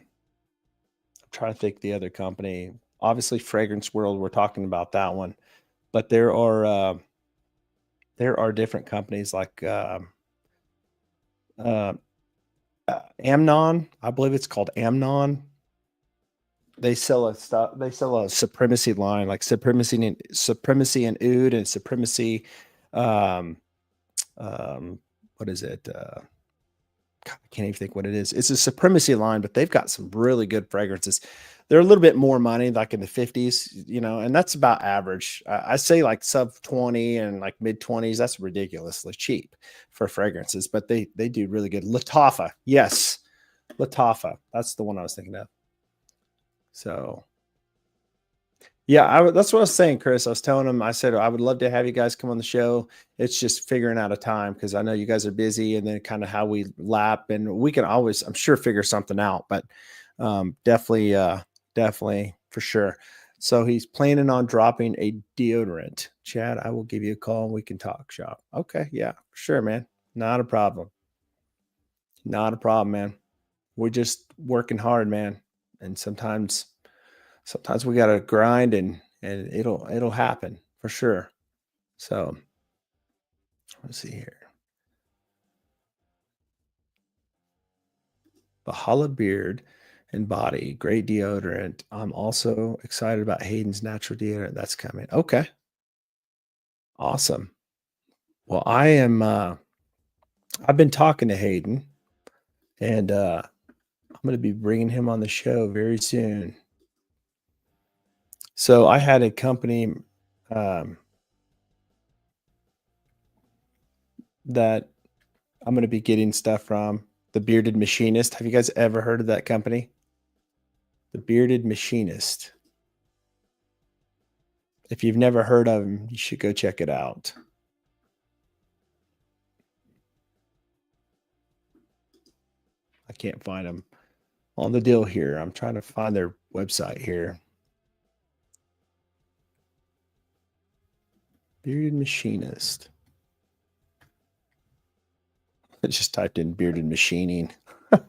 trying to think the other company. Obviously, Fragrance World. We're talking about that one, but there are different companies like uh, Amnon. I believe it's called Amnon. They sell a stuff. They sell a supremacy line, like supremacy and oud and supremacy. Um, what is it? God, I can't even think what it is. It's a supremacy line, but they've got some really good fragrances. They're a little bit more money, like in the 50s, and that's about average. I say like sub 20 and like mid 20s. That's ridiculously cheap for fragrances, but they do really good. Latafa, yes, Latafa. That's the one I was thinking of. So yeah, that's what I was saying, Chris. I was telling him, I said, I would love to have you guys come on the show. It's just figuring out a time because I know you guys are busy and then kind of how we lap and we can always, I'm sure, figure something out, but definitely for sure. So he's planning on dropping a deodorant. Chad, I will give you a call and we can talk shop. Okay. Yeah, sure, man. Not a problem. Not a problem, man. We're just working hard, man. And sometimes we gotta grind and it'll happen for sure. So let's see here. Bahala beard and body, great deodorant. I'm also excited about Hayden's natural deodorant that's coming. Okay, awesome. Well, I've been talking to Hayden and I'm gonna be bringing him on the show very soon. So I had a company um, that I'm gonna be getting stuff from, the Bearded Machinist. Have you guys ever heard of that company? The Bearded Machinist. If you've never heard of him, you should go check it out. I can't find them on the deal here. I'm trying to find their website here. Bearded Machinist. I just typed in bearded machining. I'm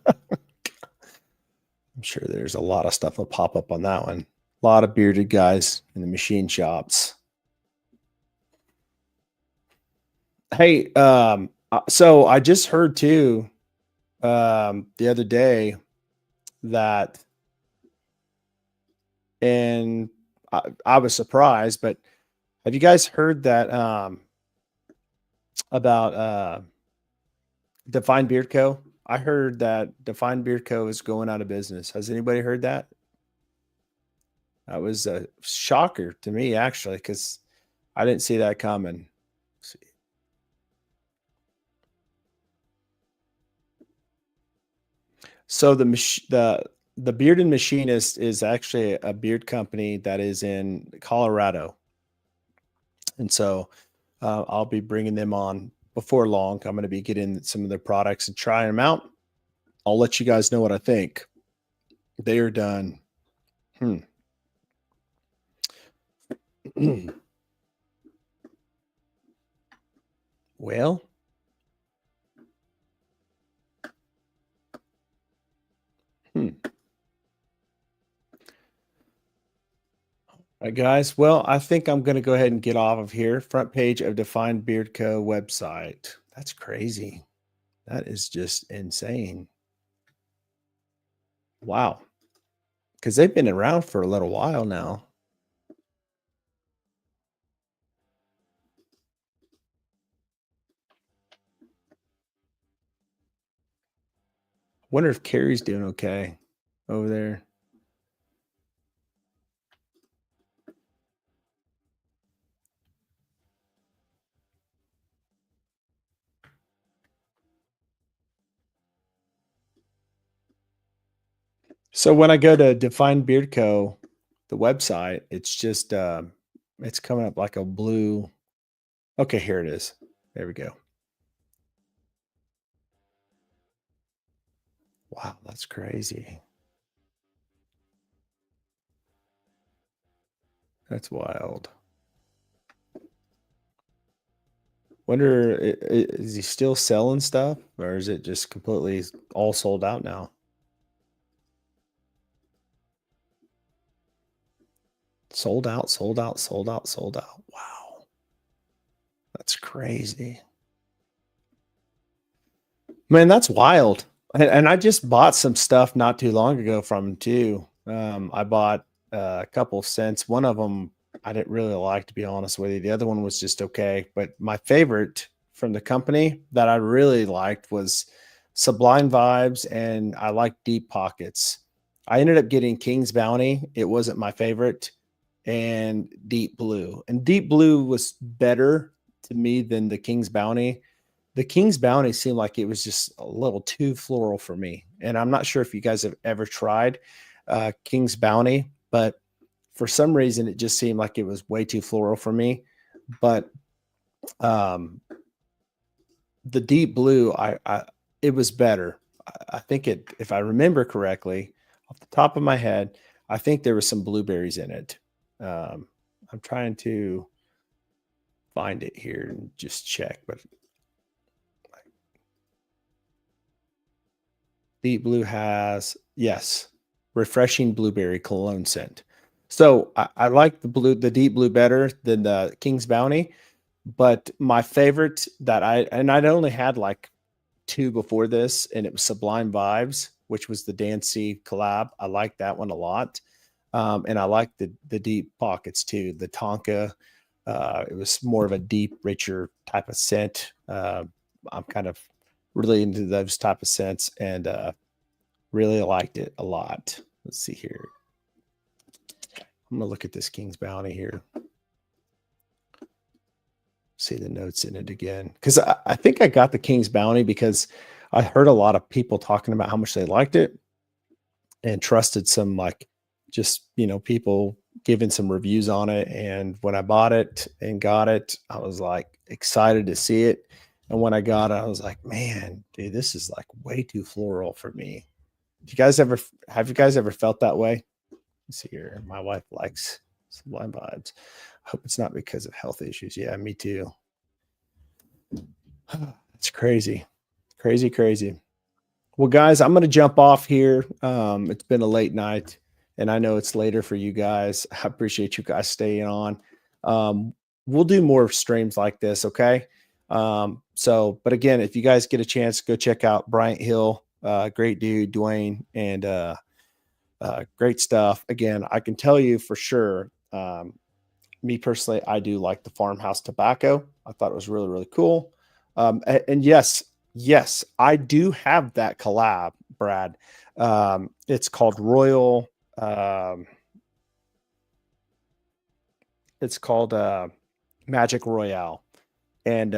sure there's a lot of stuff will pop up on that one. A lot of bearded guys in the machine shops. Hey, so I just heard too the other day that, and I was surprised, but have you guys heard that about Define Beard Co? I heard that Define Beard Co is going out of business. Has anybody heard that? That was a shocker to me, actually, because I didn't see that coming. Let's see. So the Bearded Machinist is actually a beard company that is in Colorado, and so I'll be bringing them on before long. I'm going to be getting some of their products and trying them out. I'll let you guys know what I think. They are done. Well, all right, guys. Well, I think I'm going to go ahead and get off of here. Front page of Defined Beard Co. website. That's crazy. That is just insane. Wow. Because they've been around for a little while now. Wonder if Carrie's doing okay over there. So when I go to Define Beard Co., the website, it's just It's coming up like a blue. Okay, here it is. There we go. Wow, that's crazy. That's wild. Wonder, is he still selling stuff or is it just completely all sold out now? Sold out, sold out, sold out, sold out. Wow, that's crazy. Man, that's wild. And I just bought some stuff not too long ago from him too. I bought a couple of scents. One of them I didn't really like, to be honest with you. The other one was just okay. But my favorite from the company that I really liked was Sublime Vibes, and I like Deep Pockets. I ended up getting King's Bounty. It wasn't my favorite, and Deep Blue. And Deep Blue was better to me than the King's Bounty. The King's Bounty seemed like it was just a little too floral for me. And I'm not sure if you guys have ever tried King's Bounty, but for some reason it just seemed like it was way too floral for me. But um, the Deep Blue, it was better. I think it, if I remember correctly, off the top of my head, I think there was some blueberries in it. Um, I'm trying to find it here and just check, but Deep Blue has, yes, refreshing blueberry cologne scent. So I like the Deep Blue better than the King's Bounty, but my favorite and I'd only had like two before this, and it was Sublime Vibes, which was the Dancy collab. I like that one a lot. And I like the Deep Pockets too. The Tonka, it was more of a deep, richer type of scent. I'm kind of really into those type of scents, and really liked it a lot. Let's see here. I'm gonna look at this King's Bounty here. See the notes in it again, because I think I got the King's Bounty because I heard a lot of people talking about how much they liked it, and trusted some, like, just, people giving some reviews on it. And when I bought it and got it, I was like excited to see it. And when I got it, I was like, man, dude, this is like way too floral for me. Have you guys ever felt that way? Let's see here. My wife likes Sublime Vibes. I hope it's not because of health issues. Yeah, me too. It's crazy. Crazy, crazy. Well, guys, I'm going to jump off here. It's been a late night, and I know it's later for you guys. I appreciate you guys staying on. Um, we'll do more streams like this, okay? But again, if you guys get a chance, go check out Bryant Hill. Great dude, Dwayne, and great stuff. Again, I can tell you for sure. Me personally, I do like the farmhouse tobacco. I thought it was really, really cool. And yes, I do have that collab, Brad. It's called Royal. Um, it's called Magic Royale, and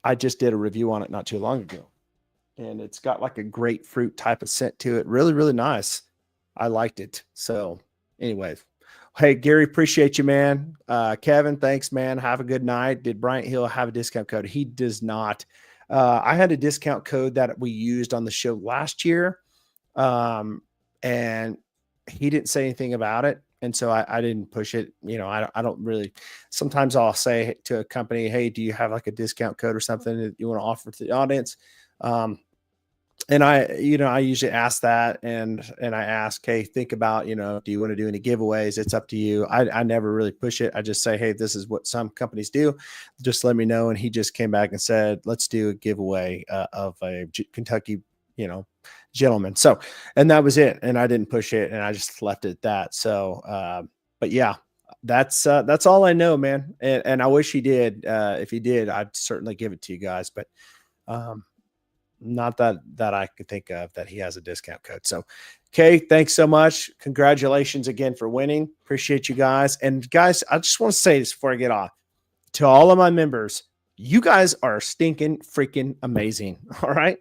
I just did a review on it not too long ago. And it's got like a grapefruit type of scent to it. Really, really nice. I liked it. So, anyways, hey, Gary, appreciate you, man. Kevin, thanks, man. Have a good night. Did Bryant Hill have a discount code? He does not. I had a discount code that we used on the show last year, and he didn't say anything about it. And so I didn't push it. I don't really, sometimes I'll say to a company, hey, do you have like a discount code or something that you want to offer to the audience? And I usually ask that, and I ask, hey, think about, do you want to do any giveaways? It's up to you. I never really push it. I just say, hey, this is what some companies do. Just let me know. And he just came back and said, let's do a giveaway of a Kentucky, gentleman. So, and that was it. And I didn't push it, and I just left it at that. So, but yeah, that's all I know, man. And I wish he did. If he did, I'd certainly give it to you guys. But not that I could think of that he has a discount code. So, okay, thanks so much. Congratulations again for winning. Appreciate you guys. And guys, I just want to say this before I get off to all of my members. You guys are stinking freaking amazing. All right.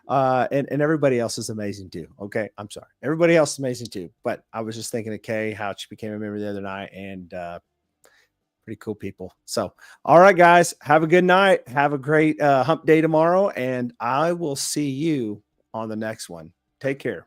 And everybody else is amazing too. Okay. I'm sorry. Everybody else is amazing too. But I was just thinking of Kay, how she became a member the other night. And Pretty cool people. So, all right, guys, have a good night. Have a great hump day tomorrow, and I will see you on the next one. Take care.